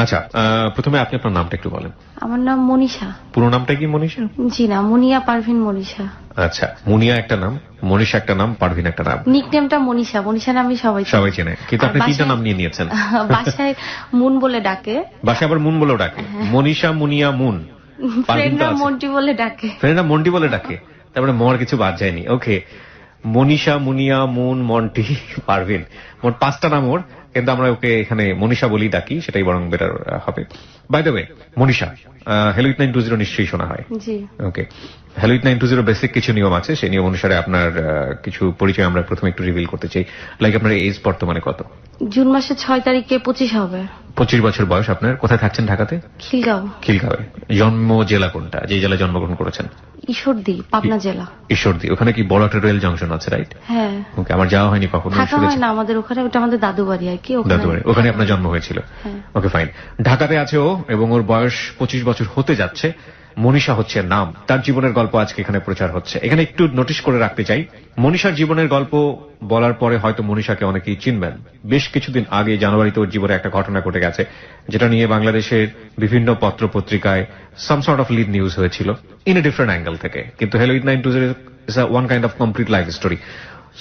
আচ্ছা, প্রথমে আপনি আপনার নামটা একটু বলেন। আমার নাম মনীষা। পুরো নামটা কি মনীষা? জি না, মুনিয়া পারভিন মনীষা। আচ্ছা, মুনিয়া একটা নাম, মনীষা একটা নাম, পারভিন একটা নাম। নিকনেমটা মনীষা, মনীষা নামে সবাই চেনে, কিন্তু আপনি তিনটা নাম নিয়ে নিয়েছেন। বাসায় মুন বলে ডাকে, বাসায় আবার মুন বলেও ডাকে। মনীষা, মুনিয়া, মুন। ফ্রেন্ডরা মন্টি বলে ডাকে। ফ্রেন্ডরা মন্টি বলে ডাকে, তারপরে মর কিছু বাদ যায়নি। ওকে, মনীষা, মুনিয়া, মুন, মন্টি, পারভিন, মোট 5টা নাম ওর, কিন্তু আমরা ওকে এখানে মনীষা বলি ডাকি, সেটাই বরং বেটার হবে। By the way, Manisha, hello 8920 নিশ্চয়ই শোনা হয়। জি। ওকে, হ্যালো 8920 বেসিক কিছু নিয়ম আছে, সেই নিয়ম অনুসারে আপনার কিছু পরিচয় আমরা প্রথমে একটু রিভিল করতে চাই। লাইক আপনার এজ বর্তমানে কত? জুন মাসের 6 তারিখে 25 হবে। 25 বছর বয়স আপনার। কোথায় থাকছেন ঢাকাতে? খিলগাঁও। খিলগাঁওয়ে। জন্ম জেলা কোনটা, যে জেলায় জন্মগ্রহণ করেছেন? ঈশ্বরদী, পাবনা জেলা। ঈশ্বরদী, ওখানে কি বড় একটা রেল জংশন আছে, রাইট? হ্যাঁ। ওকে, আমার যাওয়া হয়নি কখনো। থাকা হয় না আমাদের ওখানে, ওটা আমাদের দাদু বাড়ি আর কি। দাদু বাড়ি, ওখানে আপনার জন্ম হয়েছিল? Okay fine. ঢাকাতে আছে ও, এবং ওর বয়স 25 বছর হতে যাচ্ছে। মনীষা হচ্ছে নাম, তার জীবনের গল্প আজকে এখানে প্রচার হচ্ছে। এখানে একটু নোটিশ করে রাখতে চাই, মনীষার জীবনের গল্প বলার পরে হয়তো মনীষাকে অনেকেই চিনবেন। বেশ কিছুদিন আগে জানুয়ারিতে ওর জীবনে একটা ঘটনা ঘটে গেছে, যেটা নিয়ে বাংলাদেশের বিভিন্ন পত্র পত্রিকায় some sort of lead news হয়েছিল, ইন এ ডিফারেন্ট অ্যাঙ্গেল থেকে। কিন্তু hello 8920 is one kind of complete life story.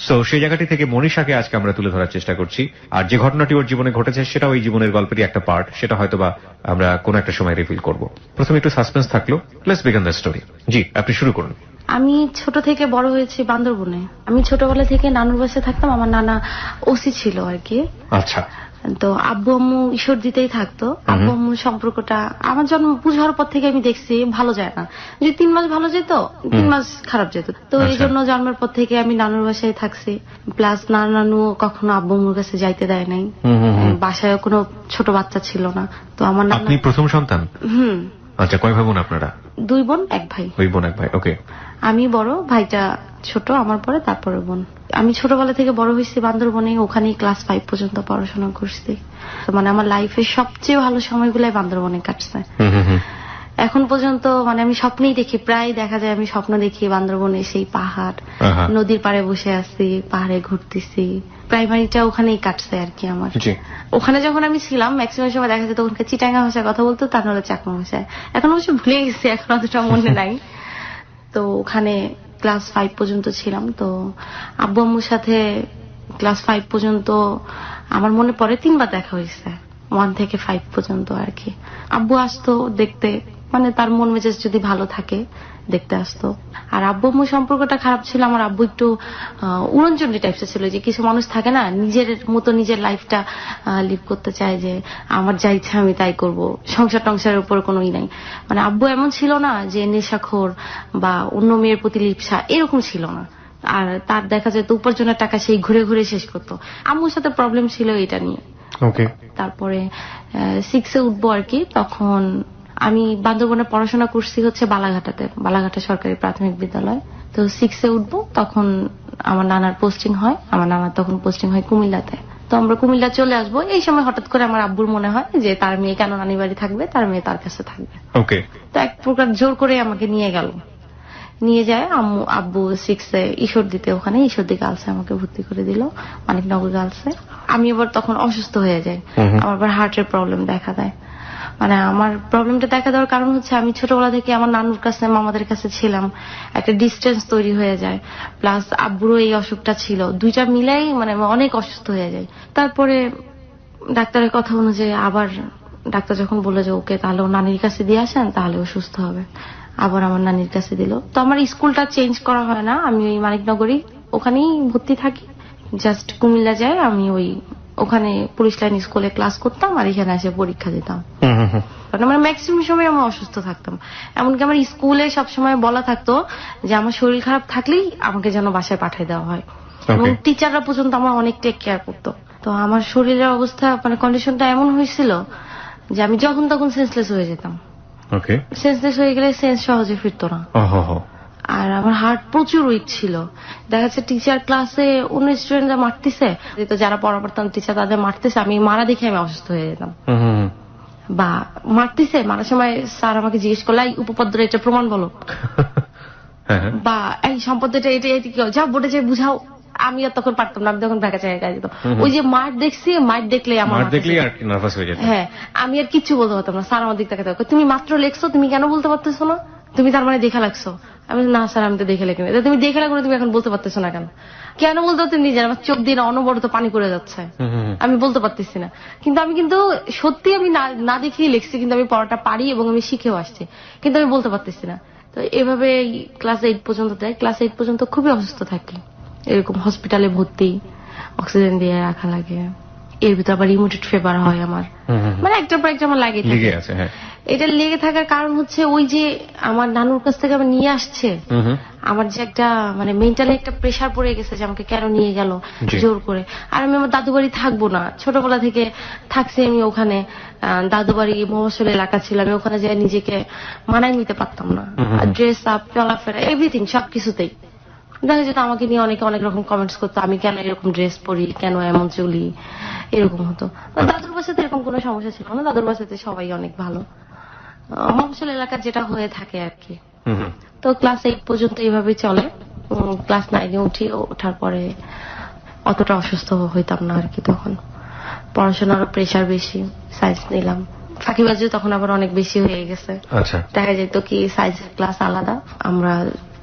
So সেই জায়গাটি থেকে মনীষাকে আজকে আমরা তুলে ধরার চেষ্টা করছি। আর যে ঘটনাটি ওর জীবনে ঘটেছে সেটাও এই জীবনের গল্পেরই একটা পার্ট, সেটা হয়তোবা আমরা কোন একটা সময় রিভিল করব। প্রথমে একটু সাসপেন্স থাকলো, লেটস বিগিন দ্য স্টোরি। জি, আপনি শুরু করুন। আমি ছোট থেকে বড় হয়েছি বান্দরবনে। আমি ছোটবেলা থেকে নানুর বাসায় থাকতাম, আমার নানা ওসি ছিল আর কি। আচ্ছা। তো আব্বু আম্মু ঈশ্বরদীতেই থাকতো। আব্বু আম্মুর সম্পর্কটা আমার জন্ম বুঝার পর থেকে আমি দেখছি ভালো যায় না। যে 3 মাস ভালো যেত, 3 মাস খারাপ যেত। তো এই জন্য জন্মের পর থেকে আমি নানুর বাসায় থাকছি। প্লাস নানু কখনো আব্বু আম্মুর কাছে যাইতে দেয় নাই। বাসায় কোনো ছোট বাচ্চা ছিল না। তো আমার নানা। আপনি প্রথম সন্তান? আচ্ছা, কয় ভাই বোন আপনারা? 2 বোন 1 ভাই। 2 বোন 1 ভাই। ওকে। আমি বড়, ভাইটা ছোট আমার পরে, তারপরে বোন। আমি ছোটবেলা থেকে বড় হয়েছি বান্দরবনে, ওখানেই ক্লাস 5 পর্যন্ত পড়াশোনা করছি। মানে আমার লাইফের সবচেয়ে ভালো সময়গুলাই বান্দরবনে কাটছে। এখন পর্যন্ত মানে আমি স্বপ্নেই দেখি, প্রায় দেখা যায় আমি স্বপ্ন দেখি বান্দরবনে সেই পাহাড়, নদীর পাড়ে বসে আছি, পাহাড়ে ঘুরতেছি। প্রাইমারিটা ওখানেই কাটছে আর কি আমার। ওখানে যখন আমি ছিলাম ম্যাক্সিমাম সময় দেখা যেত ওখানে চিটাঙ্গা ভাষায় কথা বলতো, তার নাহলে চাকমা ভাষায়। এখন অবশ্য ভুলে গেছি, এখন অতটা মনে নাই। তো ওখানে ক্লাস 5 পর্যন্ত ছিলাম। তো আব্বু আম্মুর সাথে ক্লাস 5 পর্যন্ত আমার মনে পড়ে 3 বার দেখা হয়েছে, 1 থেকে 5 পর্যন্ত আর কি। আব্বু আসতো দেখতে, মানে তার মন মেজাজ যদি ভালো থাকে দেখতে আসতো। আর আব্বু আম্মুর সম্পর্কটা খারাপ ছিল। আমার আব্বু একটু উড়নচণ্ডী টাইপসের ছিল, যে কিছু মানুষ থাকে না নিজের মতো নিজের লাইফটা লিভ করতে চায়, যে আমার যা ইচ্ছা আমি তাই করব, সংসার টংসারের উপর কোনো নাই। মানে আব্বু এমন ছিল না যে নেশাখোর বা অন্য মেয়ের প্রতি লিপ্সা, এরকম ছিল না। আর তার দেখা যেত উপার্জনের টাকা সেই ঘুরে ঘুরে শেষ করতো। আম্মুর সাথে প্রবলেম ছিল এটা নিয়ে। তারপরে 6-এ উঠবো আর কি, তখন আমি বান্দরবনে পড়াশোনা করছি হচ্ছে বালাঘাটাতে, বালাঘাটা সরকারি প্রাথমিক বিদ্যালয়। তো 6-এ উঠবো তখন আমার নানার পোস্টিং হয়, আমার নানার তখন পোস্টিং হয় কুমিল্লাতে। তো আমরা কুমিল্লা চলে আসবো, এই সময় হঠাৎ করে আমার আব্বুর মনে হয় যে তার মেয়ে কেন নানি বাড়ি থাকবে, তার মেয়ে তার কাছে থাকবে। তো এক প্রকার জোর করে আমাকে নিয়ে গেল, নিয়ে যায় আব্বু 6-এ ঈশ্বরদীতে, ওখানে ঈশ্বরদী গার্লসে আমাকে ভর্তি করে দিল, মানিকনগর গার্লসে। আমি আবার তখন অসুস্থ হয়ে যাই, আমার আবার হার্টের প্রবলেম দেখা দেয়। মানে আমার প্রবলেমটা দেখা দেওয়ার কারণ হচ্ছে আমি ছোটবেলা থেকে আমার নানুর কাছে মামাদের কাছে ছিলাম, একটা ডিস্টেন্স তৈরি হয়ে যায়। প্লাস আব্বুরও এই অসুখটা ছিল, দুইটা মিলাই মানে অনেক অসুস্থ হয়ে যায়। তারপরে ডাক্তারের কথা অনুযায়ী আবার ডাক্তার যখন বলে যে ওকে তাহলে ও নানির কাছে দিয়ে আসেন তাহলে ও সুস্থ হবে, আবার আমার নানির কাছে দিল। তো আমার স্কুলটা চেঞ্জ করা হয় না, আমি ওই মানিকনগরই ওখানেই ভর্তি থাকি। জাস্ট কুমিল্লা যায়, আমি ওই ওখানে পুলিশ লাইন স্কুলে ক্লাস করতাম আর এখানে এসে পরীক্ষা দিতাম। মানে ম্যাক্সিমাম সময় আমি অসুস্থ থাকতাম। এমনকি আমার স্কুলে সবসময় বলা থাকতো যে আমার শরীর খারাপ থাকলেই আমাকে যেন বাসায় পাঠিয়ে দেওয়া হয়, এবং টিচাররা পর্যন্ত আমার অনেক টেক কেয়ার করতো। তো আমার শরীরের অবস্থা মানে কন্ডিশনটা এমন হয়েছিল যে আমি যখন তখন সেন্সলেস হয়ে যেতাম। সেন্সলেস হয়ে গেলে সেন্স সহজে ফিরতো না। আর আমার হার্ট প্রচুর উইক ছিল। দেখা যাচ্ছে টিচার ক্লাসে অন্য স্টুডেন্টরা মারতেছে, যারা পড়াপড়তাম টিচার তাদের মারতেছে, আমি মারা দেখে আমি অসুস্থ হয়ে যেতাম। বা মারতেছে, মারার সময় স্যার আমাকে জিজ্ঞেস করলো এই উপপাদ্যটা এটা প্রমাণ বলো, বা এই সম্পদ এটা এটা যা বোর্ডে যে বুঝাও, আমি আর তখন পারতাম না, আমি তখন ভেকা চাই কাজ দিতাম। ওই যে মাঠ দেখছি, মাঠ দেখলে আমার আর নার্ভাস হয়ে যেত। হ্যাঁ, আমি আর কিচ্ছু বলতে পারতাম না। স্যার আমার দিক তাকাতে, তুমি মাত্র লেখছো, তুমি কেন বলতে পারতেছো না? তুমি তার মানে দেখা লাগছো? আমি না স্যার, আমি তো দেখে লেখিনি। তুমি দেখে লাগো, তুমি এখন বলতে পারতেছো না কেন? কেন বলতে পারতো নিজের? আমার চোখ দিয়ে অনবরত পানি পড়ে যাচ্ছে, আমি বলতে পারতেছি না। কিন্তু আমি সত্যি আমি না দেখিয়ে লিখছি, কিন্তু আমি পড়াটা পারি এবং আমি শিখেও আসছি, কিন্তু আমি বলতে পারতেছি না। তো এভাবে ক্লাস 8 পর্যন্ত দেয়। ক্লাস 8 পর্যন্ত খুবই অসুস্থ থাকি, এরকম হসপিটালে ভর্তি, অক্সিজেন দিয়ে রাখা লাগে। এর ভিতরে আবার রিমোটেড ফিভার হয় আমার, মানে একটার পর একটা আমার লাগে থাকে। এটা লেগে থাকার কারণ হচ্ছে ওই যে আমার নানুর কাছ থেকে আমার নিয়ে আসছে, আমার যে একটা মানে মেন্টালি একটা প্রেশার পড়ে গেছে যে আমাকে কেন নিয়ে গেল জোর করে। আর আমি আমার দাদু বাড়ি থাকবো না, ছোটবেলা থেকে থাকছি আমি ওখানে। দাদু বাড়ি মফস্বল এলাকা ছিল, আমি ওখানে যাই নিজেকে মানায় নিতে পারতাম না। ড্রেস আপ, চলাফেরা, এভরিথিং, সবকিছুতেই দেখা যেত আমাকে নিয়ে অনেকে অনেক রকম কমেন্টস করতো, আমি কেন এরকম ড্রেস পরি, কেন এমন চলি, এরকম হতো। দাদুর বাসাতে এরকম কোনো সমস্যা ছিল না, দাদুর বাসাতে সবাই অনেক ভালো, মফস্বল এলাকার যেটা হয়ে থাকে আর কি। তো ক্লাস 8 পর্যন্ত এইভাবেই চলে। ক্লাস 9-এ উঠি, ওঠার পরে অতটা অসুস্থ হইতাম না আর কি। তখন পড়াশোনারও প্রেশার বেশি, সায়েন্স নিলাম, ফাঁকিবাজিও তখন আবার অনেক বেশি হয়ে গেছে। দেখা যেত কি সায়েন্সের ক্লাস আলাদা, আমরা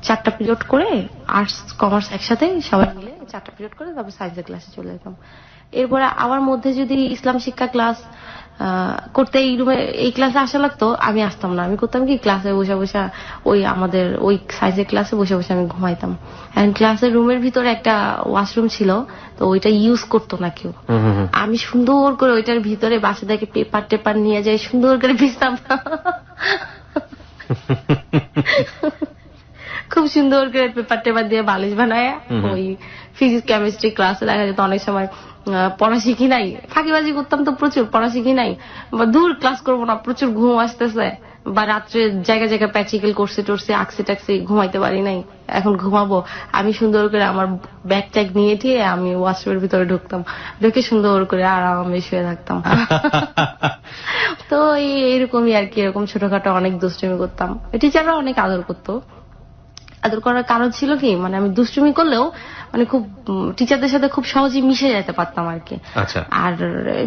4টা পিরিয়ড করে, আর্টস কমার্স একসাথে সবাই মিলে 4টা পিরিয়ড করে তারপর সায়েন্সের ক্লাসে চলে যেতাম। এরপরে আমার মধ্যে যদি ইসলাম শিক্ষা ক্লাস করতে এই রুমে এই ক্লাসে আসা লাগতো, আমি আসতাম না। আমি করতাম কি, ক্লাসে বসে বসে ওই আমাদের ওই সায়েন্সের ক্লাসে বসে বসে আমি ঘুমাইতাম। এন্ড ক্লাসের রুমের ভিতরে একটা ওয়াশরুম ছিল, তো ওইটা ইউজ করতো না কেউ। আমি সুন্দর করে ওইটার ভিতরে বাচ্চাদেরকে পেপার টেপার নিয়ে যাই, সুন্দর করে ভিজতাম, খুব সুন্দর করে পেপার টেপার দিয়ে বালিশ বানায়। ওই ফিজিক্স কেমিস্ট্রি ক্লাসে দেখা যেত অনেক সময় পড়া শিখি নাই, ফাঁকিবাজি করতাম, তো প্রচুর পড়া শিখি নাই, বা দূর ক্লাস করবো না, প্রচুর ঘুম আসতেছে, বা রাত্রে জায়গায় জায়গায় প্র্যাকটিক্যাল করছে টরছে, আঁকছি টাকছি, ঘুমাইতে পারি নাই, এখন ঘুমাবো। আমি সুন্দর করে আমার ব্যাগ ট্যাগ নিয়ে দিয়ে আমি ওয়াশরুমের ভিতরে ঢুকতাম, ঢুকে সুন্দর করে আরামে শুয়ে থাকতাম। তো এইরকমই আর কি, এরকম ছোটখাটো অনেক দুষ্টুমি করতাম। টিচাররা অনেক আদর করতো। আদর করার কারণ ছিল কি, মানে আমি দুষ্টুমি করলেও মানে খুব টিচারদের সাথে খুব সহজেই মিশে যেতে পারতাম আর কি। আর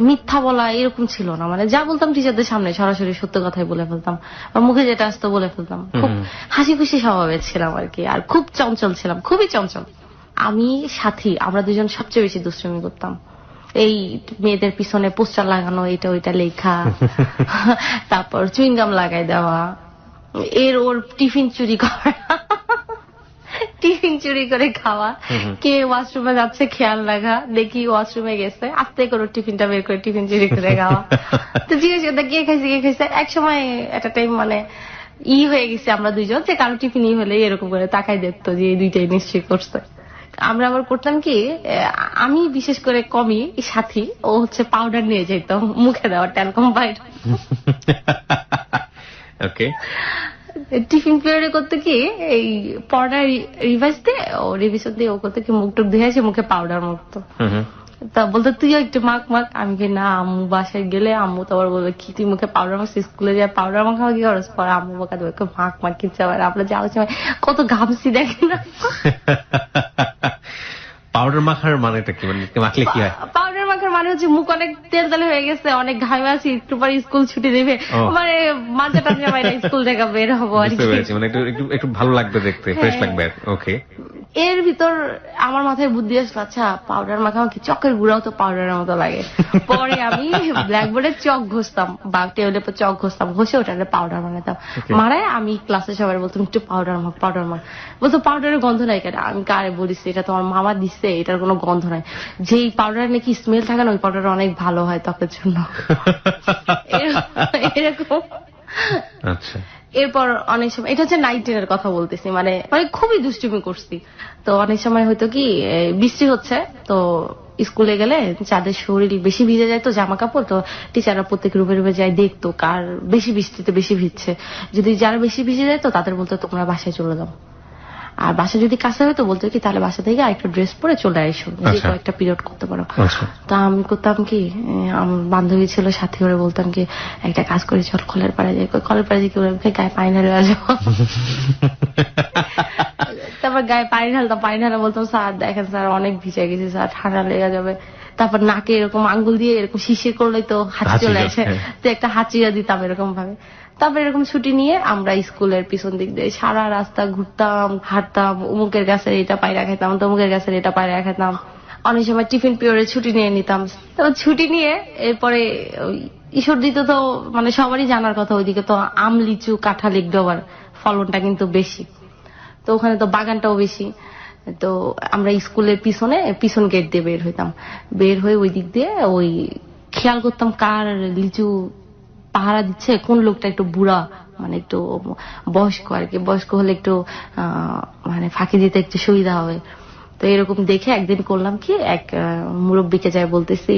মিথ্যা বলা এরকম ছিল না, মানে যা বলতাম টিচারদের সামনে সরাসরি সত্য কথাই বলে ফেলতাম, বা মুখে যেটা আসতো বলে ফেলতাম। খুব হাসি খুশি স্বভাবের ছিলাম আর কি, আর খুব চঞ্চল ছিলাম, খুবই চঞ্চল। আমি সাথী, আমরা দুজন সবচেয়ে বেশি দুষ্টুমি করতাম। এই মেয়েদের পিছনে পোস্টার লাগানো, এটা ওইটা লেখা, তারপর চুইংগাম লাগাই দেওয়া, ওর টিফিন চুরি করা, টিফিন চুরি করে খাওয়া, কে ওয়াশরুমে যাচ্ছে খেয়াল রাখা, দেখি ওয়াশরুমে গেছে, আস্তে করে টিফিনটা বের করে টিফিন চুরি করে খাওয়া। তো জিজ্ঞেস করতে কে খাইছে কে খাইছে, এক সময় একটা টাইম মানে হয়ে গেছে আমরা দুইজন, যে কারো টিফিন হলে এরকম করে তাকাই দেখতো যে এই দুইটাই নিশ্চয়ই করছে। আমরা আবার করতাম কি, আমি বিশেষ করে কমই সাথী, ও হচ্ছে পাউডার নিয়ে যেত মুখে দেওয়ার, ট্যালকম পাউডার। টিফিন পিরিয়ডে করতে কি, এই পড়া রিভাইজ দিয়ে ও রিভিশন দিয়ে ও করতে কি মুখ টুক ধুয়ে আসে, মুখে পাউডার মাখতো। তা বলতো তুইও একটু মাখ মাখ। আমি কি না, আম্মু বাসায় গেলে আম্মু তো আবার বলবে কি তুই মুখে পাউডার মাখছিস, স্কুলে যায় পাউডার মাখাও কি করছ, পরে আম্মু বাকা দেবে মাখ মাখ কিচ্ছে। আবার আমরা যাওয়ার সময় কত ঘামছি দেখেন না। পাউডার মাখার মানেটা কি, মানে মাখলে কি হয়? পাউডার মাখার মানে হচ্ছে মুখ অনেক তেল তেল হয়ে গেছে, অনেক ঘামে আছি, একটু পরে স্কুল ছুটি দেবে, মানে মাজা টাজা বাইরে স্কুল থেকে বের হবো আর কি, মানে একটু ভালো লাগবে দেখতে, ফ্রেশ লাগবে। ওকে, এর ভিতর আমার মাথায় বুদ্ধি আসলো, আচ্ছা পাউডার মাখাও কি, চকের গুঁড়াও তো পাউডারের মতো লাগে। পরে আমি ব্ল্যাকবোর্ডে চক ঘষতাম বা টেবিলের পর চক ঘষতাম, ঘষে ওটাকে পাউডার বানাতাম। মারায় আমি ক্লাসে সবাই বলতাম একটু পাউডার মাখ, পাউডার মাখ। বলতো পাউডারের গন্ধ নাই কেন? আমি কারে বলিস, এটা তোমার মামা দিচ্ছে, এটার কোনো গন্ধ নাই। যেই পাউডার নাকি স্মেল থাকে না, ওই পাউডার অনেক ভালো হয় ত্বকের জন্য। এরকম। আচ্ছা, এরপর অনেক সময়, এটা হচ্ছে 9, 10 এর কথা বলতেছি, মানে খুবই দুষ্টুমি করছি। তো অনেক সময় হয়তো কি, বৃষ্টি হচ্ছে, তো স্কুলে গেলে যাদের শরীর বেশি ভিজে যায়, তো জামা কাপড়, তো টিচাররা প্রত্যেক রুমে রুমে যায় দেখতো কার বেশি বৃষ্টিতে বেশি ভিজছে। যদি যারা বেশি ভিজে যায়, তো তাদের বলতো তোমরা বাসায় চলে যাও। আর বাসা যদি কাছে হয়তো বলতো কি তাহলে বাসা থেকে আরেকটা ড্রেস পরে চলে আইসো, যে কয়েকটা পিরিয়ড করতে পারো। তা আমি করতাম কি, আমার বান্ধবী ছিল সাথে করে বলতাম কি একটা কাজ করি, চল কলের পাড়ে যাই। কলের পাড়ে যাই গায়ে পানি ঢেলে আসবো। তারপর গায়ে পানি ঢালতাম, পানি ঢালা বলতাম স্যার দেখেন স্যার অনেক ভিজে গেছে স্যার, ঠান্ডা লেগে যাবে। তারপর নাকে এরকম আঙ্গুল দিয়ে এরকম শিশির করলেই তো হাঁচি চলে আসে, তো একটা হাঁচিয়া দিতাম এরকম ভাবে। তারপর এরকম ছুটি নিয়ে আমরা স্কুলের পিছন দিক দিয়ে সারা রাস্তা ঘুরতাম, হাঁটতাম, অমুকের গাছের এটা পায়রা খেতাম, তমুকের গাছের এটা পায়রা খেতাম। অনেক সময় টিফিন পিরিয়ডে ছুটি নিয়ে নিতাম। তারপর ছুটি নিয়ে এরপরে ঈশ্বরদীতে তো মানে সবারই জানার কথা, ওইদিকে তো আম, লিচু, কাঁঠাল এগুলোর ফলনটা কিন্তু বেশি, তো ওখানে তো বাগানটাও বেশি। তো আমরা স্কুলের পিছন গেট দিয়ে বের হইতাম, বের হয়ে ওই দিক দিয়ে ওই খেয়াল করতাম কার লিচু পাহারা দিচ্ছে, কোন লোকটা একটু বুড়া মানে একটু বয়স্ক আর কি, বয়স্ক হলে একটু মানে ফাঁকি দিতে একটু সুবিধা হবে। তো এরকম দেখে একদিন করলাম কি, এক মুরব্বীকে যাই বলতেছি,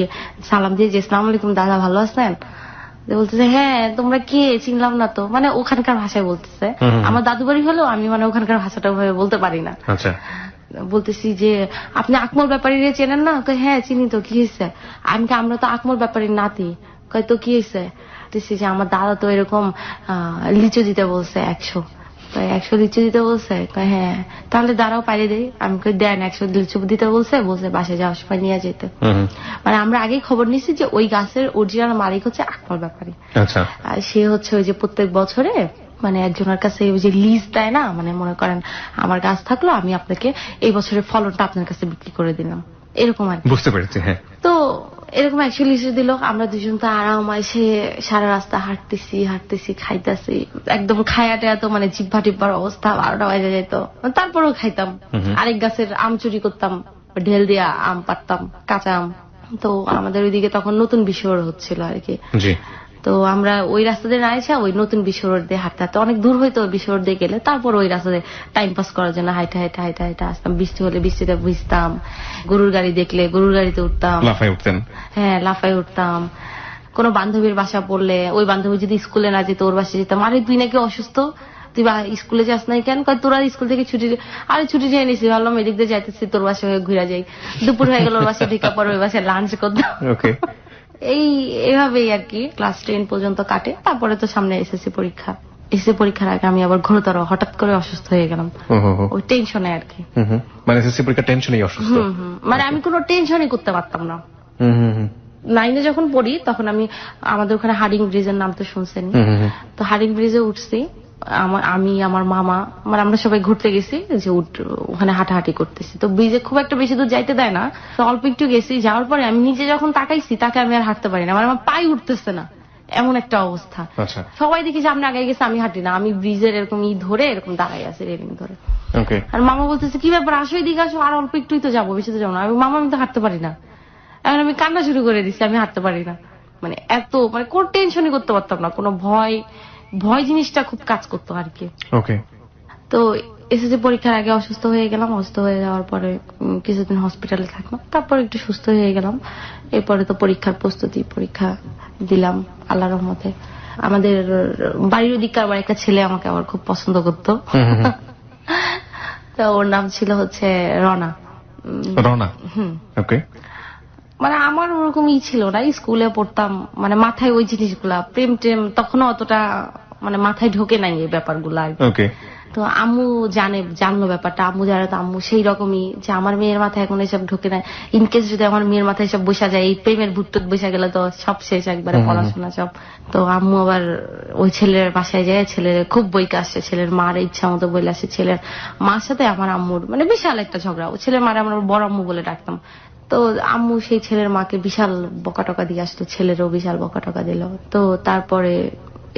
সালাম দিয়ে যে আসসালামু আলাইকুম দাদা ভালো আছেন, বলতেছে হ্যাঁ তোমরা কে, চিনলাম না তো, মানে ওখানকার ভাষায় বলতেছে। আমার দাদু বাড়ি হলেও আমি মানে ওখানকার ভাষাটা ওইভাবে বলতে পারি না। আচ্ছা, বলতেছি যে আপনি আকমল ব্যাপারী চেনেন না? হ্যাঁ চিনি তো, কি হয়েছে? আমরা তো আকমল ব্যাপারীর নাতি। কয় তো কি হয়েছে? যে আমার দাদা তো এরকম লিচু দিতে বলছে 100, 100 লিচু দিতে বলছে। হ্যাঁ তাহলে দাঁড়াও পাইরে দেই। আমি কই দেন 100 লিচু দিতে বলছে, বাসায় যাওয়ার সময় নিয়ে যেতে। মানে আমরা আগেই খবর নিছি যে ওই গাছের অরিজিনাল মালিক হচ্ছে আকমল ব্যাপারী। আচ্ছা, আর সে হচ্ছে ওই যে প্রত্যেক বছরে মানে একজনের কাছে ওই যে লিজ দেয় না, মানে মনে করেন আমার গাছ থাকলো, আমি আপনাকে এই বছরের ফলনটা আপনার কাছে বিক্রি করে দিলাম, এরকম আর বুঝতে পেরেছি। হ্যাঁ, তো এরকম 100 লিচু দিল। আমরা দুজন তো আরাম এসে সারা রাস্তা হাঁটতেছি খাইতেছি, একদম খায়াটা তো মানে জিব্বা টিব্বার অবস্থা 12টা বাজে যেত, তারপরেও খাইতাম। আরেক গাছের আম চুরি করতাম, ঢেল দিয়া আম পারতাম, কাঁচা আম। তো আমাদের ওইদিকে তখন নতুন বিশ্বর হচ্ছিল আর কি। তো আমরা ওই রাস্তা দিয়ে না এসে ওই নতুন বিশ্বর দিয়ে হাঁটতে হাঁটতে অনেক দূর হইতো, বিশ্বর দিয়ে গেলে তারপর ওই রাস্তাতে টাইম পাস করার জন্য হাইটা আসতাম। বৃষ্টি হলে বৃষ্টিতে ভিজতাম, গরুর গাড়ি দেখলে গরুর গাড়িতে উঠতাম, লাফাই উঠতেন। হ্যাঁ লাফাই উঠতাম। কোনো বান্ধবীর বাসা পড়লে ওই বান্ধবী যদি স্কুলে না যেত ওর বাসায় যেতাম, আরে তুই নাকি অসুস্থ, তুই স্কুলে যাস নাই কেন? তোরা স্কুল থেকে ছুটি, আরে ছুটি নিয়ে নিছি, ভাবলাম এদিক দিয়ে যাইতেছি তোর বাসায় হয়ে ঘুরে যাই। দুপুর হয়ে গেল ওর বাসায় ঢেকা পর ওই বাসায় লাঞ্চ করতাম। এইভাবেই আর কি ক্লাস 10 পর্যন্ত কাটে। তারপরে তো সামনে এসএসসি পরীক্ষার আগে আমি আবার ঘোরতর হঠাৎ করে অসুস্থ হয়ে গেলাম, ওই টেনশনে আর কি। মানে এসএসসি পরীক্ষা টেনশনেই অসুস্থ? মানে আমি কোনো টেনশনই করতে পারতাম না। 9-এ যখন পড়ি তখন আমাদের ওখানে হার্ডিং ব্রিজের নাম তো শুনছেন, তো হার্ডিং ব্রিজে উঠছি আমি, আমার মামা, মানে আমরা সবাই ঘুরতে গেছি, যে ওখানে হাঁটাহাঁটি করতেছি। তো ব্রিজে খুব একটা বেশি দূর যাইতে দেয় না, তো অল্প একটু গেছি। যাওয়ার পরে আমি নিজে যখন তাকাইছি তাকে আমি আর হাঁটতে পারি না, মানে আমার পাই উঠতেছে না, এমন একটা অবস্থা। সবাই দেখি সামনে আগে গেছে, আমি হাঁটি না, আমি ব্রিজের এরকম ধরে এরকম দাঁড়াই আছি, রেলিং ধরে। আর মামা বলতেছে কি ব্যাপার, আসো এদিকে আসো, আর অল্প একটুই তো যাবো, বেশি তো যাবো না। মামা আমি তো হাঁটতে পারি না। এখন আমি কান্না শুরু করে দিচ্ছি, আমি হাঁটতে পারি না। মানে এত মানে কোন টেনশনই করতে পারতাম না, কোনো ভয় জিনিসটা খুব কাজ করতো আর কি। তো এসএসসি পরীক্ষার আগে অসুস্থ হয়ে গেলাম। অসুস্থ হয়ে যাওয়ার পরে কিছুদিন হসপিটালে থাকলাম, তারপর একটু সুস্থ হয়ে গেলাম। এরপরে তো পরীক্ষার প্রস্তুতি, পরীক্ষা দিলাম আল্লাহর রহমতে। আমাদের বাড়ির ওদিকে আবার একটা ছেলে আমাকে আবার খুব পছন্দ করতো, তো ওর নাম ছিল হচ্ছে রনা। মানে আমার ওরকম ছিল না, স্কুলে পড়তাম, মানে মাথায় ওই জিনিসগুলা প্রেম টেম তখনও অতটা মানে মাথায় ঢোকে নাই এই ব্যাপারগুলা। তো আম্মু জানলো ব্যাপারটা, আম্মু জানে, তো আম্মু সেই রকমই যে আমার মেয়ের মাথায় এখন এসব ঢোকে না, ইনকেস যদি আমার মেয়ের মাথায় সব বসা যায়, এই প্রেমের ভুট্টুত বসা গেলে তো সব শেষ, একবারে পড়াশোনা সব। তো আম্মু আবার ওই ছেলের বাসায় যায়, ছেলের খুব বইকে আসছে, ছেলের মার ইচ্ছা মতো বলে আসছে। ছেলের মার সাথে আমার আম্মুর মানে বিশাল একটা ঝগড়া, ও ছেলের মারে আমরা বড় আম্মু বলে ডাকতাম। তো আম্মু সেই ছেলের মাকে বিশাল বকাটকা দিয়ে আসতো, ছেলেরও বিশাল বকাটকা দিল। তো তারপরে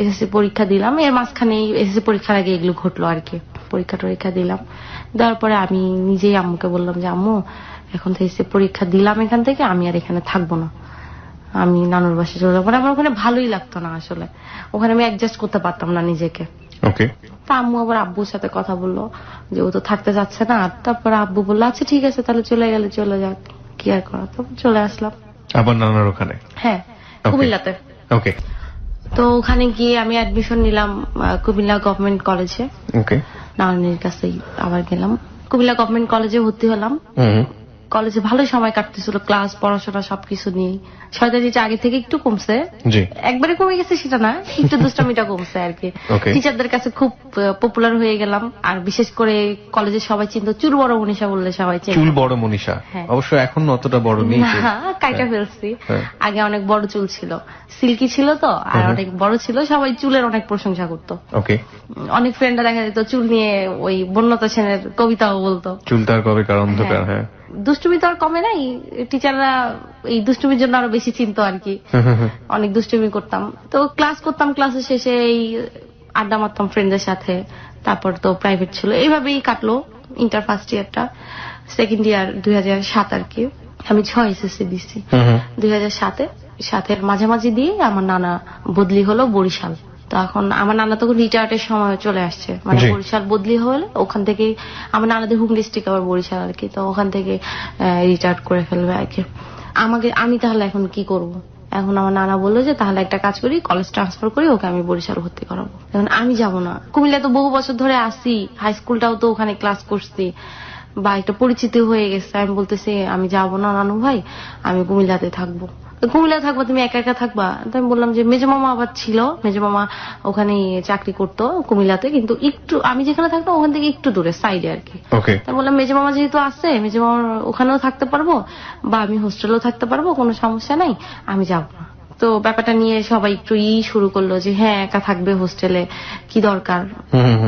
এসএসসি পরীক্ষা দিলাম, এর মাঝখানে এসএসসি পরীক্ষার আগে এগুলো ঘটলো আর কি। পরীক্ষা দিলাম, দেওয়ার পরে আমি নিজেই আম্মুকে বললাম যে আম্মু এখন তো এসএসসি পরীক্ষা দিলাম, এখান থেকে আমি আর এখানে থাকবো না, আমি নানুর বাসায় চলে যাবো। আমার ওখানে ভালোই লাগতো না আসলে, ওখানে আমি অ্যাডজাস্ট করতে পারতাম না নিজেকে। তা আম্মু আবার আব্বুর সাথে কথা বললো যে ও তো থাকতে যাচ্ছে না। তারপরে আব্বু বললো আচ্ছা ঠিক আছে তাহলে চলে গেলে চলে যাক, কি আর করা। তো চলে আসলাম আবার নানার ওখানে। হ্যাঁ, কুমিল্লাতে। তো ওখানে গিয়ে আমি অ্যাডমিশন নিলাম কুমিল্লা গভর্নমেন্ট কলেজে, নানির কাছেই আবার গেলাম। কুমিল্লা গভর্নমেন্ট কলেজে ভর্তি হলাম। কলেজে ভালো সময় কাটতেছিল, ক্লাস পড়াশোনা সবকিছু নিয়ে। শয়তানিটা আগে থেকে একটু কমছে, একবারে কমে গেছে সেটা না, একটু দুষ্টামিটা কমছে আর কি। টিচারদের কাছে খুব পপুলার হয়ে গেলাম, আর বিশেষ করে কলেজে সবাই চিনতো চুল বড় মনীষা বললে সবাই চিনতো। চুল বড় মনীষা, অবশ্য এখন অতটা বড় নেই, কাইটা ফেলছি। আগে অনেক বড় চুল ছিল, সিল্কি ছিল তো, আর অনেক বড় ছিল, সবাই চুলের অনেক প্রশংসা করতো। অনেক ফ্রেন্ডরা দেখা যেত চুল নিয়ে ওই বন্যতা সেনের কবিতাও বলতো, চুল তার কবে কার অন্ধকার। হ্যাঁ, দুষ্টুমি তো আর কমে নাই, টিচাররা এই দুষ্টুমির জন্য আরো বেশি চিনতো আর কি। অনেক দুষ্টুমি করতাম, তো ক্লাস করতাম, ক্লাসের শেষে এই আড্ডা মারতাম ফ্রেন্ডদের সাথে। তারপর তো প্রাইভেট ছিল, এইভাবেই কাটলো ইন্টার ফার্স্ট ইয়ারটা। সেকেন্ড ইয়ার 2007 আর কি, আমি 6 এসএসসি দিচ্ছি 2007-এর মাঝামাঝি দিয়ে আমার নানা বদলি হলো বরিশাল। তো এখন আমার নানা তখন রিটায়ার্ডের সময় চলে আসছে, মানে বরিশাল বদলি হলে ওখান থেকে আমার নানাদের হোম ডিস্ট্রিক্ট আবার বরিশাল আর কি, তো ওখান থেকে রিটায়ার্ড করে ফেলবে আর কি আমাকে। আমি তাহলে এখন কি করব? এখন আমার নানা বললো যে তাহলে একটা কাজ করি, কলেজ ট্রান্সফার করি, ওকে আমি বরিশাল ভর্তি করাবো। এখন আমি যাব না, কুমিল্লা তো বহু বছর ধরে আসি, হাই স্কুলটাও তো ওখানে ক্লাস করছি, বা একটা পরিচিতি হয়ে গেছে। আমি বলতেছি আমি যাব না নানু ভাই, আমি কুমিল্লাতে থাকবো। কুমিল্লা থাকবো, তুমি একা একা থাকবা? তো আমি বললাম যে মেজো মামা আবার ছিল, মেজো মামা ওখানে চাকরি করতো কুমিল্লাতে, কিন্তু একটু আমি যেখানে থাকতাম ওখান থেকে একটু দূরে সাইডে আর কি। তাই বললাম মেজো মামা যেহেতু আছে, মেজো মামার ওখানেও থাকতে পারবো বা আমি হোস্টেলেও থাকতে পারবো, কোনো সমস্যা নাই, আমি যাবো না। তো ব্যাপারটা নিয়ে সবাই একটু শুরু করলো যে হ্যাঁ একা থাকবে হোস্টেলে, কি দরকার।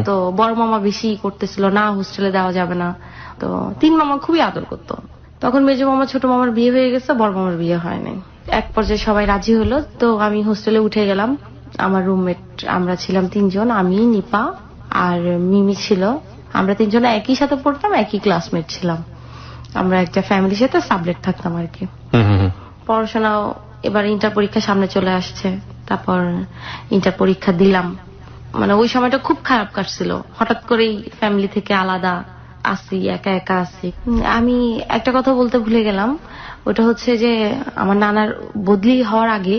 তো বড় মামা বেশি করতেছিল, না হোস্টেলে দেওয়া যাবে না। তো 3 মামা খুবই আদর করতো। তখন মেজো মামা ছোট মামার বিয়ে হয়ে গেছে, বড় মামার বিয়ে হয় নাই। এক পর্যায়ে সবাই রাজি হলো, তো আমি হোস্টেলে উঠে গেলাম। আমার রুমমেট আমরা ছিলাম 3 জন, আমি, নিপা আর মিমি ছিল। আমরা 3 জন একই সাথে পড়তাম, একই ক্লাসমেট ছিলাম। আমরা একটা ফ্যামিলির সাথে সাবলেট থাকতাম আর কি। পড়াশোনাও এবার ইন্টার পরীক্ষা সামনে চলে আসছে, তারপর ইন্টার পরীক্ষা দিলাম। মানে ওই সময়টা খুব খারাপ কাটছিল, হঠাৎ করেই ফ্যামিলি থেকে আলাদা আসি, একা একা আসি। আমি একটা কথা বলতে ভুলে গেলাম, ওটা হচ্ছে যে আমার নানার বদলি হওয়ার আগে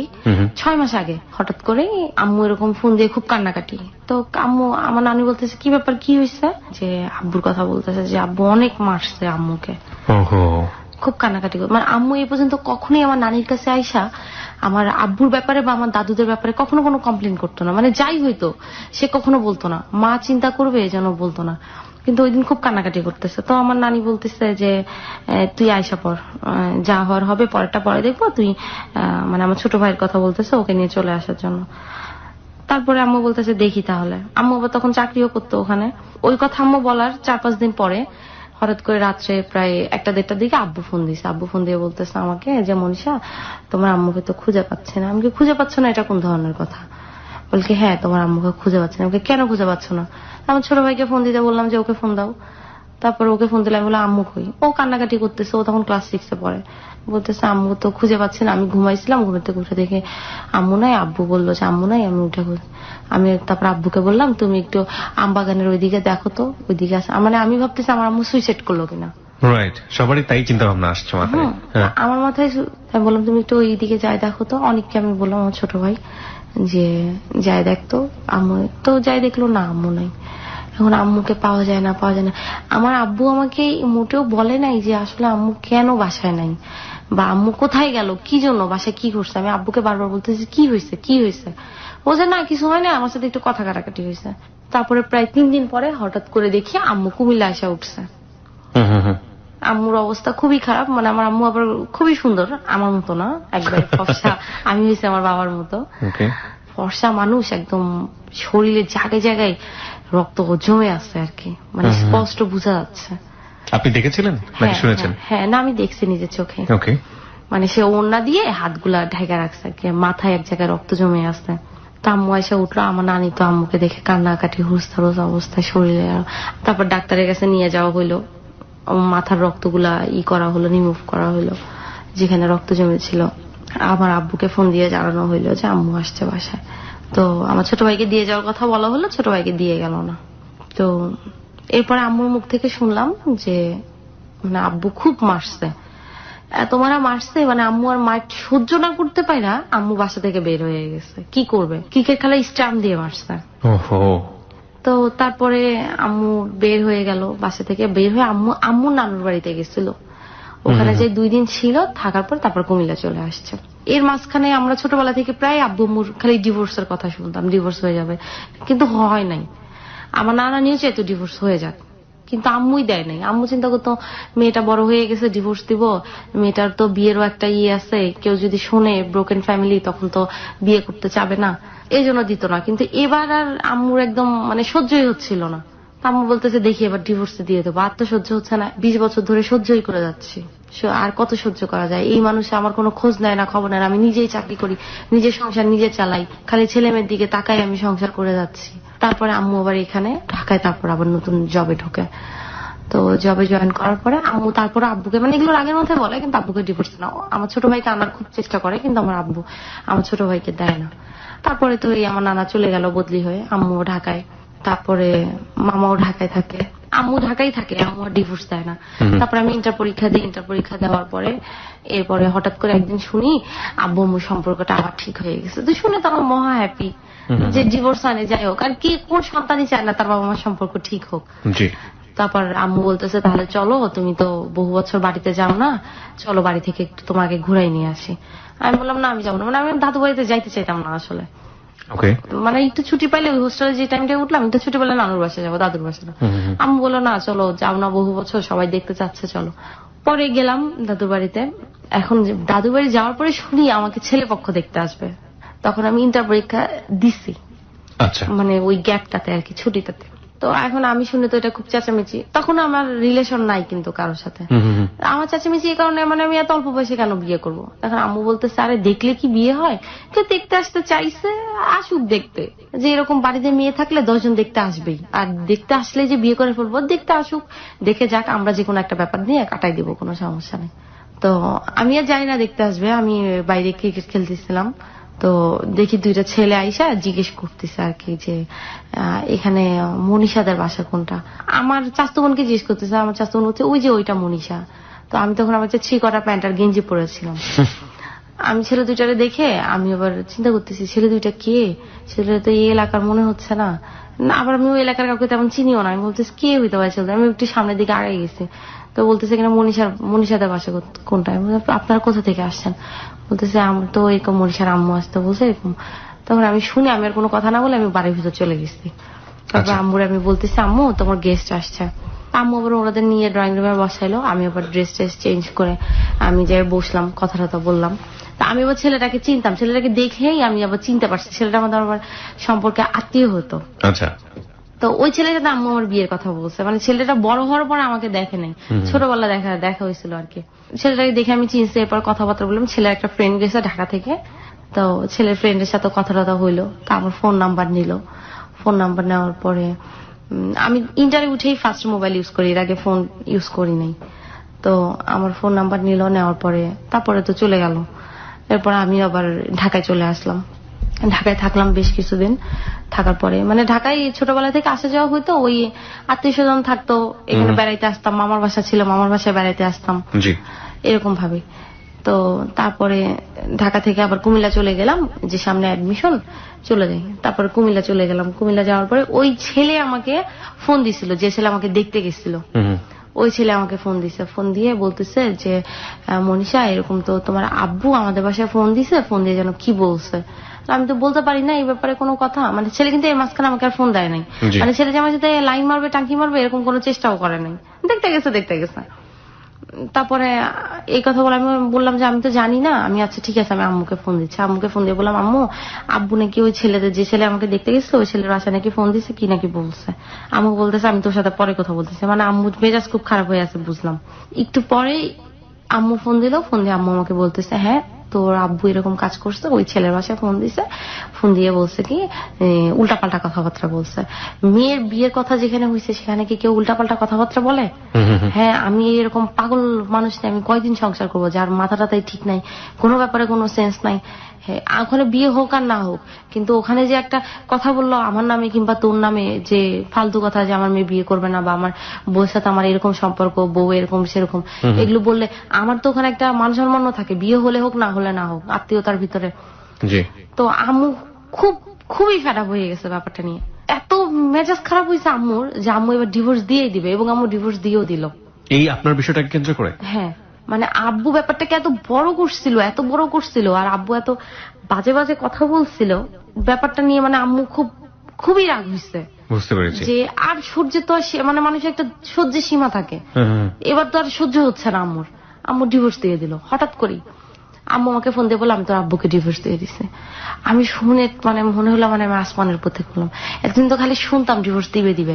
6 মাস আগে হঠাৎ করে আম্মু এরকম ফোন দিয়ে খুব কান্নাকাটি। তো আম্মু, আমার নানি বলতেছে কি ব্যাপার, কি হয়েছে? যে আব্বুর কথা বলতেছে, যে আব্বু অনেক মারছে আম্মুকে, খুব কান্নাকাটি। মানে আম্মু এই পর্যন্ত কখনোই আমার নানির কাছে আইসা আমার আব্বুর ব্যাপারে বা আমার দাদুদের ব্যাপারে কখনো কোনো কমপ্লেন করতো না, মানে যাই হইতো সে কখনো বলতো না, মা চিন্তা করবে যেন বলতো না। কিন্তু ওই দিন খুব কান্নাকাটি করতেছে। তো আমার নানি বলতেছে যে তুই আয়সা পর, যা হওয়ার হবে পরেরটা পরে দেখবো, তুই মানে আমার ছোট ভাইয়ের কথা বলতেছে, ওকে নিয়ে চলে আসার জন্য। তারপরে আম্মু বলতেছে দেখি তাহলে। আম্মু আবার তখন চাকরিও করতো ওখানে। ওই কথা আম্মু বলার 4-5 দিন পরে হঠাৎ করে রাত্রে প্রায় 1-1:30টার দিকে আব্বু ফোন দিছে। আব্বু ফোন দিয়ে বলতেছে আমাকে যে মনীষা, তোমার আম্মুকে তো খুঁজে পাচ্ছে না। আমি খুঁজে পাচ্ছ না, এটা কোন ধরনের কথা? বলকে হ্যাঁ তোমার আম্মুকে খুঁজে পাচ্ছে না। আমাকে কেন খুঁজে পাচ্ছ না? আমার ছোট ভাইকে ফোন দিতে বললাম যে ওকে ফোন দাও। তারপর ওকে ফোন দিলাম, বলে আম্মু কই? ও কান্নাকাটি করতেছে, ও তখন ক্লাস 6-এ পড়ে। বলতেছে আম্মু তো খুঁজে পাচ্ছি না, আমি ঘুমাইছিলাম, ঘুমের থেকে উঠে দেখে আম্মু নাই। আব্বু বললো যে আম্মু নাই, আমি উঠে আমি তারপর আব্বুকে বললাম তুমি একটু আমবাগানের ওইদিকে দেখো তো, ওইদিকে আসে। মানে আমি ভাবতেছি আমার আম্মু সুইসাইড করলো কিনা। রাইট, সবারই তাই চিন্তা ভাবনা আসছে মাথায়। আমার মাথায় আমি বললাম তুমি একটু ওইদিকে যাই দেখো তো। অনেককে আমি বললাম, আমার ছোট ভাই, যে যাই দেখতো। আম্মু তো যাই দেখলো না, আম্মু নাই। এখন আম্মুকে পাওয়া যায় না, পাওয়া যায় না। আমার আব্বু আমাকে মোটেও বলে নাই যে আসলে আম্মু কেন বাসায় নাই বা আম্মু কোথায় গেল, কি জন্য, বাসায় কি করছে। আমি আব্বুকে বারবার বলতেছি কি হয়েছে, কি হয়েছে। ও যে না কিছু হয় না, আমার সাথে একটু কথা কাটাকাটি হয়েছে। তারপরে প্রায় 3 দিন পরে হঠাৎ করে দেখি আম্মু কুমিল্লা এসে উঠছে। আম্মুর অবস্থা খুবই খারাপ। মানে আমার আম্মু আবার খুবই সুন্দর, আমার মতো না, একবার ফর্সা। আমি হয়েছে আমার বাবার মতো ফর্সা মানুষ, একদম শরীরে জায়গায় জায়গায় রক্ত জমে আছে আর কি, মানে স্পষ্ট বোঝা যাচ্ছে। আপনি দেখেছিলেন নাকি শুনেছেন? হ্যাঁ, না আমি দেখছি নিজের চোখে। মানে সে ওড়না দিয়ে হাতগুলা ঢেকে রাখছে আর কি, মাথায় এক জায়গায় রক্ত জমে আছে। তা আম্মু এসে উঠলো, আমার নানি তো আম্মুকে দেখে কান্নাকাটি, হুঁশতারুস অবস্থায় শরীরে। তারপর ডাক্তারের কাছে নিয়ে যাওয়া হইলো, মাথার রক্তগুলা করা হলো, রিমুভ করা হইলো যেখানে রক্ত জমেছিল। আমার আব্বুকে ফোন দিয়ে জানানো হইলো যে আম্মু আসছে বাসায়। তো আমার ছোট ভাইকে দিয়ে যাওয়ার কথা বলা হলো, ছোট ভাইকে দিয়ে গেল না। তো এরপরে আম্মুর মুখ থেকে শুনলাম যে মানে আব্বু খুব মারছে, এত মারা মারছে, মানে আম্মু আর মার সহ্য না করতে পারে না, আম্মু বাসা থেকে বের হয়ে গেছে। কি করবে, ক্রিকেট খেলা স্টাম্প দিয়ে মারছে। তো তারপরে আম্মু বের হয়ে গেল বাসা থেকে, বের হয়ে আম্মু নানুর বাড়িতে গেছিল। ওখানে যে 2 দিন ছিল, থাকার পর তারপর কুমিল্লা চলে আসছে। এর মাঝখানে আমরা ছোটবেলা থেকে প্রায় আব্বু আম্মুর খালি ডিভোর্সের কথা শুনতাম, ডিভোর্স হয়ে যাবে, কিন্তু হয় নাই। আমার নানা নিয়েছে তো ডিভোর্স হয়ে যাক, কিন্তু আম্মুই দেয় নাই। আম্মু চিন্তা করতো মেয়েটা বড় হয়ে গেছে, ডিভোর্স দিব, মেয়েটার তো বিয়েরও একটা আছে, কেউ যদি শুনে ব্রোকেন ফ্যামিলি তখন তো বিয়ে করতে চাবে না, এই জন্য দিত না। কিন্তু এবার আর আম্মুর একদম মানে সহ্যই হচ্ছিল না। আম্মু বলতেছে দেখি এবার ডিভোর্স দিয়ে দেবো, আর তো সহ্য হচ্ছে না, 20 বছর ধরে সহ্যই করে যাচ্ছি, আর কত সহ্য করা যায়। এই মানুষ আমার কোনো খোঁজ নেয় না, খবর নেয় না, আমি নিজেই চাকরি করি, নিজের সংসার নিজে চালাই, খালি ছেলে মেয়ের দিকে তাকাই আমি সংসার করে যাচ্ছি। তারপরে আম্মু আবার এখানে ঢাকায় তারপর আবার নতুন জবে ঢোকে। তো জবে জয়েন করার পরে আম্মু তারপরে আব্বুকে, মানে এগুলোর আগের মধ্যে বলে, কিন্তু আব্বুকে ডিভোর্স না। আমার ছোট ভাইকে আনার খুব চেষ্টা করে, কিন্তু আমার আব্বু আমার ছোট ভাইকে দেয় না। তারপরে তো এই আমার নানা চলে গেল বদলি হয়ে, আম্মুও ঢাকায়, তারপরে মামাও ঢাকায় থাকে, আম্মু ঢাকায় থাকে, আম্মু ডিভোর্স দেয় না। তারপরে আমি ইন্টার পরীক্ষা দিই, ইন্টার পরীক্ষা দেওয়ার পরে এরপরে হঠাৎ করে একদিন শুনি আব্বু আম্মুর সম্পর্কটা আবার ঠিক হয়ে গেছে। তো শুনে তো আমার মহা হ্যাপি যে ডিভোর্স আনে যাই হোক, আর কি কোন সন্তানই চায় না তার বাবা মার সম্পর্ক ঠিক হোক। তারপর আম্মু বলতেছে তাহলে চলো, তুমি তো বহু বছর বাড়িতে যাও না, চলো বাড়ি থেকে একটু তোমাকে ঘুরাই নিয়ে আসি। আমি বললাম না আমি যাবো না, মানে আমি দাদু বাড়িতে যাইতে চাইতাম না আসলে। মানে একটু ছুটি পাইলে ওই হোস্টেলে যে টাইমটা উঠলাম, একটু ছুটি পাইলে নানুর বাসায় যাবো, দাদুর বাসায়। আম্মু বললো না চলো, যাও না, বহু বছর সবাই দেখতে চাচ্ছে, চলো। পরে গেলাম দাদুর বাড়িতে। এখন দাদুর বাড়ি যাওয়ার পরে শুনি আমাকে ছেলে পক্ষ দেখতে আসবে। তখন আমি ইন্টার পরীক্ষা দিছি, মানে ওই গ্যাপটাতে আর কি, ছুটিটাতে। তো এখন আমি শুনে তো এটা খুব চেঁচামেচি, তখন আমার রিলেশন নাই কিন্তু কারোর সাথে। আমার চেঁচামেচি এই কারণে, মানে আমি এত অল্প বয়সে কেন বিয়ে করবো। তখন আম্মু বলতেছে আরে দেখলে কি বিয়ে হয়, কেউ দেখতে আসতে চাইছে আসুক দেখতে, যে এরকম বাড়িতে মেয়ে থাকলে 10 জন দেখতে আসবেই, আর দেখতে আসলে যে বিয়ে করে ফেলবো, দেখতে আসুক, দেখে যাক, আমরা যে কোনো একটা ব্যাপার নিয়ে কাটাই দিব, কোনো সমস্যা নেই। তো আমি আর জানি না দেখতে আসবে, আমি বাইরে ক্রিকেট খেলতেছিলাম, তো দেখি 2টা ছেলে আইসা জিজ্ঞেস করতেছে আর কি যে এখানে মনীষাদের বাসা কোনটা। আমার চাচতো বোনকে জিজ্ঞেস করতেছে, আমার চাচতো বোন বলছে ওই যে ওইটা মনীষা। তো আমি তখন আমার 3 কটা প্যান্ট আর গেঞ্জি পরেছিলাম। আমি ছেলে 2টারে দেখে আমি আবার চিন্তা করতেছি ছেলে 2টা কে, ছেলে তো এই এলাকার মনে হচ্ছে না, আবার আমি ওই এলাকার কাউকে তেমন চিনিও না। আমি বলতেছি কে হইতে পারে ছেলে, আমি একটু সামনের দিকে আগে গেছি। তো বলতেছে কিনা মনীষাদের বাসা কোনটা। আপনারা কোথা থেকে আসছেন? বলতেছে আমার তো এরকম মনীষার আম্মু আসতে বলছে এরকম। তখন আমি শুনে আমি আর কোনো কথা না বলে আমি বাড়ির ভিতর চলে গেছি। তারপর আম্মুর আমি বলতেছি আম্মু তোমার গেস্ট আসছে। আম্মু আবার ওনাদের নিয়ে ড্রয়িং রুমে বসাইলো। আমি আবার ড্রেস চেঞ্জ করে আমি যাই বসলাম, কথা বললাম। তা আমি আবার ছেলেটাকে চিনতাম, ছেলেটাকে দেখেই আমি আবার চিনতে পারছি, ছেলেটা আমাদের আমার সম্পর্কে আত্মীয় হতো। আচ্ছা। তো ওই ছেলের সাথে আম্মু আমার বিয়ের কথা বলছে, মানে ছেলেটা বড় হওয়ার পর আমাকে দেখে নাই, ছোটবেলা দেখা হয়েছিল আর কি। ছেলেটাকে দেখে আমি চিনছি, এরপর কথাবার্তা বললাম। ছেলের একটা ফ্রেন্ড গেছে ঢাকা থেকে, তো ছেলের ফ্রেন্ডের সাথে কথা হইলো। তা আমার ফোন নাম্বার নিল। ফোন নাম্বার নেওয়ার পরে আমি ইন্টারে উঠেই ফার্স্ট মোবাইল ইউজ করি, এর আগে ফোন ইউজ করি নাই। তো আমার ফোন নাম্বার নিল, নেওয়ার পরে তারপরে তো চলে গেল। এরপর আমি আবার ঢাকায় চলে আসলাম। ঢাকায় থাকলাম বেশ কিছুদিন। থাকার পরে মানে ঢাকায় ছোটবেলা থেকে আসা যাওয়া হইতো, ওই আত্মীয় স্বজন থাকতো, এখানে বেড়াইতে আসতাম, মামার বাসা ছিল, মামার বাসায় বেড়াইতে আসতাম, এরকম ভাবে। তো তারপরে ঢাকা থেকে আবার কুমিল্লা চলে গেলাম, যে সামনে অ্যাডমিশন, চলে যাই। তারপরে কুমিল্লা চলে গেলাম। কুমিল্লা যাওয়ার পরে ওই ছেলে আমাকে ফোন দিছিল, যে ছেলে আমাকে দেখতে গেছিল, ওই ছেলে আমাকে ফোন দিছে। ফোন দিয়ে বলতেছে যে মনীষা এরকম তো তোমার আব্বু আমাদের বাসায় ফোন দিছে, ফোন দিয়ে যেন কি বলছে। আমি তো বলতে পারি না এই ব্যাপারে কোনো কথা, মানে ছেলে কিন্তু এর মাঝখানে আমাকে আর ফোন দেয় নাই, মানে ছেলে যে আমার সাথে লাইন মারবে টাঙ্কি মারবে এরকম কোনো চেষ্টাও করে নাই, দেখতে গেছে। তারপরে এই কথা বলে আমি বললাম যে আমি তো জানি না। আমি আচ্ছা ঠিক আছে, আমি আম্মুকে ফোন দিচ্ছি। আম্মুকে ফোন দিয়ে বললাম আম্মু আব্বু নাকি ওই ছেলেদের, যে ছেলে আমাকে দেখতে গেছিল ওই ছেলের বাসা নাকি ফোন দিছে, কি নাকি বলছে। আম্মু বলতেছে আমি তোর সাথে পরে কথা বলতেছি, মানে আম্মু মেজাজ খুব খারাপ হয়ে আছে বুঝলাম। একটু পরে আম্মু ফোন দিল, ফোন দিয়ে আম্মু আমাকে বলতেছে হ্যাঁ তোর আব্বু এরকম কাজ করছে, ওই ছেলের বাসায় ফোন দিছে, ফোন দিয়ে বলছে কি উল্টাপাল্টা কথাবার্তা বলছে। মেয়ের বিয়ের কথা যেখানে হয়েছে সেখানে কি কেউ উল্টাপাল্টা কথাবার্তা বলে? হ্যাঁ আমি এরকম পাগল মানুষ নেই, আমি কয়দিন সংসার করবো, যার মাথাটা তাই ঠিক নাই, কোনো ব্যাপারে কোনো সেন্স নাই। হ্যাঁ ওখানে বিয়ে হোক আর না হোক, কিন্তু ওখানে যে একটা কথা বললো আমার নামে কিংবা তোর নামে, যে ফালতু কথা, যে আমার মেয়ে বিয়ে করবে না বা আমার বউয়ের সাথে আমার এরকম সম্পর্ক, বউ এরকম সেরকম, এগুলো বললে আমার তো ওখানে একটা মান সম্মান থাকে, বিয়ে হলে হোক না হলে না হোক, আত্মীয়তার ভিতরে। তো আম্মু খুবই ফেড আপ হয়ে গেছে ব্যাপারটা নিয়ে, এত মেজাজ খারাপ হয়েছে আম্মুর যে আম্মু এবার ডিভোর্স দিয়েই দিবে, এবং আম্মু ডিভোর্স দিয়েও দিল। এই আপনার বিষয়টাকে কেন্দ্র করে? হ্যাঁ মানে আব্বু ব্যাপারটাকে এত বড় করছিল আর আব্বু এত বাজে বাজে কথা বলছিল ব্যাপারটা নিয়ে, মানে আম্মু খুবই রাগ হয়েছে। বুঝতে পেরেছি যে আর সহ্যের তো মানে মানুষের একটা সহ্যের সীমা থাকে, এবার তো আর সহ্য হচ্ছে না আম্মু ডিভোর্স দিয়ে দিল হঠাৎ করেই। আম্মু আমাকে ফোন দিয়ে বললো আমি তোর আব্বুকে ডিভোর্স দিয়ে দিছে। আমি শুনে মানে মনে হলো মানে আমি আসমানের পথে করলাম। একদিন তো খালি শুনতাম ডিভোর্স দিবে,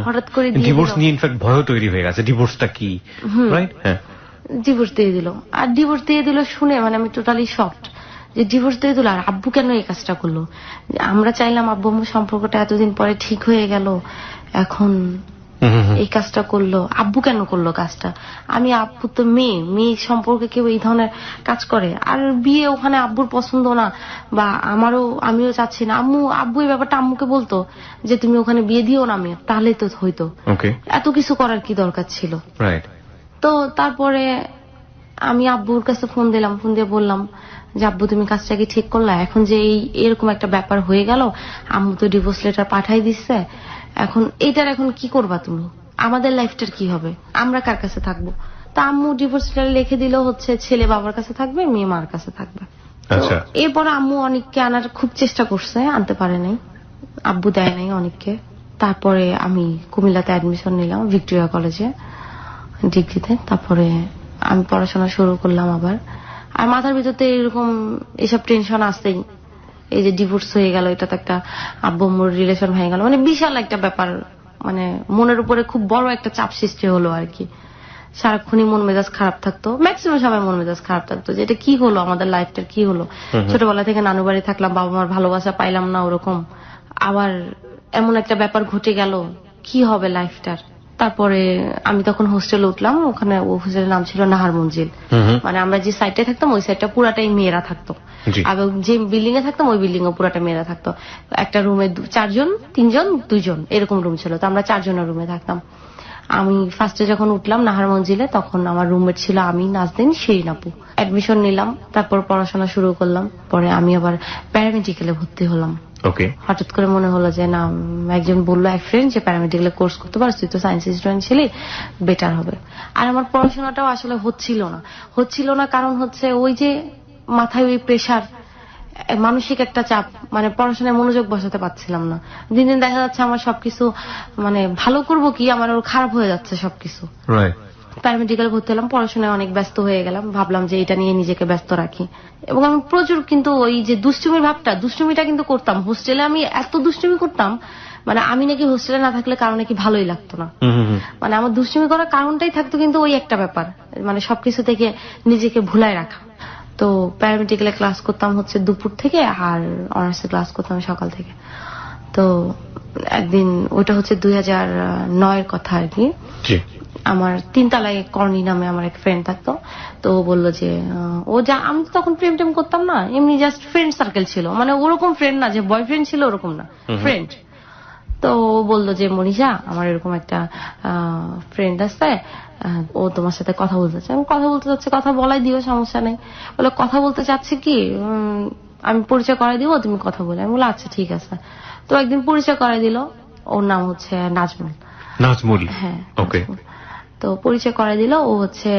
হঠাৎ করে ডিভোর্স নিয়ে ইনফ্যাক্ট ভয় তৈরি হয়ে গেছে, ডিভোর্সটা কি, রাইট? হ্যাঁ, ডিভোর্স দিয়ে দিল। আর ডিভোর্স দিয়ে দিল শুনে মানে আমি টোটালি শকড যে ডিভোর্স দিয়ে দিল। আর আব্বু কেন এই কাজটা করলো? আমরা চাইলাম আব্বু আম্মুর সম্পর্কটা এতদিন পরে ঠিক হয়ে গেল, এখন এই কাজটা করলো। আব্বু কেন করলো কাজটা? আমি আব্বু তো মেয়ে সম্পর্কে কেউ এই ধরনের কাজ করে? আর বিয়ে ওখানে আব্বুর পছন্দ না, বা আমিও চাচ্ছি না। আব্বু এই ব্যাপারটা আম্মুকে বলতো যে তুমি ওখানে বিয়ে দিও না মেয়ে, তাহলেই তো হইতো। এত কিছু করার কি দরকার ছিল? তো তারপরে আমি আব্বুর কাছে ফোন দিয়ে বললাম যে আব্বু তুমি কাজটা কি ঠিক করলা? এখন যে এরকম একটা ব্যাপার হয়ে গেল, আম্মু তো ডিভোর্স লেটার পাঠাই দিচ্ছে, এখন কি করবা তুমি? আমাদের লাইফটার কি হবে? আমরা কার কাছে থাকবো? তা আম্মু ডিভোর্স লেটার লিখে দিল হচ্ছে ছেলে বাবার কাছে থাকবে, মেয়ে মার কাছে থাকবে। এরপর আম্মু অনেককে আনার খুব চেষ্টা করছে, আনতে পারে নাই, আব্বু দেয় নাই অনেককে। তারপরে আমি কুমিল্লাতে অ্যাডমিশন নিলাম ভিক্টোরিয়া কলেজে ডিগ্রিতে। তারপরে আমি পড়াশোনা শুরু করলাম আবার। আর মাথার ভিতরতে এরকম এসব টেনশন আসতেই, এই যে ডিভোর্স হয়ে গেল, এটা তো একটা আব্বু আম্মুর রিলেশন হয়ে গেল, মানে বিশাল একটা ব্যাপার, মানে মনের উপরে খুব বড় একটা চাপ সৃষ্টি হলো আর কি। সারাক্ষণই মন মেজাজ খারাপ থাকতো, ম্যাক্সিমাম সময় মন মেজাজ খারাপ থাকতো যে এটা কি হলো, আমাদের লাইফটার কি হলো। ছোটবেলা থেকে নানু বাড়ি থাকলাম, বাবা মার ভালোবাসা পাইলাম না ওরকম, আবার এমন একটা ব্যাপার ঘটে গেল, কি হবে লাইফটার। তারপরে আমি তখন হোস্টেলে উঠলাম, ওখানে হোস্টেলের নাম ছিল নাহার মঞ্জিল। মানে আমরা যে সাইডে থাকতাম ওই সাইডটা পুরাটাই মেয়েরা থাকতো, আর যে বিল্ডিং এ থাকতাম ওই বিল্ডিং এ পুরাটা মেয়েরা থাকতো। একটা রুমে 4 জন 3 জন 2 জন এরকম রুম ছিল, তো আমরা 4 জনের রুমে থাকতাম। আমি ফার্স্টে যখন উঠলাম নাহার মঞ্জিলে, তখন আমার রুমমেট ছিল আমি, নাজদিন, শিরিন আপু। অ্যাডমিশন নিলাম, তারপর পড়াশোনা শুরু করলাম। পরে আমি আবার প্যারামেডিক্যালে ভর্তি হলাম। হঠাৎ করে মনে হলো যে না, একজন বললো এক ফ্রেন্ড যে প্যারামেডিক্যালে কোর্স করতে পারছ, তুই তো সায়েন্স স্টুডেন্ট ছিলি, বেটার হবে। আর আমার পড়াশোনাটাও আসলে হচ্ছিল না, কারণ হচ্ছে ওই যে মাথায় ওই প্রেশার, মানসিক একটা চাপ, মানে পড়াশোনায় মনোযোগ বসাতে পারছিলাম না। দিন দিন দেখা যাচ্ছে আমার সবকিছু মানে ভালো করবো কি, আমার ওর খারাপ হয়ে যাচ্ছে সবকিছু। প্যারামেডিক্যাল ভর্তি হলাম, পড়াশোনায় অনেক ব্যস্ত হয়ে গেলাম, ভাবলাম যে এটা নিয়ে নিজেকে ব্যস্ত রাখি। এবং আমি প্রচুর কিন্তু ওই যে দুষ্টুমিটা কিন্তু করতাম হোস্টেলে। আমি এত দুষ্টুমি করতাম, মানে আমি নাকি হোস্টেলে না থাকলে কারো নাকি ভালোই লাগতো না। মানে আমার দুষ্টুমি করার কারণটাই থাকতো কিন্তু ওই একটা ব্যাপার, মানে সবকিছু থেকে নিজেকে ভুলায় রাখা। তো প্যারামেডিক্যালে ক্লাস করতাম হচ্ছে দুপুর থেকে, আর অনার্সে ক্লাস করতাম সকাল থেকে। তো একদিন ওইটা হচ্ছে 2009-এর কথা আর কি। আমার 3 তলায় কর্ণি নামে আমার এক ফ্রেন্ড থাকতো। তো ও বললো যে আমি তো তখন প্রেম টেম করতাম না, এমনি জাস্ট ফ্রেন্ড সার্কেল ছিল, মানে ওরকম ফ্রেন্ড না যে বয়ফ্রেন্ড ছিল ওরকম না, ফ্রেন্ড। তো ও বললো যে মনীষা, আমার এরকম একটা ফ্রেন্ড আছে, ও তোমার সাথে কথা বলতে চাচ্ছে। আমি কথা বলতে চাচ্ছি, কথা বলাই দিও, সমস্যা নেই। বলে কথা বলতে চাচ্ছে কি, আমি পরিচয় করাই দিব, তুমি কথা বলে। আমি বললাম আচ্ছা ঠিক আছে। তো একদিন পরিচয় করাই দিল, ওর নাম হচ্ছে নাজমুল। হ্যাঁ, তো পরিচয় করাই দিল। ও হচ্ছে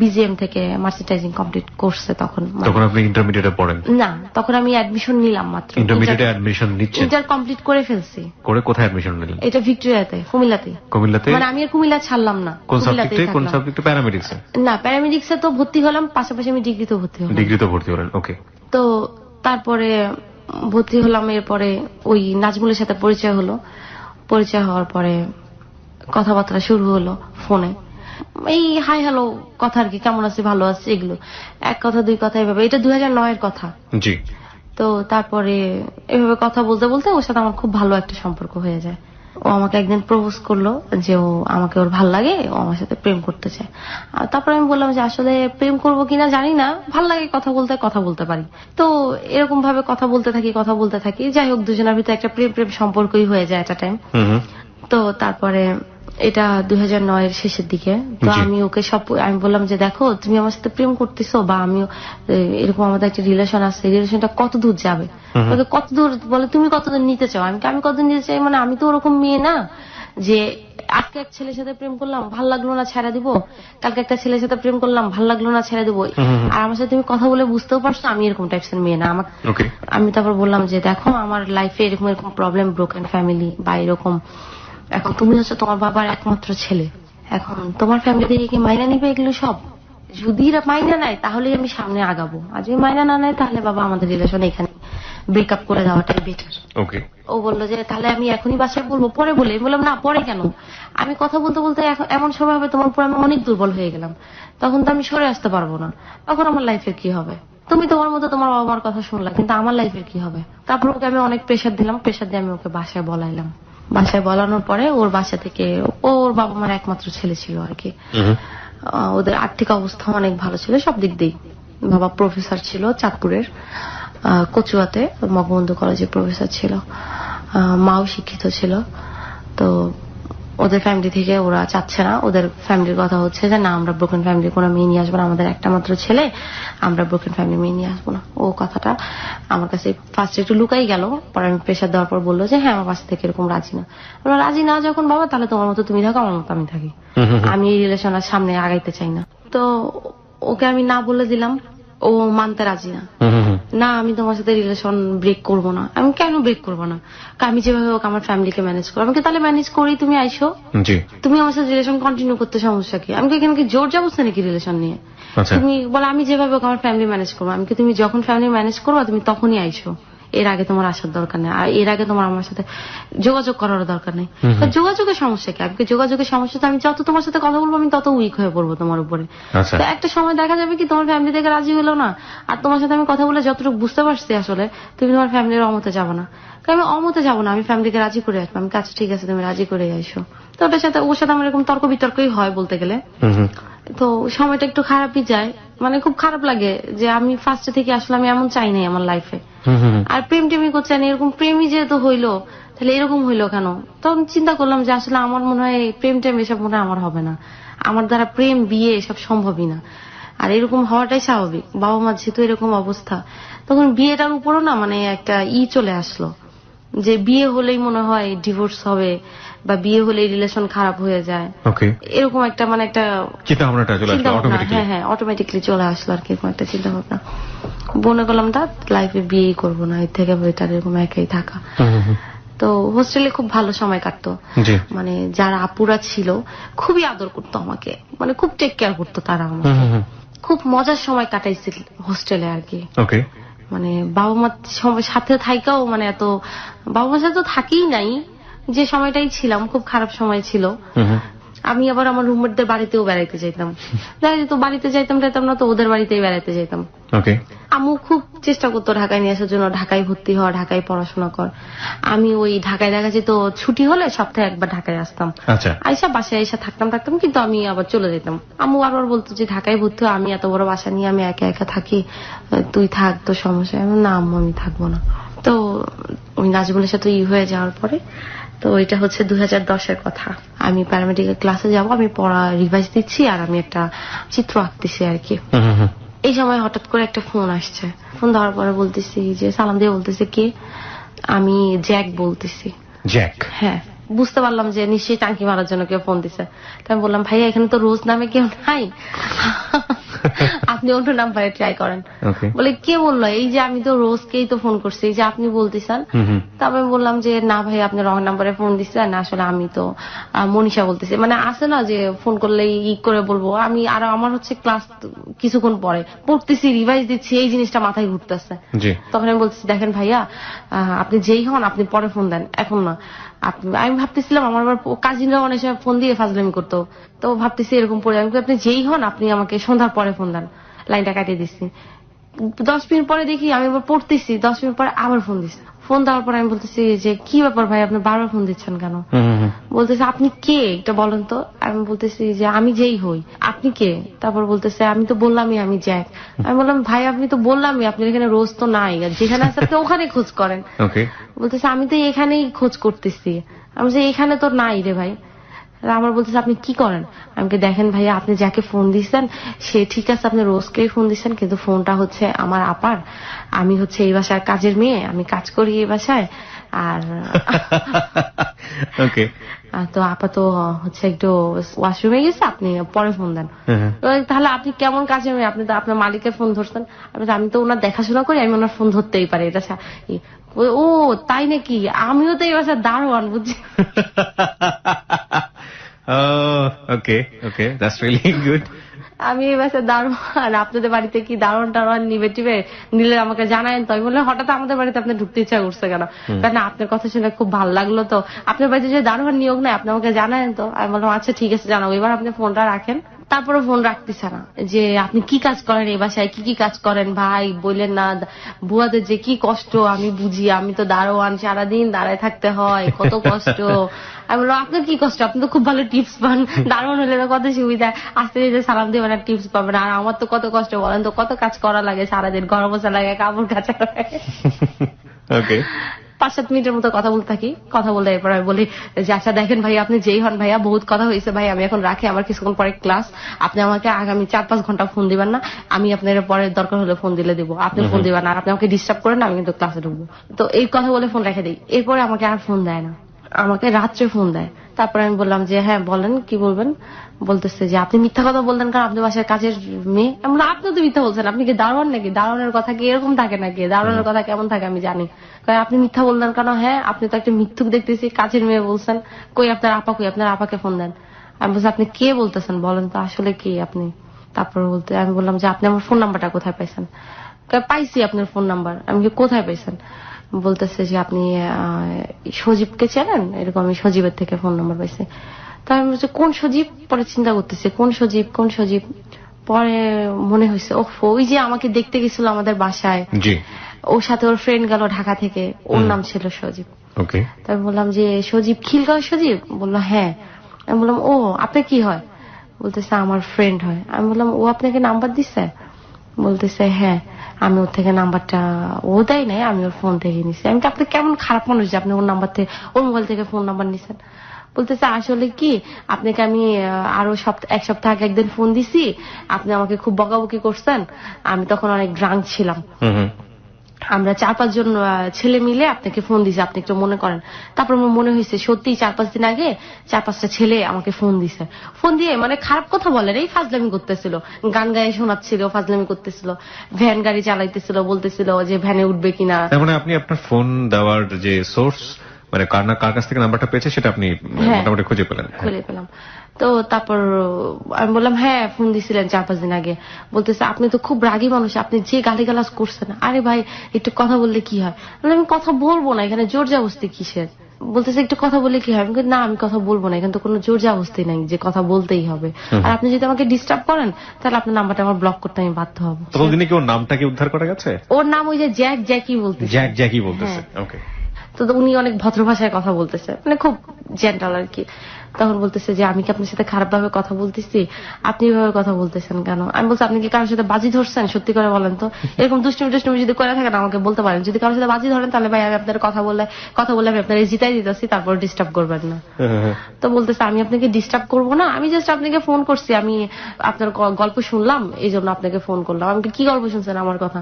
বিজিএম থেকে মার্চেন্টাইজিং কমপ্লিট করছে তখন। আপনি ইন্টারমিডিয়েটে পড়েন? না, তখন আমি অ্যাডমিশন নিলাম মাত্র। ইন্টারমিডিয়েটে অ্যাডমিশন নিচ্ছেন? ইন্টার কমপ্লিট করে ফেলছি। কোথায় অ্যাডমিশন নিলেন? এটা ভিক্টোরিয়াতে, কুমিল্লাতে। মানে আমি আর কুমিল্লা ছাড়লাম না। কোন সাবজেক্টে? প্যারামেডিক্স? না, প্যারামেডিক্সে তো ভর্তি হলাম, পাশাপাশি আমি ডিগ্রিতেও ভর্তি হলাম। ওকে। তো তারপরে ভর্তি হলাম, এরপরে ওই নাজমুলের সাথে পরিচয় হলো। পরিচয় হওয়ার পরে কথাবার্তা শুরু হলো ফোনে, এই হাই হ্যালো কথা আর কি, কেমন আছি, ভালো আছি, এগুলো এক কথা 2 কথা এভাবে। এটা 2009-এর কথা। জি। তো তারপরে এভাবে কথা বলতে বলতে ওর সাথে আমার খুব ভালো একটা সম্পর্ক হয়ে যায়। ও আমাকে একদিন প্রপোজ করলো যে আমাকে ওর ভাল লাগে, ও আমার সাথে প্রেম করতে চায়। আর তারপরে আমি বললাম যে আসলে প্রেম করবো কিনা জানি না, ভাল লাগে কথা বলতে পারি। তো এরকম ভাবে কথা বলতে থাকি। যাই হোক, দুজনের ভিতরে একটা প্রেম সম্পর্কই হয়ে যায় একটা টাইম। তো তারপরে এটা 2009-এর শেষের দিকে। তো আমি ওকে আমি বললাম যে দেখো, তুমি আমার সাথে প্রেম করতেছো, বা আমিও এরকম আমাদের একটা রিলেশন আছে, রিলেশনটা কত দূর যাবে, কত দূর বলে, তুমি কতদূর নিতে চাও? আমি কতদূর নিতে চাই, মানে আমি তো ওরকম মেয়ে না যে আজকে এক ছেলের সাথে প্রেম করলাম, ভাল লাগলো না, ছেড়ে দিব, কালকে একটা ছেলের সাথে প্রেম করলাম, ভাল লাগলো না, ছেড়ে দিব। আর আমার সাথে তুমি কথা বলে বুঝতেও পারছো আমি এরকম টাইপসের মেয়ে না। আমি তারপর বললাম যে দেখো আমার লাইফে এরকম এরকম প্রবলেম, ব্রোকেন ফ্যামিলি বা এরকম, এখন তুমি হচ্ছে তোমার বাবার একমাত্র ছেলে, এখন তোমার ফ্যামিলি থেকে কি মাইনা নিবে এগুলো সব? যদি এরা মাইনা নেয় তাহলে আমি সামনে আগাবো, আর যদি মাইনা না নেয় তাহলে বাবা আমাদের রিলেশন এখানে ব্রেকআপ করে দেওয়াটাই বেটার। ও বললো যে তাহলে আমি এখনই বাসায় বলবো, পরে বলে। আমি বললাম না, পরে কেন, আমি কথা বলতে বলতে এমন সময় হবে তোমার উপর আমি অনেক দুর্বল হয়ে গেলাম, তখন তো আমি সরে আসতে পারবো না, তখন আমার লাইফে কি হবে? তুমি তোমার মতো তোমার বাবা মার কথা শুনলা, কিন্তু আমার লাইফে কি হবে? তারপর ওকে আমি অনেক প্রেশার দিলাম, প্রেশার দিয়ে আমি ওকে বাসায় বলাইলাম। বাসায় বলানোর পরে ওর বাসা থেকে, ওর বাবা মার একমাত্র ছেলে ছিল আর কি, ওদের আর্থিক অবস্থা অনেক ভালো ছিল সব দিক দিয়ে। বাবা প্রফেসর ছিল চাঁদপুরের কচুয়াতে, বঙ্গবন্ধু কলেজে প্রফেসর ছিল, মাও শিক্ষিত ছিল। তো ওদের ফ্যামিলি থেকে ওরা চাচ্ছে না, ওদের ফ্যামিলির কথা হচ্ছে যে না আমরা ব্রোকেন ফ্যামিলি কোনো মেয়ে নিয়ে আসবো না, আমাদের একটা মাত্র ছেলে, আমরা ব্রোকেন ফ্যামিলি মেয়ে নিয়ে আসবো না। ও কথাটা আমার কাছে ফার্স্টে একটু লুকাই গেল, পরে আমি প্রেশার দেওয়ার পর বললো যে হ্যাঁ আমার বাসা থেকে এরকম রাজি না। রাজি না যখন বাবা, তাহলে তোমার মতো তুমি থাকো, আমার মতো আমি থাকি, আমি এই রিলেশন আর সামনে আগাইতে চাই না। তো ওকে আমি না বলে দিলাম, ও মানতে রাজি না। না আমি তোমার সাথে রিলেশন ব্রেক করবো না। আমি কেন ব্রেক করবো না? আমি যেভাবে হোক আমার ফ্যামিলিকে ম্যানেজ করবো। আমাকে তাহলে ম্যানেজ করি, তুমি আইসো, তুমি আমার সাথে রিলেশন কন্টিনিউ করতে সমস্যা কি? আমি এখানে কি জোর যাবো নাকি রিলেশন নিয়ে? তুমি বলো আমি যেভাবে হোক আমার ফ্যামিলি ম্যানেজ করবো। আমি কি তুমি যখন ফ্যামিলি ম্যানেজ করবো তুমি তখনই আইসো, এর আগে তোমার আসার দরকার নেই, আর এর আগে তোমার আমার সাথে যোগাযোগ করার দরকার নেই। যোগাযোগের সমস্যা কি? আমি যোগাযোগের সমস্যা তো আমি যত তোমার সাথে কথা বলবো আমি তত উইক হয়ে পড়বো তোমার উপরে। তো একটা সময় দেখা যাবে কি তোমার ফ্যামিলি থেকে রাজি হলো না, আর তোমার সাথে আমি কথা বলে যতটুকু বুঝতে পারছি আসলে তুমি তোমার ফ্যামিলির অমতে যাবো না। আমি অমতে যাবো না, আমি ফ্যামিলিকে রাজি করে আসবো। আমি কাছে ঠিক আছে তুমি রাজি করে আইসো। তো ওটার সাথে ওর সাথে আমার এরকম তর্ক বিতর্কই হয় বলতে গেলে। তো সময়টা একটু খারাপই যায়, মানে খুব খারাপ লাগে যে আমি ফার্স্টে থেকে আসলে আমি এমন চাই নাই আমার লাইফে। আর প্রেম টেমি করছে না, এরকম প্রেমই যেহেতু হইলো তাহলে এরকম হইলো কেন? তখন চিন্তা করলাম যে আসলে আমার মনে হয় প্রেম টেম এসব মনে হয় আমার হবে না, আমার দ্বারা প্রেম বিয়ে এসব সম্ভবই না, আর এরকম হওয়াটাই স্বাভাবিক। বাবা মা যেহেতু এরকম অবস্থা, তখন বিয়েটার উপরও না মানে একটা চলে আসলো যে বিয়ে হলেই মনে হয় ডিভোর্স হবে বা বিয়ে হলে রিলেশন খারাপ হয়ে যায়, এরকম একটা মানে একটা চিন্তা ভাবনা। হ্যাঁ অটোমেটিকলি চলে আসলো আর কি, এরকম একটা চিন্তা ভাবনা। মনে করলাম তা লাইফে বিয়েই করবো না, এর থেকে বেটার এরকম একাই থাকা। তো হোস্টেলে খুব ভালো সময় কাটতো, মানে যারা আপুরা ছিল খুবই আদর করতো আমাকে, মানে খুব টেক কেয়ার করতো তারা আমাকে, খুব মজার সময় কাটাইছিল হোস্টেলে আর কি। মানে বাবা মার সাথে থাকাও মানে এত, বাবা মার সাথে তো থাকিই নাই, যে সময়টাই ছিলাম খুব খারাপ সময় ছিল। আমি আবার আমার রুমমেটদের বাড়িতেও বেড়াইতে যাইতাম, দেখা যেত বাড়িতে যাইতাম না তো ওদের বাড়িতেই বেড়াইতে যাইতাম। আম্মু খুব চেষ্টা করতো ঢাকায় নিয়ে আসার জন্য, ঢাকায় ভর্তি হওয়া, ঢাকায় পড়াশোনা কর। আমি ওই ঢাকায় দেখা যেত ছুটি হলে সপ্তাহে একবার ঢাকায় আসতাম, আইসা বাসায় আইসা থাকতাম, কিন্তু আমি আবার চলে যেতাম। আম্মু বারবার বলতো যে ঢাকায় ভর্তি হওয়া, আমি এত বড় বাসা নিয়ে আমি একা একা থাকি, তুই থাক, তো সমস্যা। না আম্মু আমি থাকবো না। তো ওই নাজমুলের সাথে হয়ে যাওয়ার পরে, তো এটা হচ্ছে 2010-এর কথা, আমি প্যারামেডিক্যাল ক্লাসে যাব, আমি পড়া রিভাইজ দিচ্ছি আর আমি একটা চিত্র আঁকতেছি আর কি। এই সময় হঠাৎ করে একটা ফোন আসছে, ফোন দেওয়ার পরে বলতেছি যে সালাম দিয়ে বলতেছে কে? আমি জ্যাক বলতেছি। জ্যাক? হ্যাঁ, বুঝতে পারলাম যে নিশ্চয়ই টাঙ্কি মারার জন্য কেউ ফোন দিছে। তাই আমি বললাম ভাইয়া এখানে তো রোজ নামে কেউ নাই, আপনি অন্য নাম্বারে ট্রাই করেন। বলে কে বললো? এই যে আমি তো রোজকেই তো ফোন করছি, এই যে আপনি বলতেছেন। তারপরে বললাম যে না ভাই আপনি রং নাম্বারে ফোন দিচ্ছেন, আসলে আমি তো মনীষা বলতেছি। মানে আসে না যে ফোন করলে করে বলবো আমি, আর আমার হচ্ছে ক্লাস কিছুক্ষণ পরে পড়তেছি, রিভাইজ দিচ্ছি, এই জিনিসটা মাথায় ঘুরতেছে। তখন আমি বলতেছি দেখেন ভাইয়া আপনি যেই হন আপনি পরে ফোন দেন, এখন না। আমি ভাবতেছিলাম আমার আবার কাজিনরা অনেক সময় ফোন দিয়ে ফাজলামি করতো, তো ভাবতেছি এরকম পরে আমি আপনি যেই হন আপনি আমাকে সন্ধ্যার পরে ফোন দেন। লাইনটা কাটিয়ে দিচ্ছি। 10 মিনিট পরে দেখি আমি আবার পড়তেছি, 10 মিনিট পরে আবার ফোন দিচ্ছি। ফোন দেওয়ার পর আমি বলতেছি যে কি ব্যাপার ভাই আপনি বারবার ফোন দিচ্ছেন কেন? বলতেছে আপনি কে এটা বলেন তো। আমি বলতেছি যে আমি যেই হই, আপনি কে? তারপর বলতেছে আমি তো বললামই আমি জ্যাক। আমি বললাম ভাই আপনি তো বললামই আপনি এখানে রোজ তো নাই, যেখানে আছে আপনি ওখানে খোঁজ করেন। বলতেছে আমি তো এখানেই খোঁজ করতেছি। আমি যে এখানে তো নাই রে ভাই। আমার বলতেছে আপনি কি করেন? আমাকে দেখেন ভাইয়া আপনি যাকে ফোন দিচ্ছেন সে ঠিক আছে, আপনি রোজকেই ফোন দিচ্ছেন, কিন্তু ফোনটা হচ্ছে আমার আপার। আমি হচ্ছে এই বাসায় কাজের মেয়ে, আমি কাজ করি এই বাসায়, আর ওকে। তো আপা তো হচ্ছে একটু ওয়াশরুমে গেছে, আপনি পরে ফোন দেন। তাহলে আপনি কেমন কাজে মেয়ে, আপনি তো আপনার মালিকের ফোন ধরছেন। আমি তো ওনার দেখাশোনা করি, আমি ওনার ফোন ধরতেই পারি। এটা ও তাই নাকি, আমিও তো এই বাসায় দারোয়ান বুঝছি। ওকে ওকে, দ্যাটস রিয়েলি গুড। আমি এই বাসায় দারোয়ান, আপনাদের বাড়িতে কি দারোয়ান টারোয়ান নিবে টিবে নিলে আমাকে জানায়েন। তো আমি বললাম হঠাৎ আমাদের বাড়িতে আপনার ঢুকতে ইচ্ছা করছে কেন? কারণ আপনার কথা শুনে খুব ভালো লাগলো, তো আপনার বাড়িতে যে দারোয়ান নিয়োগ নাই আপনি আমাকে জানায়েন। তো আমি বললাম আচ্ছা ঠিক আছে জানাবো। এবার আপনি ফোনটা রাখেন। তারপরে ফোন রাখতেছে না, যে আপনি কি কাজ করেন এই বাসায়, কি কি কাজ করেন ভাই বললেন না। বুয়াদের যে কি কষ্ট আমি বুঝি, আমি তো দারোয়ান, সারাদিন দাঁড়ায় থাকতে হয়, কত কষ্ট। আমি বললাম আপনার কি কষ্ট, আপনি তো খুব ভালো টিপস পান, দারোয়ান হলে কত সুবিধা, আসতে যেতে সালাম দিবেন আর টিপস পাবেন। আর আমার তো কত কষ্ট বলেন তো, কত কাজ করা লাগে সারাদিন, ঘর মোছা লাগে, কাপড় কাচা লাগে। ওকে। 5-7 মিনিটের মতো কথা বলতে থাকি। কথা বলতে এরপর আমি বলি যে আচ্ছা দেখেন ভাই, আপনি যেই হন ভাইয়া, বহুত কথা হয়েছে ভাই, আমি এখন রাখি, আমার কিছুক্ষণ পরে ক্লাস। আপনি আমাকে আগামী 4-5 ঘন্টা ফোন দিবেন না, আমি আপনার পরে দরকার হলে ফোন দিলে দিব, আপনি ফোন দিবেন না, আর আপনি আমাকে ডিস্টার্ব করেন, আমি কিন্তু ক্লাসে ঢুকবো। তো এই কথা বলে ফোন রেখে দিই। এরপরে আমাকে আর ফোন দেয় না, আমাকে রাত্রে ফোন দেয়। তারপরে আমি বললাম যে হ্যাঁ বলেন কি বলবেন। বলতেছে যে আপনি মিথ্যা কথা বলতেন কারণ আপনি বাসায় কাজের মেয়ে। আমি বললাম আপনি তো মিথ্যা বলছেন, আপনি কি দারোয়ান নাকি? দারোয়ানের কথা কি এরকম থাকে নাকি? দারোয়ানের কথা কেমন থাকে আমি জানি। আপনি মিথ্যা বললেন কেন? হ্যাঁ আপনি তো একটা মিথ্যুক দেখতেছি, কাজের মেয়ে বলছেন। কই আপনার আপা, কই আপনার আপাকে ফোন দেন। আমি বলছি আপনি কে বলতেছেন বলেন তো আসলে কি আপনি। তারপর বলতে আমি বললাম যে আপনি আমার ফোন নাম্বারটা কোথায় পাইছেন? পাইছি আপনার ফোন নাম্বার। আমি কি কোথায় পাইছেন? বলতেছে যে আপনি সজীবকে চেনেন, এরকম। আমি সজীবের থেকে ফোন নাম্বার পাইছি। তাই আমি বলছি কোন সজীব? পরে চিন্তা করতেছে কোন সজীব কোন সজীব। পরে মনে হয়েছে ওই যে আমাকে দেখতে গেছিল আমাদের বাসায়, ওর সাথে ওর ফ্রেন্ড গেল ঢাকা থেকে, ওর নাম ছিল সজীব। ওকে। তাই বললাম যে সজীব খিলগাঁও সজীব? বললো হ্যাঁ। আমি বললাম ও আপনি কি হয়? বলতেছে আমার ফ্রেন্ড হয়। আমি বললাম ও আপনাকে নাম্বার দিচ্ছে? বলতেছে হ্যাঁ, আমি ওর থেকে নাম্বারটা, ও দেয় নাই, আমি ওর ফোন থেকে নিছি। আমি আপনি কেমন খারাপ মানুষ যে আপনি ওর নাম্বার থেকে, ওর মোবাইল থেকে ফোন নাম্বার নিছেন। বলতেছে আসলে কি আপনাকে আমি আরো এক সপ্তাহ আগে একদিন ফোন দিছি, আপনি আমাকে খুব বকাবকি করছেন, আমি তখন অনেক ড্রাঙ্ক ছিলাম। আমরা 4-5 জন ছেলে মিলে আপনাকে ফোন দিছে, আপনি একটু মনে করেন। তারপর আমার মনে হয়েছে সত্যি 4-5 দিন আগে 4-5টা ছেলে আমাকে ফোন দিছে। ফোন দিয়ে মানে খারাপ কথা বলেন, এই ফাজলামি করতেছিল, গান গায়ে শোনাচ্ছিল, ফাজলামি করতেছিল, ভ্যান গাড়ি চালাইতেছিল, বলতেছিল যে ভ্যানে উঠবে কিনা। তার মানে আপনি আপনার ফোন দেওয়ার যে সোর্স, মানে কার কাছ থেকে নাম্বারটা পেয়েছে সেটা আপনি মোটামুটি খুঁজে পেলাম। তো তারপর আমি বললাম হ্যাঁ ফোন দিছিলেন 4-5 দিন আগে। বলতেছে আপনি তো খুব রাগী মানুষ, আপনি যে গালিগালাজ করছেন। আরে ভাই একটু কথা বললে কি হয়? আমি কথা বলবো না, এখানে জোর জবরদস্তি কিসের? বলতেছে একটু কথা বললে কি হয়? আমি না আমি কথা বলবো না, এখানে তো কোনো জোর জবরদস্তি নাই যে কথা বলতেই হবে। আর আপনি যদি আমাকে ডিস্টার্ব করেন তাহলে আপনার নাম্বারটা আমার ব্লক করতে আমি বাধ্য হবো। ততদিনে কি ওর নামটা কি উদ্ধার করা গেছে? ওর নাম ওই যে জ্যাকি বলতেছে। জ্যাকি বলতেছে। ওকে। তো উনি অনেক ভদ্র ভাষায় কথা বলতেছে, মানে খুব জেন্টাল আর কি। তখন বলতেছে যে আমি কি আপনার সাথে খারাপ ভাবে কথা বলতেছি? আপনি এভাবে কথা বলতেছেন কেন? আমি বলছি আপনি কি কারোর সাথে বাজি ধরছেন? সত্যি করে বলেন তো। এরকম দুষ্টুমি যদি করে থাকেন আমাকে বলতে পারেন। যদি কারোর সাথে বাজি ধরেন তাহলে ভাই আমি আপনার কথা বললে আমি আপনার জিতাই দিতেছি, তারপর ডিস্টার্ব করবেন না। তো বলতেছে আমি আপনাকে ডিস্টার্ব করবো না, আমি জাস্ট আপনাকে ফোন করছি, আমি আপনার গল্প শুনলাম এই জন্য আপনাকে ফোন করলাম। আমি কি গল্প শুনছেন আমার কথা?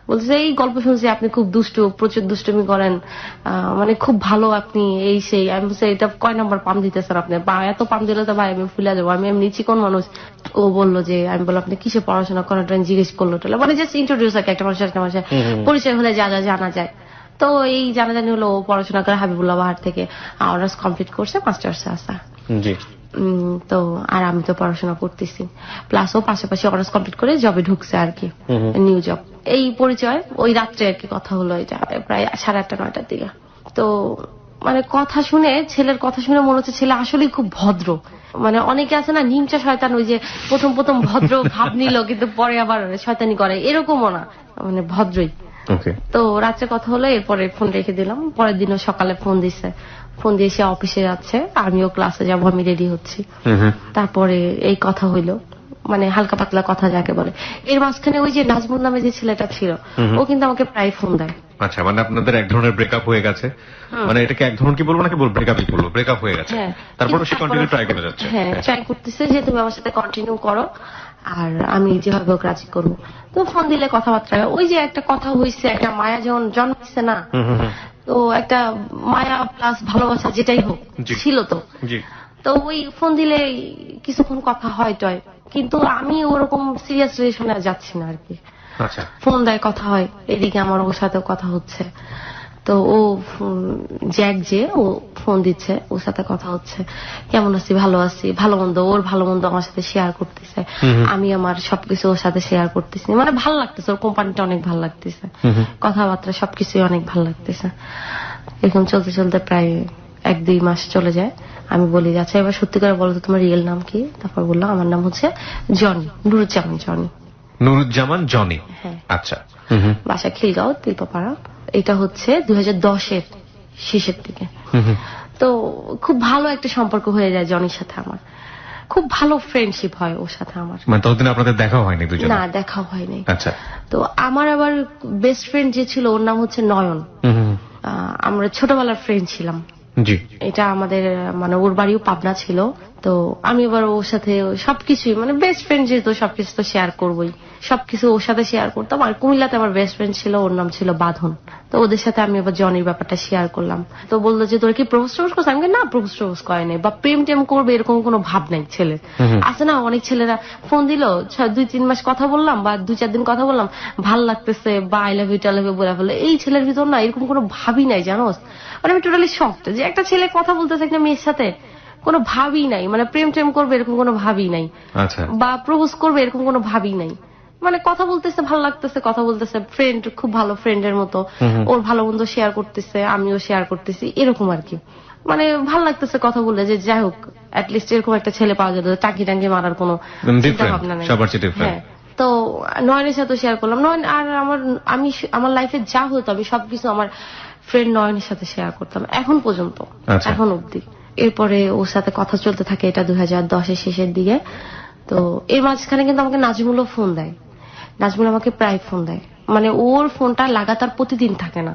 বলছে এই গল্প শুনছি আপনি খুব দুষ্টু, প্রচুর দুষ্টুমি করেন, মানে খুব ভালো আপনি এই সেই। আমি বলছি এটা কয় নম্বর পাম দিতেছেন আপনি? এত পাম দিলে তো ভাই আমি ফুলে যাবো, আমি এমনি চিকন মানুষ। ও বললো যে, আমি বললাম আপনি কিসে পড়াশোনা করেন? জিজ্ঞেস করলো, মানে জাস্ট ইন্ট্রোডিউস আর কি, একটা মানুষের পরিচয় হলে যা যা জানা যায়। তো এই জানাজানি হলো ও পড়াশোনা করে হাবিবুল্লাহ বাহার থেকে অনার্স কমপ্লিট করছে, মাস্টার্সে আসা। তো আর আমি তো পড়াশোনা করতেছি, প্লাস ও পাশাপাশি অনার্স কমপ্লিট করে জবে ঢুকছে আর কি, নিউ জব। এই পরিচয় ওই রাত্রে আর কি কথা হলো, এটা প্রায় 8:30-9টার দিকে। তো মানে কথা শুনে, ছেলের কথা শুনে মনে হচ্ছে ছেলে আসলেই খুব ভদ্র। মানে অনেকে আছে না নিমচা শয়তান, ওই যে প্রথম ভদ্র ভাব নিল কিন্তু পরে আবার শয়তানি করে, এরকমও না, মানে ভদ্রই। তো রাত্রে কথা হলো, এরপরে ফোন রেখে দিলাম। পরের দিনও সকালে ফোন দিছে, ফোন দিয়ে সে অফিসে যাচ্ছে, আমিও ক্লাসে যাবো, আমি রেডি হচ্ছি। তারপরে এই কথা হইলো, মানে হালকা পাতলা কথা যাকে বলে। এর মাঝখানে ওই যে নাজমুল নামে যে ছেলেটা ছিল, ও কিন্তু আমাকে প্রায় ফোন দেয়। আচ্ছা, মানে আপনাদের এক ধরনের ব্রেকআপ হয়ে গেছে? মানে এটাকে এক ধরনের কি বলবো নাকি ব্রেকআপই বলবো? ব্রেকআপ হয়ে গেছে, তারপরে সে কন্টিনিউ ট্রাই করে যাচ্ছে। হ্যাঁ ট্রাই করতেছে যে তুমি আমার সাথে কন্টিনিউ করো, আর আমি যেভাবে ওকে রাজি করবো। তো ফোন দিলে কথাবার্তা, ওই যে একটা কথা হয়েছে, একটা মায়া যেমন জন্মাচ্ছে না, তো একটা মায়া প্লাস ভালোবাসা যেটাই হোক ছিল তো। তো ওই ফোন দিলে কিছুক্ষণ কথা হয় টয়, কিন্তু আমি ওরকম সিরিয়াস রিলেশনে যাচ্ছি না আর কি। ফোন দেয়, কথা হয়, এদিকে আমার ওর সাথে কথা হচ্ছে। তো ও জ্যাক যে ও ফোন দিচ্ছে, ওর সাথে কথা হচ্ছে, কেমন আছি, ভালো আছি, ভালো মন্দ, ওর ভালো মন্দ আমার সাথে শেয়ার করতেছে, আমি আমার সবকিছু ওর সাথে শেয়ার করতেছি। মানে ভালো লাগতেছে, ওর কোম্পানিটা অনেক ভালো লাগতেছে, কথাবার্তা সবকিছুই অনেক ভালো লাগতেছে। এরকম চলতে চলতে প্রায় 1-2 মাস চলে যায়। আমি বলি, আচ্ছা এবার সত্যি করে বলো তো তোমার রিয়েল নাম কি? তারপর বললাম আমার নাম হচ্ছে Johnny, Nuruzzaman Johnny. Nuruzzaman Johnny. হ্যাঁ। আচ্ছা। বাসা খিলগাঁও, তিলপাপাড়া। এটা হচ্ছে 2010-এর শেষের দিকে। তো খুব ভালো একটা সম্পর্ক হয়ে যায় জনির সাথে আমার, খুব ভালো ফ্রেন্ডশিপ হয় ওর সাথে আমার। মানে ততদিন আপনাদের দেখা হয়নি দুজনে? না, দেখা হয়নি। আচ্ছা। তো আমার আবার বেস্ট ফ্রেন্ড যে ছিল ওর নাম হচ্ছে নয়ন। আমরা ছোটবেলার ফ্রেন্ড ছিলাম। জি। এটা আমাদের মানে ওর বাড়িও পাবনা ছিল। তো আমি এবার ওর সাথে সবকিছুই, মানে বেস্ট ফ্রেন্ড যেহেতু সবকিছু তো শেয়ার করবোই, সবকিছু ওর সাথে শেয়ার করতাম। আর কুমিল্লাতে আমার বেস্ট ফ্রেন্ড ছিল, ওর নাম ছিল বাঁধন। তো ওদের সাথে আমি এবার জনির ব্যাপারটা শেয়ার করলাম। তো বললো যে তোর কি প্রপোজ করছে? আমি না, প্রপোজ করে নাই, বা প্রেম টেম করবে এরকম কোনো ভাব নাই ছেলে। আছে না অনেক ছেলেরা ফোন দিল, 2-3 মাস কথা বললাম বা 2-4 দিন কথা বললাম, ভাল লাগতেছে বা আই লাভ ইউ টা লাভ ইউ বলে ফেলে। এই ছেলের ভিতর না এরকম কোনো ভাবই নাই, জানোস। মানে আমি টোটালি শকড যে একটা ছেলে কথা বলতেছে একটা মেয়ের সাথে, কোনো ভাবই নাই, মানে প্রেম টেম করবে এরকম কোনো ভাবই নাই, বা প্রপোজ করবে এরকম কোনো ভাবই নাই। মানে কথা বলতেছে, ভালো লাগতেছে, কথা বলতেছে, ফ্রেন্ড, খুব ভালো ফ্রেন্ডের মতো, ওর ভালো মন্দ শেয়ার করতেছে, আমিও শেয়ার করতেছি, এরকম আর কি। মানে ভালো লাগতেছে কথা বললে, যে যাই হোক অ্যাটলিস্ট এরকম একটা ছেলে পাওয়া যেত, টাঙ্কি টাঙ্কি মারার কোনো চিন্তা ভাবনা নেই। হ্যাঁ। তো নয়নের সাথে শেয়ার করলাম। নয়ন আর আমার লাইফে যা হতো আমি সবকিছু আমার ফ্রেন্ড নয়নের সাথে শেয়ার করতাম এখন পর্যন্ত, এখন অব্দি। এরপরে ওর সাথে কথা চলতে থাকে, এটা 2010-এর শেষের দিকে। তো এর মাঝখানে কিন্তু আমাকে নাজমুলও ফোন দেয়। নাজমুল আমাকে প্রায় ফোন দেয়, মানে ওর ফোনটা লাগাতার প্রতিদিন থাকে না,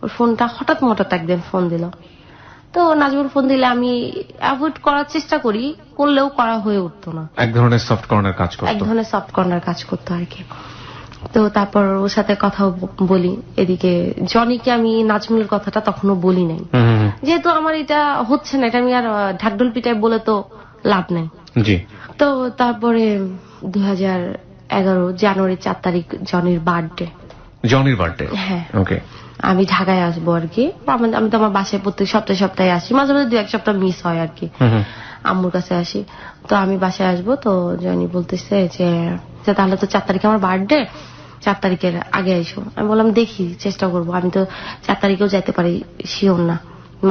ওর ফোনটা হঠাৎ মঠাৎ একদিন ফোন দিল। তো নাজমুল ফোন দিলে আমি অ্যাভয়েড করার চেষ্টা করি, করলেও করা হয়ে উঠতো না। এক ধরনের সফট কর্নার কাজ করতো, কাজ করতো আর কি। তো তারপর ওর সাথে কথা বলি। এদিকে জনিকে আমি নাজমুলের কথাটা তখনও বলি নাই, যেহেতু আমার এটা হচ্ছে না, এটা আমি আর ঢাকঢোল পিটায় বলে তো লাভ নেই। জি। তো তারপরে 2011 জানুয়ারি 4 তারিখ জনির বার্থডে। হ্যাঁ। ওকে। আমি ঢাকায় আসবো আর কি। আমি তো আমার বাসায় প্রত্যেক সপ্তাহে আসি, মাঝে মাঝে 2-1 সপ্তাহ মিস হয় আর কি, আম্মুর কাছে আসি। তো আমি বাসায় আসবো, তো জনি বলতেছে যে তাহলে তো 4 তারিখে আমার বার্থডে, 4 তারিখের আগে আইসো। আমি বললাম দেখি, চেষ্টা করবো, আমি তো 4 তারিখেও যাইতে পারি, শিওর না,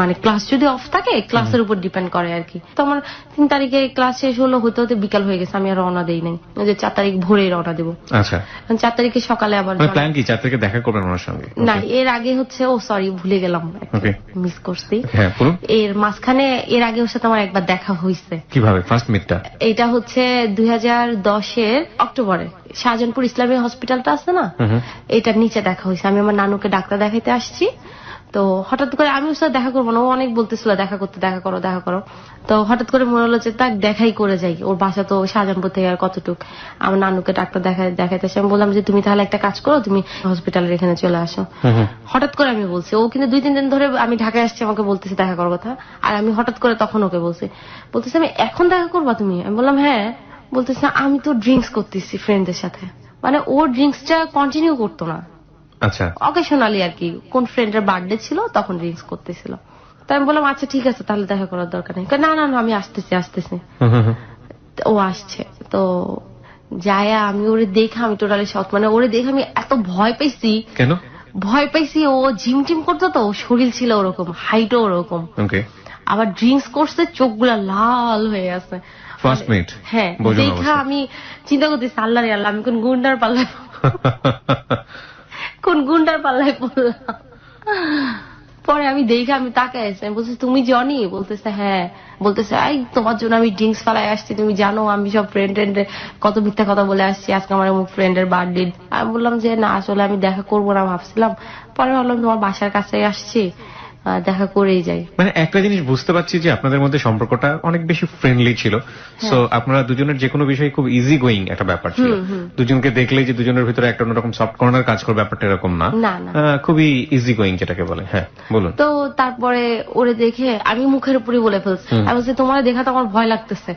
মানে ক্লাস যদি অফ থাকে ক্লাসের উপর ডিপেন্ড করে আর কি। তো আমার 3 তারিখে ক্লাস শেষ হলো, হতে হতে বিকাল হয়ে গেছে, আমি আর রওনা দেই নাই, যে 4 তারিখ ভোরে রওনা দেবো। আচ্ছা। 4 তারিখে সকালে আবার প্ল্যান কি 4 তারিখে দেখা করবেন ওনার সঙ্গে? না, এর আগে হচ্ছে, ও সরি ভুলে গেলাম, মিস করছি। এর মাঝখানে এর আগে ওর সাথে আমার একবার দেখা হয়েছে। কিভাবে ফার্স্ট মিটটা? এটা হচ্ছে 2010-এর অক্টোবরে, শাহজাহানপুর ইসলামী হসপিটালটা আছে না, এটার নিচে দেখা হয়েছে। আমি আমার নানুকে ডাক্তার দেখাইতে আসছি, তো হঠাৎ করে আমি ওর সাথে দেখা করবো না, ও অনেক বলতেছিল দেখা করতে, দেখা করো। তো হঠাৎ করে মনে হলো যে তাক দেখাই করে যাই, ওর বাসা তো শাহজাহানপুর থেকে আর কতটুক। আমার নানুকে ডাক্তার দেখাইতে আসি। আমি বললাম যে তুমি তাহলে একটা কাজ করো, তুমি হসপিটালের এখানে চলে আসো। হঠাৎ করে আমি বলছি, ও কিন্তু 2-3 দিন ধরে আমি ঢাকায় আসছি আমাকে বলতেছে দেখা করার কথা, আর আমি হঠাৎ করে তখন ওকে বলতেছে আমি এখন দেখা করবা তুমি? আমি বললাম হ্যাঁ। বলতেছে আমি তো ড্রিঙ্কস করতেছি ফ্রেন্ডদের সাথে, মানে ওর ড্রিঙ্কসটা কন্টিনিউ করতো না, আচ্ছা, অকেশনালি আর কি, কোন ফ্রেন্ডের বার্থডে ছিল তখন ড্রিঙ্কস করতেছিল। তাই আমি বললাম আচ্ছা ঠিক আছে, তাহলে দেখা করার দরকার নেই। না না আমি আসতেছি। ও আসছে, তো যায়া আমি ওরে দেখে আমি টোটালি শক, মানে ওরে দেখে আমি এত ভয় পাইছি। কেন ভয় পাইছি? ও জিম টিম করতো, তো শরীর ছিল ওরকম, হাইটও ওরকম, আবার ড্রিঙ্কস করছে, চোখগুলা লাল হয়ে আছে। First meet. হ্যাঁ, দেখে আমি চিন্তা করতেছি আল্লাহ রে আল্লাহ, আমি কোন গুন্ডার পাল্লায় পড়লাম। পরে আমি দেখে আমি তাকাই আছি, আমি বলছি তুমি জনি? বলতেছে হ্যাঁ। বলতেছে এই তোমার জন্য আমি ড্রিঙ্কস ফালাই আসছি, তুমি জানো আমি সব ফ্রেন্ড কত মিথ্যা কথা বলে আসছি, আজকে আমার অমুক ফ্রেন্ডের বার্থডে। আমি বললাম যে না আসলে আমি দেখা করবো না ভাবছিলাম, পরে ভাবলাম তোমার বাসার কাছে আসছি, দেখা করেই যাই। মানে একটা জিনিস বুঝতে পারছি যে আপনাদের মধ্যে সম্পর্কটা অনেক বেশি ফ্রেন্ডলি ছিল, সো আপনারা দুজনের যে কোনো বিষয়ে খুব ইজি গোয়িং একটা ব্যাপার ছিল। দুজনকে দেখলেই যে দুজনের ভিতরে একটা অন্যরকম সফট কর্নার কাজ করে ব্যাপারটা এরকম না, খুবই ইজি গোয়িং যেটাকে বলে। হ্যাঁ বলুন। তো তারপরে ওরে দেখে আমি মুখের উপরই বলে ফেলছি, আমি বলছি তোমার দেখা তো আমার ভয় লাগতেছে।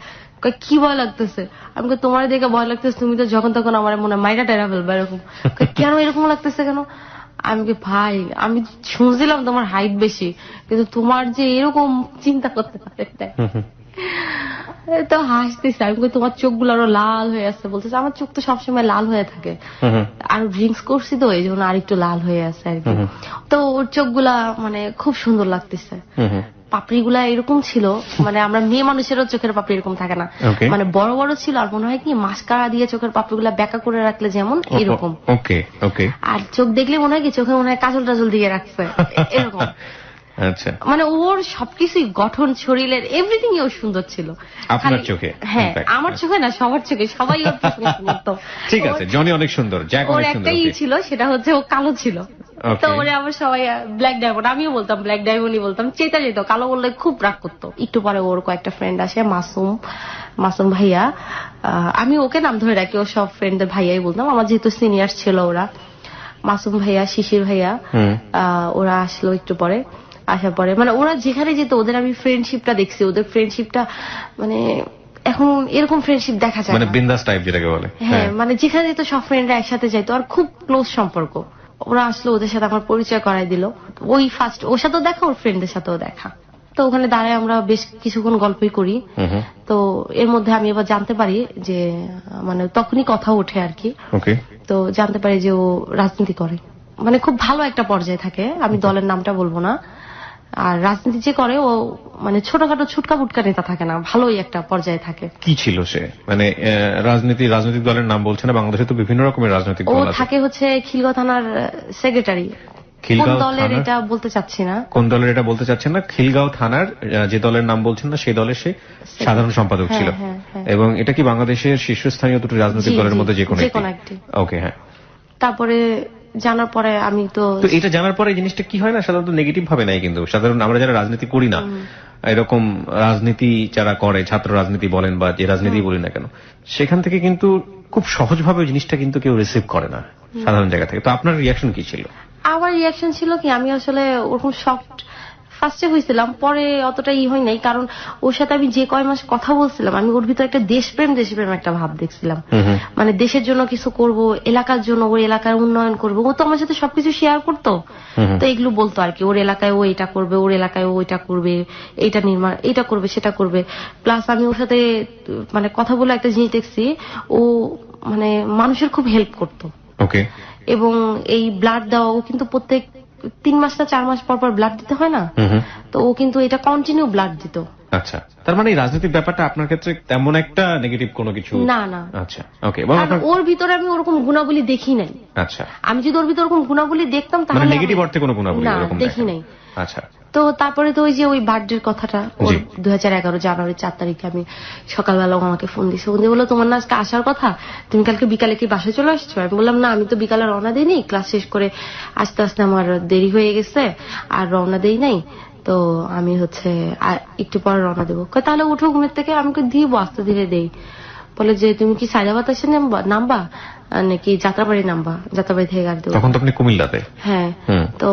কি ভয় লাগতেছে? আমি তোমার দেখে ভয় লাগতেছে, তুমি তো যখন তখন আমার মনে মাইরা টেরা ফেলবে এরকম। কেন এরকম লাগতেছে কেন? আমি ভাই আমি শুনছিলাম তোমার হাইট বেশি, কিন্তু তোমার যে এরকম চিন্তা করতে পারে তো হাসতেছে। আমি তোমার চোখগুলো আরো লাল হয়ে আছে। বলতেছে আমার চোখ তো সবসময় লাল হয়ে থাকে, আর ড্রিঙ্কস করছি তো এই জন্য আর একটু লাল হয়ে আছে আর কি। তো ওর চোখগুলা মানে খুব সুন্দর লাগতেছে, পাপড়িগুলা এরকম ছিল, মানে আমরা মেয়ে মানুষেরও চোখের পাপড়ি এরকম থাকে না, মানে বড় বড় ছিল। আর মনে হয় কি মাস্কারা দিয়ে চোখের পাপড়িগুলা বেঁকা করে রাখলে যেমন এরকম, আর চোখ দেখলে মনে হয় কি চোখে মনে হয় কাজল টাজল দিয়ে রাখছে এরকম। আচ্ছা, মানে ওর সবকিছুই গঠন, শরীরের এভরিথিং ওর সুন্দর ছিল। আপনার চোখে? হ্যাঁ, আমার চোখে না, সবার চোখে, সবাই ওর সুন্দর। ঠিক আছে, জনি অনেক সুন্দর, জ্যাক অনেক সুন্দর। ওর একটাই ছিল, সেটা হচ্ছে ও কালো ছিল। তো ওরে আবার সবাই ব্ল্যাক ডায়মন্ড, আমিও বলতাম ব্ল্যাক ডায়মন্ডই বলতাম, চেতা যেত, কালো বললে খুব রাগ করতো। একটু পরে ওর কয়েকটা ফ্রেন্ড আসে, মাসুম ভাইয়া, আমি ওকে নাম ধরে রাখি, ও সব ফ্রেন্ডদের ভাইয়াই বলতাম, আমার যেহেতু সিনিয়র ছিল ওরা। মাসুম ভাইয়া, শিশির ভাইয়া, ওরা আসলো একটু পরে। আসার পরে মানে ওরা যেখানে যেত ওদের আমি ফ্রেন্ডশিপটা দেখছি, ওদের ফ্রেন্ডশিপটা মানে এখন এরকম ফ্রেন্ডশিপ দেখা যায়, মানে বিন্দাস টাইপ যেটাকে বলে। হ্যাঁ, মানে যেখানে যেত সব ফ্রেন্ডরা একসাথে যাইতো, আর খুব ক্লোজ সম্পর্ক। ওরা আসলো, ওদের সাথে আমার পরিচয় করাই দিল। ওই ফার্স্ট ওর সাথেও দেখা, ওর ফ্রেন্ডদের সাথেও দেখা। তো ওখানে দাঁড়ায় আমরা বেশ কিছুক্ষণ গল্পই করি। তো এর মধ্যে আমি এবার জানতে পারি যে মানে তখনই কথা ওঠে আর কি। তো জানতে পারি যে ও রাজনীতি করে, মানে খুব ভালো একটা পর্যায়ে থাকে, আমি দলের নামটা বলবো না। আর রাজনীতি যে করে ও মানে ছোটখাটো ছুটকা ফুটকা নেতা থাকে না, ভালোই একটা পর্যায়ে থাকে। কি ছিল সে? মানে রাজনৈতিক দলের নাম বলছে না, বাংলাদেশে তো বিভিন্ন রকমের রাজনৈতিক দল আছে। ও থাকে হচ্ছে খিলগাঁও থানার সেক্রেটারি। কোন দলের এটা বলতে চাচ্ছি না, কোন দলের এটা বলতে চাচ্ছেন না। খিলগাঁও থানার যে দলের নাম বলছেন না, সেই দলের সে সাধারণ সম্পাদক ছিল। এবং এটা কি বাংলাদেশের শীর্ষস্থানীয় দুটো রাজনৈতিক দলের মধ্যে যে কোনো একটি? ওকে, হ্যাঁ। তারপরে জানার পরে আমি তো এটা জানার পরে জিনিসটা কি হয় না, সাধারণত নেগেটিভ ভাবে নাই, কিন্তু সাধারণ আমরা যারা রাজনীতি করি না, এরকম রাজনীতি যারা করে, ছাত্র রাজনীতি বলেন বা যে রাজনীতি বলি না কেন, সেখান থেকে কিন্তু খুব সহজভাবে জিনিসটা কিন্তু কেউ রিসিভ করে না সাধারণ জায়গা থেকে। তো আপনার রিয়াকশন কি ছিল? আমার রিয়াকশন ছিল কি, আমি আসলে ওরকম সফট ফার্স্টে হয়েছিলাম, পরে অতটা হয় নাই, কারণ ওর সাথে আমি যে কয় মাস কথা বলছিলাম, আমি ওর ভিতরে একটা দেশপ্রেম একটা ভাব দেখছিলাম। মানে দেশের জন্য কিছু করব, এলাকার জন্য, ওর এলাকার উন্নয়ন করবো। ও তো আমার সাথে সবকিছু শেয়ার করতো, তো এগুলো বলতো আর কি, ওর এলাকায় ও এটা করবে, ওর এলাকায় ও এটা করবে, এইটা নির্মাণ, এটা করবে, সেটা করবে। প্লাস আমি ওর সাথে মানে কথা বলে একটা জিনিস দেখছি, ও মানে মানুষের খুব হেল্প করতো। এবং এই ব্লাড দেওয়া, ও কিন্তু প্রত্যেক 3 মাস না 4 মাস পর পর ব্লাড দিতে হয় না, তো ও কিন্তু এটা কন্টিনিউ ব্লাড দিত। আচ্ছা, তার মানে এই রাজনৈতিক ব্যাপারটা আপনার ক্ষেত্রে তেমন একটা নেগেটিভ কোনো কিছু না না। আচ্ছা, ওকে। ওর ভিতরে আমি ওরকম গুণাবলী দেখি নাই। আচ্ছা, আমি যদি ওর ভিতরে ওরকম গুণাবলী দেখতাম তাহলে নেগেটিভ অর্থে কোনো গুণাবলী এরকম দেখি নাই। আচ্ছা। তো তারপরে তো ওই যে ওই বার্থডের কথাটা, 2011 জানুয়ারি 4 তারিখে আমি সকালবেলা আমাকে ফোন দিছে, উনি বললো তোমার না আজকে আসার কথা, তুমি কালকে বিকালে কি বাসায় চলে আসছো? আমি বললাম না, আমি তো বিকালে রওনা দিইনি, ক্লাস শেষ করে আস্তে আস্তে আমার দেরি হয়ে গেছে, আর রওনা দেই নাই, তো আমি হচ্ছে একটু পরে রওনা দেবো। তাহলে উঠো ঘুমের থেকে। আমি দিব আস্তে ধীরে দেই। বলে যে তুমি কি সায়দাবাদ এসে নামবা নাকি যাত্রাবাড়ি নামবা? যাত্রাবাড়ি থেকে গাড়ি দেবো। তখন তো আপনি কুমিল্লাতে? হ্যাঁ। তো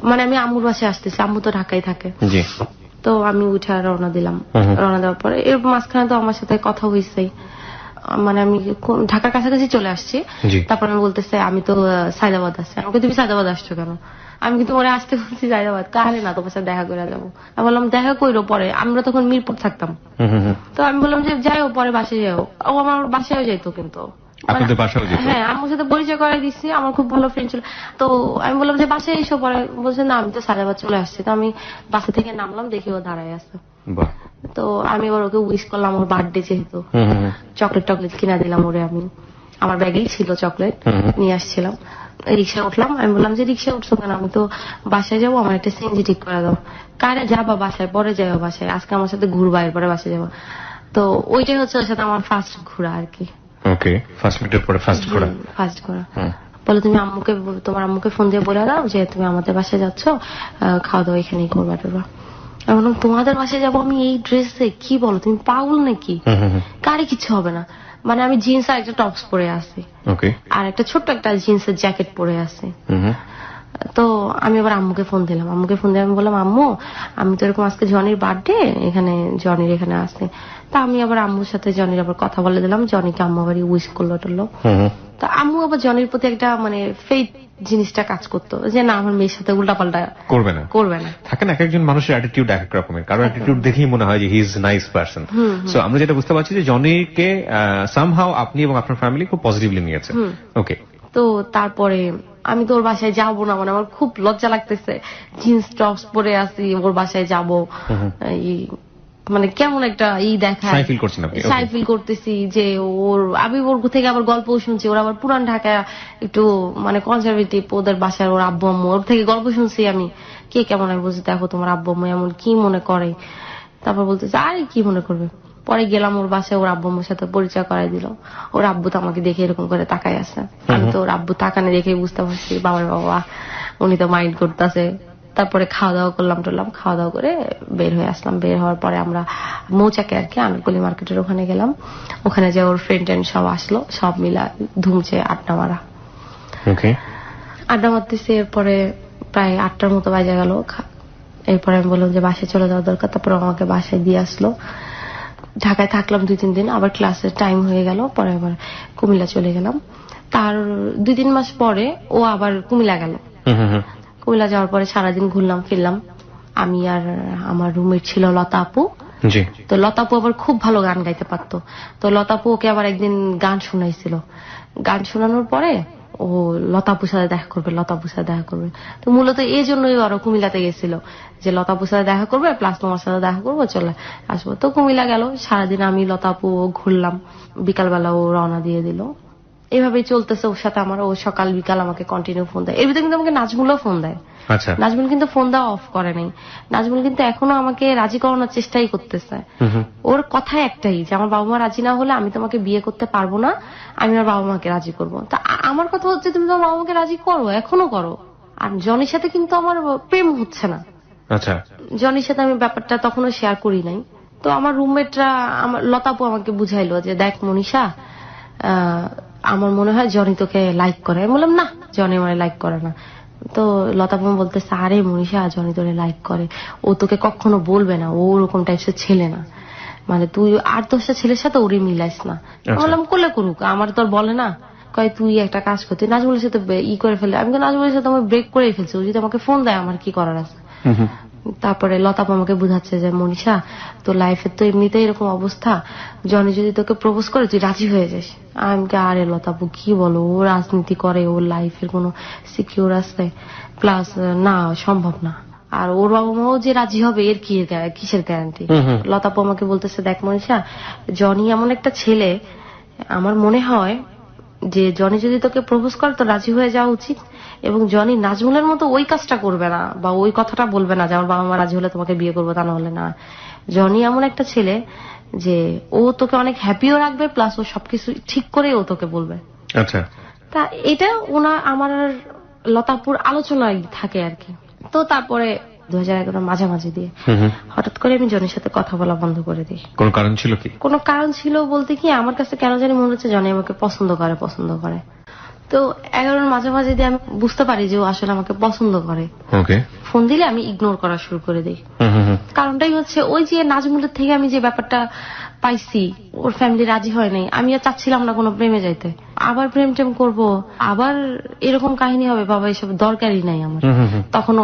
মানে আমি আম্মুর বাসায় আসতেছি, আম্মু তো ঢাকায় থাকে। তো আমি উঠে রওনা দিলাম। রওনা দেওয়ার পরে এর মাঝখানে তো আমার সাথে কথা হয়েছেই, মানে আমি ঢাকার কাছাকাছি চলে আসছি। তারপর আমি বলতেছে আমি তো সায়দাবাদ আসছি। আমাকে তুমি সায়দাবাদ আসছো কেন? আমি কিন্তু ওরা আসতে বলছি সায়দাবাদ, তাহলে না তোমার সাথে দেখা করে যাবো। আমি বললাম দেখা কইরো পরে, আমরা তখন মিরপুর থাকতাম। তো আমি বললাম যে যাইও, পরে বাসায় যাও। ও আমার বাসায়ও যাইতো, কিন্তু হ্যাঁ আমার সাথে পরিচয় করাই দিচ্ছি, আমার খুব ভালো ফ্রেন্ড ছিল। তো আমি বললাম যে বাসায় এসো, পরে বলছে না আমি তো সায়দাবাদ চলে আসছি। তো আমি বাসা থেকে নামলাম, দেখি ও দাঁড়ায় আছে। তো আমি এবার ওকে উইশ করলাম, ওর বার্থডে যেহেতু, চকলেট কিনা দিলাম ওরে। আমি আমার ব্যাগেই ছিল চকলেট, নিয়ে আসছিলাম। রিক্সায় উঠলাম, আমি বললাম যে রিক্সায় উঠছো কেন? আমি তো বাসায় যাবো, আমার একটা সিএনজি ঠিক করে দাও। কারে যাবা বাসায়? পরে যাবো বাসায়, আজকে আমার সাথে ঘুরবা, এরপরে বাসায় যাবো। তো ওইটাই হচ্ছে ওর সাথে আমার ফার্স্ট ঘোরা আর কি। ওকে, ফার্স্ট মিটের পরে ফার্স্ট ঘোরা। বলে তুমি তোমার আম্মুকে ফোন দিয়ে বলে দাও যে তুমি আমাদের বাসায় যাচ্ছ, খাওয়া দাওয়া এখানেই করবা টরবা। আমি বললাম তোমাদের বাসায় যাবো আমি এই ড্রেসে? কি বলো, তুমি পাগল নাকি? কারে কিছু হবে না। মানে আমি জিন্স আর একটা টপস পরে আছি, আর একটা ছোট্ট একটা জিন্সের জ্যাকেট পরে আছি। তো আমি আবার আম্মুকে ফোন দিলাম, আমি বললাম আম্মু আমি তো এরকম আজকে জনির বার্থডে, এখানে জনির এখানে আসছে। তা আমি আবার আম্মুর সাথে জনির আবার কথা বলে দিলাম, জনিকে আম্মু আবার উইশ করলো টললো। তা আম্মু আবার জনির প্রতি একটা মানে ফেইথ জিনিসটা কাজ করতো যে না আমার মেয়ের সাথে উল্টাপাল্টা করবে না। থাকে না, এক একজন মানুষের অ্যাটিটিউড এক এক রকমের, কারো অ্যাটিটিউড দেখেই মনে হয় যে he is nice person. So আমরা যেটা বুঝতে পারছি যে জনিকে সামহাউ আপনি এবং আপনার ফ্যামিলি খুব পজিটিভলি নিয়েছে। ওকে, তো তারপরে আমি তো ওর বাসায় যাবো না, মানে আমার খুব লজ্জা লাগতেছে, জিন্স টপস পরে আসি, ওর বাসায় যাবো, মানে কেমন একটা সাই ফিল করতেছি যে আমি ওর থেকে আবার গল্প শুনছি, ওর আবার পুরান ঢাকা একটু মানে কনজারভেটিভ, ওদের বাসায় ওর আব্বু আম্মু, ওর থেকে গল্প শুনছি আমি কে কেমন। আমি বলছি দেখো তোমার আব্বু আম্মু এমন কি মনে করে। তারপর বলতেছে আরে কি মনে করবে। পরে গেলাম ওর বাসায়, ওর আব্বু আম্মুর সাথে পরিচয় করাই দিল। ওর আব্বু তো আমাকে দেখে এরকম করে তাকাই আছে, আমি তো ওর আব্বু তাকানে দেখে বুঝতে পারছি বাবার বাবা উনি তো মাইন্ড করতেছে। তারপরে খাওয়া দাওয়া করলাম, খাওয়া দাওয়া করে বের হয়ে আসলাম। বের হওয়ার পরে আমরা মৌচাকে আর কি আনারকলি মার্কেটের ওখানে গেলাম। ওখানে যে ওর ফ্রেন্ড সব আসলো, সব মিলা ধুমছে আড্ডা মারা। আড্ডা মারতেছি, এরপরে প্রায় 8টার মতো বাজে গেল। এরপরে আমি বললাম যে বাসায় চলে যাওয়া দরকার। তারপর আমাকে বাসায় দিয়ে আসলো। ঢাকায় থাকলাম 2-3 দিন, আবার ক্লাসের টাইম হয়ে গেল। পরে আবার কুমিল্লা চলে গেলাম। তার 2-3 মাস পরে ও আবার কুমিল্লা গেল। কুমিল্লা যাওয়ার পরে সারাদিন ঘুরলাম ফিরলাম। আমি আর আমার রুমমেট ছিল লতা আপু। তো লতা আপু আবার খুব ভালো গান গাইতে পারতো। তো লতা আপু ওকে আবার একদিন গান শোনাইছিল। গান শোনানোর পরে ও লতাপুর সাথে দেখা করবে। তো মূলত এই জন্যই আরো কুমিল্লাতে গেছিল যে লতাপুর সাথে দেখা করবে, প্লাস তোমার সাথে দেখা করবো, চলে আসবো। তো কুমিল্লা গেল, সারাদিন আমি লতাপু ঘুরলাম, বিকালবেলা ও রওনা দিয়ে দিল। এভাবেই চলতেছে ওর সাথে আমার। ও সকাল বিকাল আমাকে কন্টিনিউ ফোন দেয়। এর ভিতরে কিন্তু আমাকে নাজমুলও ফোন দেয়। নাজমুল কিন্তু ফোন দেওয়া অফ করে নাই। নাজমুল কিন্তু এখনো আমাকে রাজি করানোর চেষ্টাই করতেছে। ওর কথা একটাই যে আমার বাবা মা রাজি না হলে আমি তোমাকে বিয়ে করতে পারবো না, আমি আমার বাবা মাকে রাজি করবো। তা আমার কথা হচ্ছে তুমি তোমার বাবা মাকে রাজি করো, এখনো করো। আর জনির সাথে কিন্তু আমার প্রেম হচ্ছে না। জনির সাথে আমি ব্যাপারটা তখনও শেয়ার করি নাই। তো আমার রুমমেটরা, আমার লতাপু আমাকে বুঝাইলো যে দেখ মনীষা, আমার মনে হয় জনি তোকে লাইক করে। আমি বললাম না, জনি আমার লাইক করে না। তো লতাপু বলতেছে আরে মনীষা, জনি তোরে লাইক করে, ও তোকে কখনো বলবে না, ও ওরকম টাইপের ছেলে না, মানে তুই 8-10টা ছেলের সাথে ওরে মিলাইস না। বললাম করলে করুক, আমার তো আর বলে না। কয় তুই একটা কাজ করতে নাজমুলের সাথে করে ফেলে। আমি তো নাজমুলের সাথে আমার ব্রেক করে ফেলছি, ও যদি আমাকে ফোন দেয় আমার কি করার আছে। তারপরে লতাপ আমাকে বুঝাচ্ছে যে মনীষা তোর লাইফের তো এমনিতেই এরকম অবস্থা, জনি যদি তোকে প্রপোজ করে তুই রাজি হয়ে যাস। আমি আরে লতাপু কি বলো, ও রাজনীতি করে, ওর লাইফের কোনো সিকিউর আছে, প্লাস না সম্ভব না। আর ওর বাবা মাও যে রাজি হবে এর কিসের গ্যারান্টি। লতাপু আমাকে বলতেছে দেখ মনীষা, জনি এমন একটা ছেলে, আমার মনে হয় যে জনি যদি তোকে প্রপোজ করে তো রাজি হয়ে যাওয়া উচিত। এবং জনি নাজমুলের মতো ওই কাজটা করবে না বা ওই কথাটা বলবে না যে আমার বাবা মা রাজি হলে তোমাকে বিয়ে করবো, তা না হলে না। জনি এমন একটা ছেলে যে ও তোকে অনেক হ্যাপিও রাখবে, প্লাস ও সবকিছু ঠিক করে ও তোকে বলবে। আচ্ছা, তা এটা আমার লতাপুর আলোচনায় থাকে আর কি। তো তারপরে 2011 মাঝামাঝি দিয়ে হঠাৎ করে আমি জনির সাথে কথা বলা বন্ধ করে দিই। কোনো কারণ ছিল কি? কোনো কারণ ছিল বলতে কি, আমার কাছে কেন জানি মনে হচ্ছে জনি আমাকে পছন্দ করে। তো 11 মাঝামাঝি দিয়ে আমি বুঝতে পারি যে ও আসলে আমাকে পছন্দ করে। ফোন দিলে আমি ইগনোর করা শুরু করে দিই। কারণটাই হচ্ছে ওই যে নাজমুলের থেকে আমি যে ব্যাপারটা পাইছি, ওর ফ্যামিলি রাজি হয় নাই, আমি আর চাচ্ছিলাম না কোনো প্রেমে যাইতে। আবার প্রেম টেম করবো, আবার এরকম কাহিনী হবে, বাবা এসব দরকারই নাই আমার। তখনও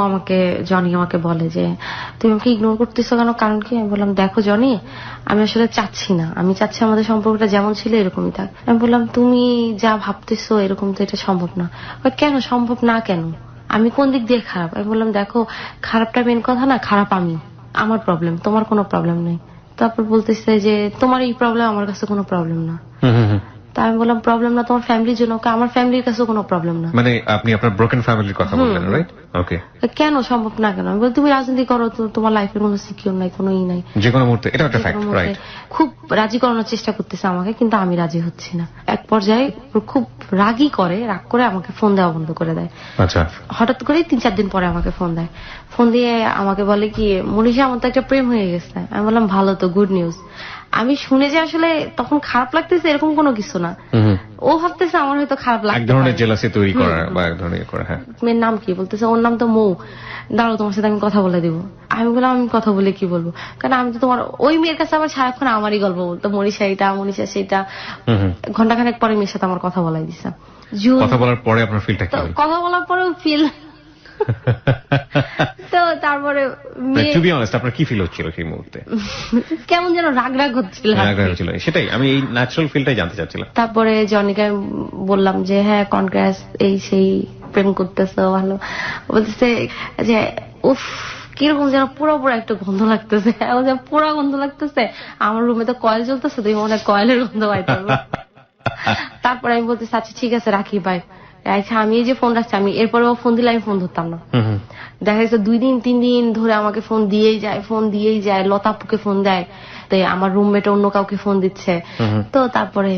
জনি আমাকে বলে যে তুমি আমাকে ইগনোর করতেছো কেন, কারণ কি? আমি বললাম দেখো জনি, আমি আসলে চাচ্ছি না, আমি চাচ্ছি আমাদের সম্পর্কটা যেমন ছিল এরকমই থাক। আমি বললাম তুমি যা ভাবতেছো এরকম তো এটা সম্ভব না। কেন সম্ভব না? কেন আমি কোন দিক দিয়ে খারাপ? আমি বললাম দেখো, খারাপটা মেন কথা না, খারাপ আমি, আমার প্রবলেম, তোমার কোনো প্রবলেম নেই। তারপর বলতেছে যে তোমার এই প্রবলেম, আমার কাছে কোনো প্রবলেম না। তা আমি বললাম প্রবলেম না তোমার ফ্যামিলির জন্য, আমার ফ্যামিলির কাছে কোনো প্রবলেম না। মানে আপনি আপনার ব্রোকেন ফ্যামিলির কথা বললেন, রাইট? ওকে। কেন সম্ভব না কেন? আমি বলি তুমি রাজনীতি করো, তোমার লাইফের কোনো সিকিউর নাই, কোনো নাই, যে কোনো মুহূর্তে। এটা একটা ফ্যাক্ট, রাইট? খুব রাজি করানোর চেষ্টা করতেছে আমাকে, কিন্তু আমি রাজি হচ্ছি না। এক পর্যায়ে খুব রাগই করে, রাগ করে আমাকে ফোন দেওয়া বন্ধ করে দেয়। আচ্ছা। হঠাৎ করে 3-4 দিন পরে আমাকে ফোন দেয়। ফোন দিয়ে আমাকে বলে কি, মনীষা আমার তো একটা প্রেম হয়ে গেছে। আমি বললাম ভালো তো, গুড নিউজ। আমি শুনে যে আসলে তখন খারাপ লাগতেছে এরকম কোনো কিছু না, ও ভাবতেছে আমার হয়তো খারাপ লাগছে, এক ধরনের জেলাসি তৈরি করা বা এক ধরনের করা। হ্যাঁ। মেয়ের নাম কি? বলতেছে ওর নাম তো মৌ। দাঁড়াও তোমার সাথে আমি কথা বলে দিব। আমি বললাম আমি কথা বলে কি বলবো, কারণ আমি তো তোমার ওই মেয়ের কাছে আবার সারাক্ষণ আমারই গল্প বলতো, মনীষা এটা, মনীষা সেটা। ঘন্টাখানেক পরে মেয়ের সাথে আমার কথা বলাই দিছে। কথা বলার পরে আপনার ফিলটা কি? কথা বলার পরেও ফিল তো তারপরে টু বি অনেস্ট আপনার কি ফিল হচ্ছিল সেই মুহূর্তে? কেমন যেন রাগ রাগ হচ্ছিল। সেটাই আমি এই ন্যাচারাল ফিলটাই জানতে চাচ্ছিলাম। তারপরে জনিকে বললাম যে হ্যাঁ কনগ্রেস, এই সেই প্রেম করতেছে ভালো। বলতেছে যে উফ কিরকম যেন পুরো একটা গন্ধ লাগতেছে, পুরো গন্ধ লাগতেছে। আমার রুমে তো কয়েল চলতেছে, তুই মনে হয় কয়েলের গন্ধ পাইতে। তারপরে আমি বলতেছি আচ্ছা ঠিক আছে রাখি বাই। আচ্ছা আমি এই যে ফোন রাখছি, আমি এরপরেও ফোন দিলে আমি ফোন ধরতাম না। দেখা যাচ্ছে 2 দিন 3 দিন ধরে আমাকে ফোন দিয়েই যায়। লতাপুকে ফোন দেয়, তাই আমার রুমমেট অন্য কাউকে ফোন দিচ্ছে। তো তারপরে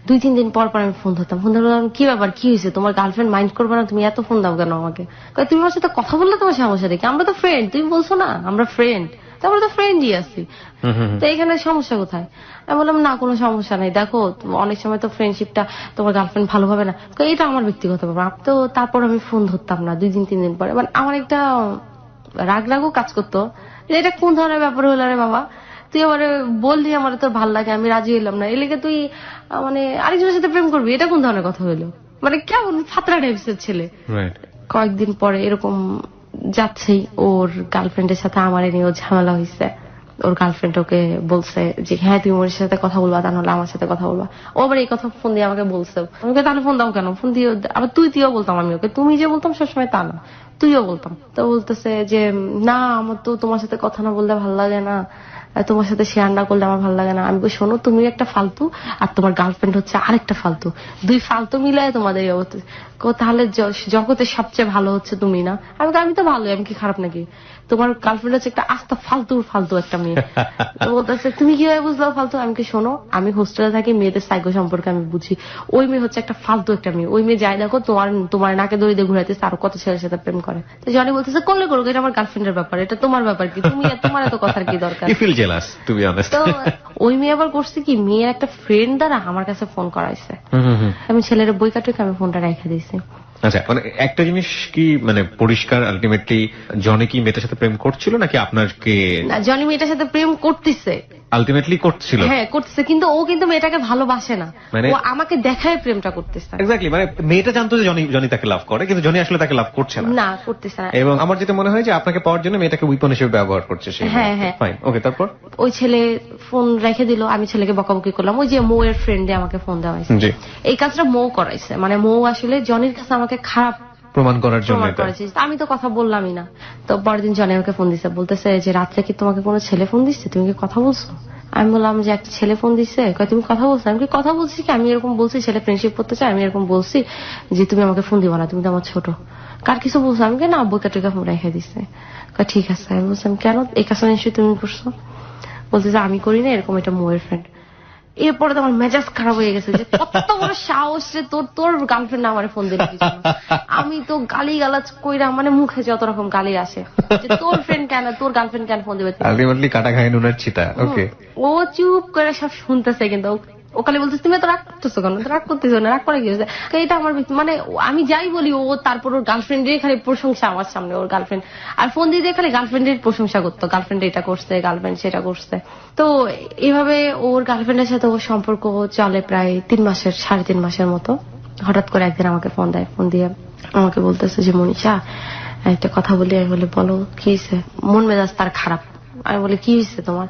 2-3 দিন পর আমি ফোন ধরতাম। ফোন ধরলাম কি ব্যাপার, কি হয়েছে, তোমার গার্লফ্রেন্ড মাইন্ড করবে না, তুমি এত ফোন দাও কেন আমাকে? তুমি আমার সাথে কথা বললে তোমার সমস্যা দেখি, আমরা তো ফ্রেন্ড, তুমি বলছো না আমরা ফ্রেন্ড, আমরা তো ফ্রেন্ডই আছি, তো এখানে সমস্যা কোথায়? আমি বললাম না কোনো সমস্যা নেই, দেখো অনেক সময় তো ফ্রেন্ডশিপটা তোমার গার্লফ্রেন্ড ভালোভাবে না, এটা আমার ব্যক্তিগত ব্যাপার। তো তারপর আমি ফোন ধরতাম না 2 দিন 3 দিন পরে। মানে আমার একটা রাগও কাজ করতো, এটা কোন ধরনের ব্যাপার হলো রে বাবা, তুই আমার বললি আমার তোর ভাল লাগে, আমি রাজি হইলাম না, এর লেগে তুই মানে আরেকজনের সাথে প্রেম করবি, এটা কোন ধরনের কথা হইলো? মানে কেমন ফাতরা টাইপসের ছেলে। কয়েকদিন পরে এরকম যাচ্ছেই ওর গার্লফ্রেন্ডের সাথে আমার নিয়েও ঝামেলা হয়েছে। ওর গার্লফ্রেন্ড ওকে বলছে যে হ্যাঁ তুমি ওর সাথে কথা বলবা, তা নাহলে আমার সাথে কথা বলবা। ও আবার এই কথা ফোন দিয়ে আমাকে বলছে। আমাকে তাহলে ফোন দাও কেন? ফোন দিয়ে আবার তুইও বলতাম, আমি ওকে তুমি যে বলতাম সবসময় তা না, তুইও বলতাম। তো বলতেছে যে না আমার তো তোমার সাথে কথা না বললে ভালো লাগে না, তোমার সাথে শেয়ার না করলে আমার ভালো লাগে না। আমি শোনো তুমি একটা ফালতু আর তোমার গার্লফ্রেন্ড হচ্ছে আরেকটা ফালতু, 2 ফালতু মিলায় তোমাদের এই অবস্থা, তাহলে জগতের সবচেয়ে ভালো হচ্ছে তুমি না? আমি তো ভালোই, আমি কি খারাপ নাকি? তোমার গার্লফ্রেন্ড হচ্ছে একটা আস্তা ফালতু একটা মেয়ে। বলতেছে তুমি কিভাবে বুঝলো ফালতু? আমি কি শোনো, আমি হোস্টেলে থাকি, মেয়েদের সাইকো সম্পর্কে আমি বুঝি। ওই মেয়ে হচ্ছে একটা ফালতু একটা মেয়ে, ওই মেয়ে যাই দেখো তোমার নাকে দড়ি দিয়ে ঘুরাইতেছে, আরো কত ছেলের সাথে প্রেম করে। তো জনি বলতেছে করলে করুক, এটা আমার গার্লফ্রেন্ডের ব্যাপার, এটা তোমার ব্যাপার কি? তোমার এত কথার কি দরকার? তো ওই মেয়ে আবার করছে কি, মেয়ের একটা ফ্রেন্ড দ্বারা আমার কাছে ফোন করাইছে। আমি ছেলের বই কাটুকে আমি ফোনটা রেখে দিয়েছি। আচ্ছা মানে একটা জিনিস কি মানে পরিষ্কার, আলটিমেটলি জনি কি মেয়েটার সাথে প্রেম করছিল নাকি আপনাকে? জনি মেয়েটার সাথে প্রেম করতেছে, আলটিমেটলি করছিল। হ্যাঁ করতেছে, কিন্তু ও কিন্তু মেয়েটাকে ভালোবাসে না, ও আমাকে দেখায় প্রেমটা করতেছে। এক্স্যাক্টলি, মানে মেয়েটা জানতো যে জনি তাকে লাভ করে, কিন্তু জনি আসলে তাকে লাভ করছে না, করতেছে না। এবং আমার যেটা মনে হয় যে আপনাকে পাওয়ার জন্য মেয়েটাকে উইপন হিসেবে ব্যবহার করছে সে। হ্যাঁ হ্যাঁ ফাইন, ওকে। তারপর ওই ছেলে ফোন রেখে দিল, আমি ছেলেকে বকাবকি করলাম। ওই যে মৌ এর ফ্রেন্ডে আমাকে ফোন দেওয়া হয়েছে, এই কাজটা মৌ করাইছে। মানে মৌ আসলে জনির কাছে আমাকে খারাপ প্রমাণ করার জন্য আমি তো কথা বললামই না। তো পরের দিন জনি আমাকে ফোন দিচ্ছে, বলতেছে যে রাত্রে কি তোমাকে কোনো ছেলে ফোন দিচ্ছে, তুমি কি কথা বলছো? আমি বললাম যে একটা ছেলে ফোন দিচ্ছে, তুমি কথা বলছো? আমি কি কথা বলছি কি, আমি এরকম বলছি ছেলে ফ্রেন্ডশিপ করতে চাই, আমি এরকম বলছি যে তুমি আমাকে ফোন দিবা না, তুমি তো আমার ছোট। কার কিছু বলছো? আমি না বইকা টিকা ফোন রেখে দিচ্ছে। ঠিক আছে। আমি বলছিলাম কেন, এই কাজটা নিশ্চয়ই তুমি করছো? বলতেছে আমি করি না, এরকম এটা মৌয়ের ফ্রেন্ড। এরপরে তো আমার মেজাজ খারাপ হয়ে গেছে যে কত বড় সাহস রে তোর গার্লফ্রেন্ড আমার ফোন দিল। আমি তো গালি গালাজ কইরা, মানে মুখে যত রকম গালি আসে যে তোর ফ্রেন্ড কেন, তোর গার্লফ্রেন্ড কেন ফোন দিবে? আলটিমেটলি কাটা খায় নুনের ছিটা। ওকে, ও চুপ করে সব শুনতেছে, কিন্তু ও খালি বলতেছে তুমি তো রাগ করতেছো কেন? রাগ করতেছো না, রাগ করে গিয়েছে। এটা আমার মানে আমি যাই বলি ও তারপর ওর গার্লফ্রেন্ডের খালি প্রশংসা আমার সামনে, ওর গার্লফ্রেন্ড আর ফোন দিয়ে খালি গার্লফ্রেন্ডের প্রশংসা করতো, গার্লফ্রেন্ড এটা করছে, গার্লফ্রেন্ড সেটা করছে। তো এভাবে ওর গার্লফ্রেন্ডের সাথে ওর সম্পর্ক চলে প্রায় 3 মাসের, 3.5 মাসের মতো। হঠাৎ করে একদিন আমাকে ফোন দেয়, ফোন দিয়ে আমাকে বলতেছে যে মনীষা একটা কথা বলি। আমি বলি বলো কি হয়েছে? মন মেজাজ তার খারাপ। আমি বলি কি হয়েছে তোমার?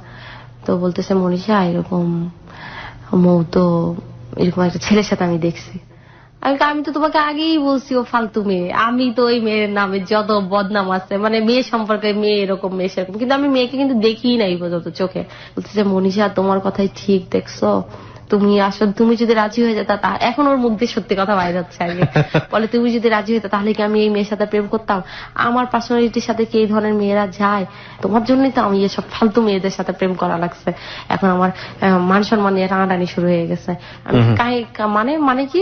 তো বলতেছে মনীষা এরকম মৌ তো এরকম একটা ছেলের সাথে আমি দেখছি। আমি তো তোমাকে আগেই বলছি ও ফালতু মেয়ে, আমি তো ওই মেয়ের নামে যত বদনাম আছে, মানে মেয়ে সম্পর্কে মেয়ে এরকম মেয়ে সেরকম, কিন্তু আমি মেয়েকে কিন্তু দেখি নাই পর্যন্ত চোখে। বলতেছে মনীষা তোমার কথাই ঠিক, দেখছো তুমি আসলে তুমি যদি রাজি হয়ে যেত, এখন ওর মুখ দিয়ে সত্যি কথা বাইরে হচ্ছে আগে, বলে তুমি যদি রাজি হইতো তাহলে কি আমি এই মেয়ের সাথে প্রেম করতাম? আমার পার্সোনালিটির সাথে কি এই ধরনের মেয়েরা যায়? তোমার জন্যই তো আমি এসব ফালতু মেয়েদের সাথে প্রেম করা লাগছে। এখন আমার মান সম্মান নিয়ে টানাটানি শুরু হয়ে গেছে। আমি মানে মানে কি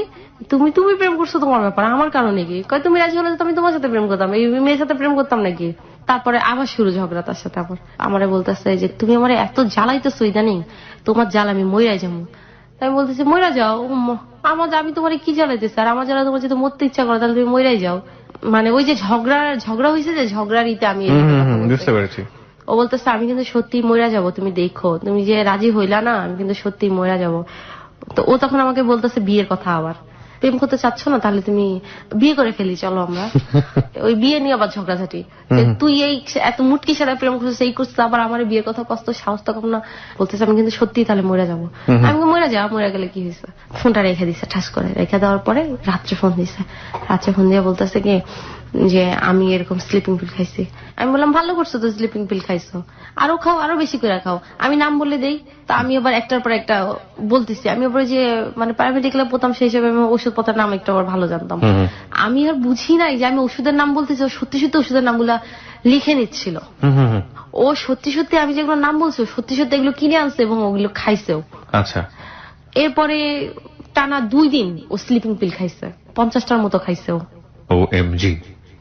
তুমি তুমি প্রেম করছো তোমার ব্যাপার, আমার কারণে কি? কয় তুমি রাজি হলে তো আমি তোমার সাথে প্রেম করতাম, এই মেয়ের সাথে প্রেম করতাম নাকি? তারপরে আবার শুরু ঝগড়া তার সাথে। আবার আমারে বলতেছে যে তুমি আমার এত জ্বালাইতেছো ইদানিং, তোমার জ্বালা আমি মইরা যাবো। আমি বলতেছি মইরা যাও, আমি তোমার কি জ্বালাইতেছি? আর আমার জ্বালা তোমার যদি মরতে ইচ্ছা করে তাহলে তুমি মইরাই যাও। মানে ওই যে ঝগড়া হয়েছে, যে ঝগড়ার ইতে আমি বুঝতে পেরেছি। ও বলতেছে আমি কিন্তু সত্যি মইরা যাব, তুমি দেখো, তুমি যে রাজি হইলা না, আমি কিন্তু সত্যি মইরা যাব। তো ও তখন আমাকে বলতেছে বিয়ের কথা, আবার প্রেম করতে চাচ্ছ না, তাহলে তুমি বিয়ে করে ফেলি, চলো আমরা। ওই বিয়ে নিয়ে আবার ঝগড়াঝাটি, তুই এই এত মুটকি সাথে প্রেম করছিস, এই করছিস, আবার আমার বিয়ের কথা কষ্ট, সাহস তো কম না। বলতেছে আমি কিন্তু সত্যি তাহলে মরে যাবো। আমি মরে যাও, মরে গেলে কি হয়েছে? ফোনটা রেখে দিছে, ঠাস করে রেখে দেওয়ার পরে রাত্রে ফোন দিছে। রাত্রে ফোন দিয়ে বলতেছে কি যে আমি এরকম স্লিপিং পিল খাইছি। আমি বললাম ভালো করছো তো, স্লিপিং পিল খাইছো, আরো খাও, আরো বেশি করে খাও। আমি নাম বলে দেই, তা আমি আবার একটার পর একটা বলতেছি। আমি আবার যে মানে প্রাইভেটিক্যালে পড়তাম, সেই হিসেবে আমি ওষুধপত্রের নাম একটু আবার ভালো জানতাম। আমি আর বুঝি নাই যে আমি ওষুধের নাম বলতেছি, ও সত্যি সত্যি ওষুধের নামগুলা লিখে নিচ্ছিল। ও সত্যি সত্যি আমি যেগুলো নাম বলছি সত্যি সত্যি এগুলো কিনে আনছে এবং ওগুলো খাইছেও। আচ্ছা। এরপরে টানা 2 দিন ও স্লিপিং পিল খাইছে, 50টার মতো খাইছে ও। OMG।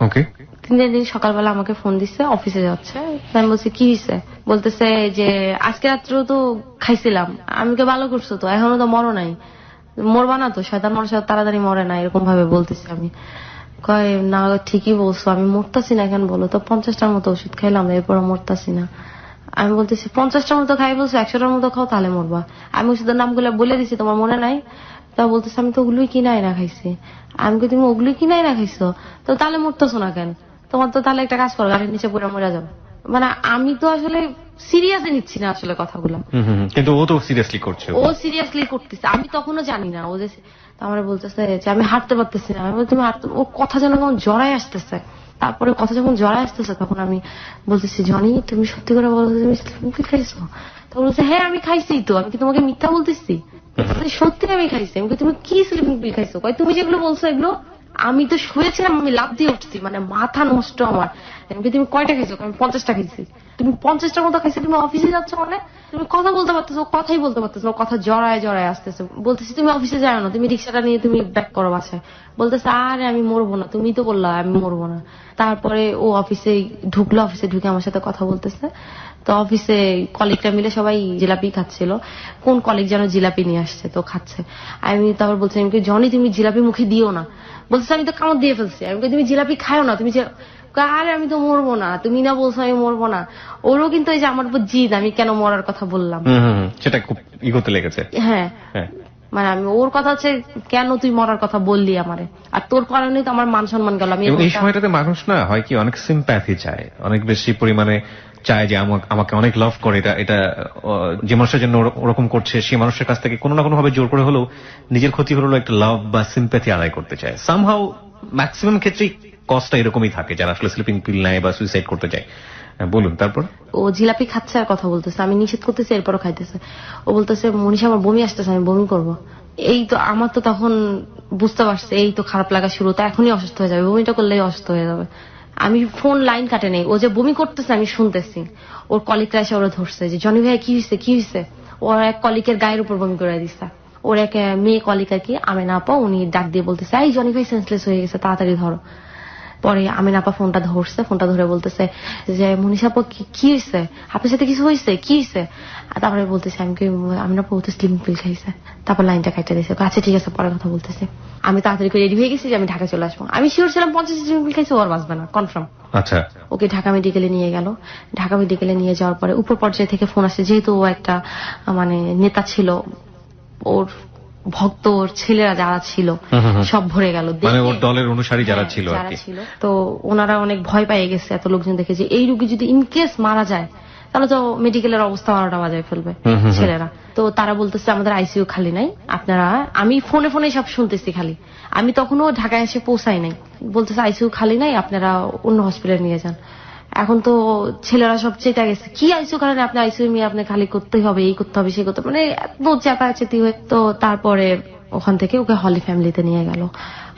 ওকে। 3 দিন সকালবেলা আমাকে ফোন দিচ্ছে, অফিসে যাচ্ছে। আমি বলছি কি হয়েছে? বলতেছে যে আজকে রাত্রেও তো খাইছিলাম। আমি কে ভালো করছো তো, এখনো তো মরো নাই, মরবা না তো, শয়তান মানুষের তাড়াতাড়ি মরে না, এরকম ভাবে বলতেছি আমি। কয় না ঠিকই বলছো, আমি মরতাছি না কেন বলো তো, 50টার মতো ওষুধ খাইলাম এরপর মরতাছি না। আমি বলতেছি 50টার মতো খাই বলছো, 100টার মতো খাও তাহলে মরবা। আমি ওষুধের নামগুলো বলে দিছি, তোমার মনে নাই? তা বলতেছে আমি তো ওগুলোই কিনাই না খাইছি। আমি কি তুমি ওগুলোই কিনাই না খাইছো, তো তাহলে মরতেছো না কেন? তোমার তো তাহলে একটা কাজ করো, গাড়ির নিচে পড়ে মরে যাবে। মানে আমি তো আসলে সিরিয়াসলি নিচ্ছি না আসলে কথাগুলো, কিন্তু ও তো সিরিয়াসলি করছে। ও সিরিয়াসলি করতেছে, আমি তখনও জানি না। ও যে আমার বলতেছে যে আমি হাঁটতে পারতেছি না, আমি তুমি হাঁটতে, ও কথা যেন কেমন জড়ায় আসতেছে। তারপরে কথা যখন জড়ায় আসতেছে তখন আমি বলতেছি জনি তুমি সত্যি করে বলো তুমি স্লিপিং পিল খাইছো? তো বলছে হ্যাঁ আমি খাইছি তো, আমি কি তোমাকে মিথ্যা বলতেছি? সত্যি আমি খাইছি। আমি তুমি কি স্লিপিং পিল খাইছো? কয় তুমি যেগুলো বলছো এগুলো, আমি তো শুয়েছিলাম, আমি লাফ দিয়ে উঠছি, মানে মাথা নষ্ট আমার। তুমি কয়টা খাইছো? আমি 50টা খাইছি। তুমি 50টার মতো খাইছো, তুমি অফিসে যাচ্ছ মানে? তুমি কথা বলতে পারতেছো, কথাই বলতে পারতেছো, কথা জড়ায় জড়ায় আসতেছে। বলতেছি তুমি অফিসে যাও না, তুমি রিক্সাটা নিয়ে তুমি ব্যাক করো বাসায়। বলতেছে আরে আমি মরবো না, তুমি তো বললা আমি মরবো না। তারপরে ও অফিসে ঢুকলো, অফিসে ঢুকে আমার সাথে কথা বলতেছে। তো অফিসে কলিগরা মিলে সবাই জিলাপি খাচ্ছিল, কোন কলিগ যেন জিলাপি নিয়ে আসছে, তো খাচ্ছে। আমি তারপর বলছি আমি জনি তুমি জিলাপি মুখে দিও না। বলছে আমি তো কামড় দিয়ে ফেলছি। আমি তুমি জিলাপি খাও না, তুমি আরে আমি তো মরবো না, তুমি না বলছো আমি মরবো না। ওরও কিন্তু এই যে আমার উপর জিদ, আমি কেন মরার কথা বললাম, সেটা খুব ইগোতে লেগেছে। হ্যাঁ মানে আমি ওর কথা হচ্ছে কেন তুই মরার কথা বললি আমারে, আর তোর কারণে তো আমার মান সম্মান গেল। আমি এই সময়টাতে মানুষ না হয় কি অনেক সিম্প্যাথি চায়, অনেক বেশি পরিমাণে চায় যে আমাকে অনেক লাভ করে, এটা যে মানুষের জন্য ওরকম করছে সেই মানুষের কাছ থেকে কোনো না কোনো ভাবে জোর করে হলেও নিজের ক্ষতি হলেও একটা লাভ বা সিম্প্যাথি আদায় করতে চায়। সামহাউ ম্যাক্সিমাম ক্ষেত্রেই কষ্টটা এরকমই থাকে যারা আসলে স্লিপিং পিল নেয় বা সুইসাইড করতে চায়। বলুন তারপর। ও জিলাপি খাচ্ছে আর কথা বলতেছে, আমি নিষেধ করতেছি এরপরও খাইতেছে। ও বলতেছে মনীষা আমার বমি আসতেছে, আমি বমি করব। এই তো আমার তো তখন বুঝতে পারছে এই তো খারাপ লাগা শুরু, তো এখনই অসুস্থ হয়ে যাবে, বমিটা করলেই অসুস্থ হয়ে যাবে। আমি ফোন লাইন কাটে নেই, ও যে বমি করতেছে আমি শুনতেছি। ওর কলিগরা এসে ওরা ধরছে যে জনি ভাই কি হয়েছে কি হয়েছে। ওর এক কলিগের গায়ের উপর বমি করে দিচ্ছে। ওর এক মেয়ে কলিগ আর কি, আমেনা আপা, উনি ডাক দিয়ে বলতেছে এই জনি ভাই সেন্সলেস হয়ে গেছে, তাড়াতাড়ি ধরো। পরে আমেনা আপা ফোনটা ধরছে, ফোনটা ধরে বলতেছে যে মনীষা আপা কি হয়েছে, আপনার সাথে কিছু হয়েছে, কি হয়েছে? তারপরে বলতেছে আমেনা আপা তো স্লিপিং পিল খাইছে। তারপর লাইনটা কাটতে দিয়েছে, আচ্ছা ঠিক আছে পরে কথা বলতেছে। আমি তাড়াতাড়ি করে রেডি হয়ে গেছি যে আমি ঢাকা চলে আসবো। আমি শিওর ছিলাম 50 স্লিপিং পিল খাইছে, ওর বাঁচবে না, কনফার্ম। আচ্ছা। ওকে ঢাকা মেডিকেলে নিয়ে গেল। ঢাকা মেডিকেলে নিয়ে যাওয়ার পরে উপর পর্যায়ে থেকে ফোন আসে, যেহেতু ও একটা মানে নেতা ছিল, ওর ভক্ত ওর ছেলেরা যারা ছিল সব ভরে গেল, মানে ওর দলের অনুসারী যারা ছিল। তো ওনারা অনেক ভয় পেয়ে গেছে এত লোকজন দেখে যে এই রোগী যদি ইনকেস মারা যায় তাহলে তো মেডিকেলের অবস্থা 12টা বাজায় ফেলবে ছেলেরা। তো তারা বলতেছে আমাদের আইসিইউ খালি নাই, আপনারা, আমি ফোনে ফোনে সব শুনতেছি খালি, আমি তখনও ঢাকায় এসে পৌঁছাই নাই, বলতেছে আইসিইউ খালি নাই, আপনারা অন্য হসপিটালে নিয়ে যান। এখন তো ছেলেরা সব চেতা গেছে, কি আইসিইউ কারণে আপনি আইসিইউ নিয়ে আপনি খালি করতেই হবে, এই করতে হবে সেই করতে হবে, মানে এত চেপাচেতি হয়ে। তো তারপরে ওখান থেকে ওকে হলি ফ্যামিলিতে নিয়ে গেল।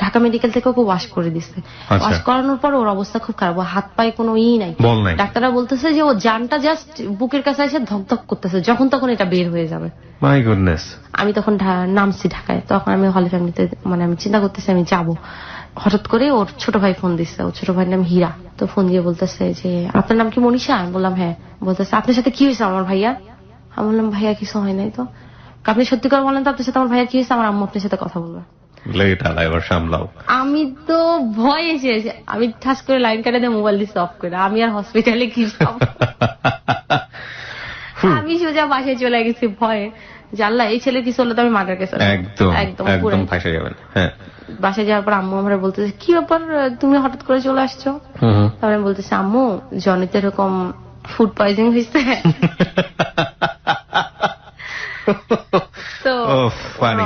ঢাকা মেডিকেল থেকে ওকে ওয়াশ করে দিচ্ছে। ওয়াশ করানোর পর ওর অবস্থা খুব খারাপ, ওর হাত পায়ে কোনো নাই। ডাক্তাররা বলতেছে যে ও জানটা জাস্ট বুকের কাছে এসে ধকধক করতেছে, যখন তখন এটা বের হয়ে যাবে। My goodness. আমি তখন নামছি ঢাকায়, তখন আমি হলি ফ্যামিলিতে, মানে আমি চিন্তা করতেছি আমি যাব। হঠাৎ করে ওর ছোট ভাই ফোন দিচ্ছে, ওর ছোট ভাইয়ের নাম হীরা। তো ফোন দিয়ে বলতেছে যে আপনার নাম কি মনীষা? আমি বললাম হ্যাঁ। বলতেছে আপনার সাথে কি হয়েছে আমার ভাইয়া? আমি বললাম ভাইয়া কিছু হয় নাই। তো আপনি সত্যি করে বলেন তো আপনার সাথে আমার ভাইয়া কি হয়েছে, আমার আম্মু আপনার সাথে কথা বলবে। আমি তো ভয় এসেছে, আমি ঠাস করে লাইন কাটে দিয়ে মোবাইল দিচ্ছি অফ করে। আমি আর হসপিটালে কি আমি সোজা বাসায় চলে গেছি ভয়ে, জানলা এই ছেলে কিছু হলো তো আমি মার্ডার কেস একদম ফাঁসে যাবেন। বাসায় যাওয়ার পর আম্মু আমরা বলতেছে কি ব্যাপার তুমি হঠাৎ করে চলে আসছো? তারপরে আমি বলতেছি আম্মু জনিতে এরকম ফুড পয়জনিং হয়েছে। তো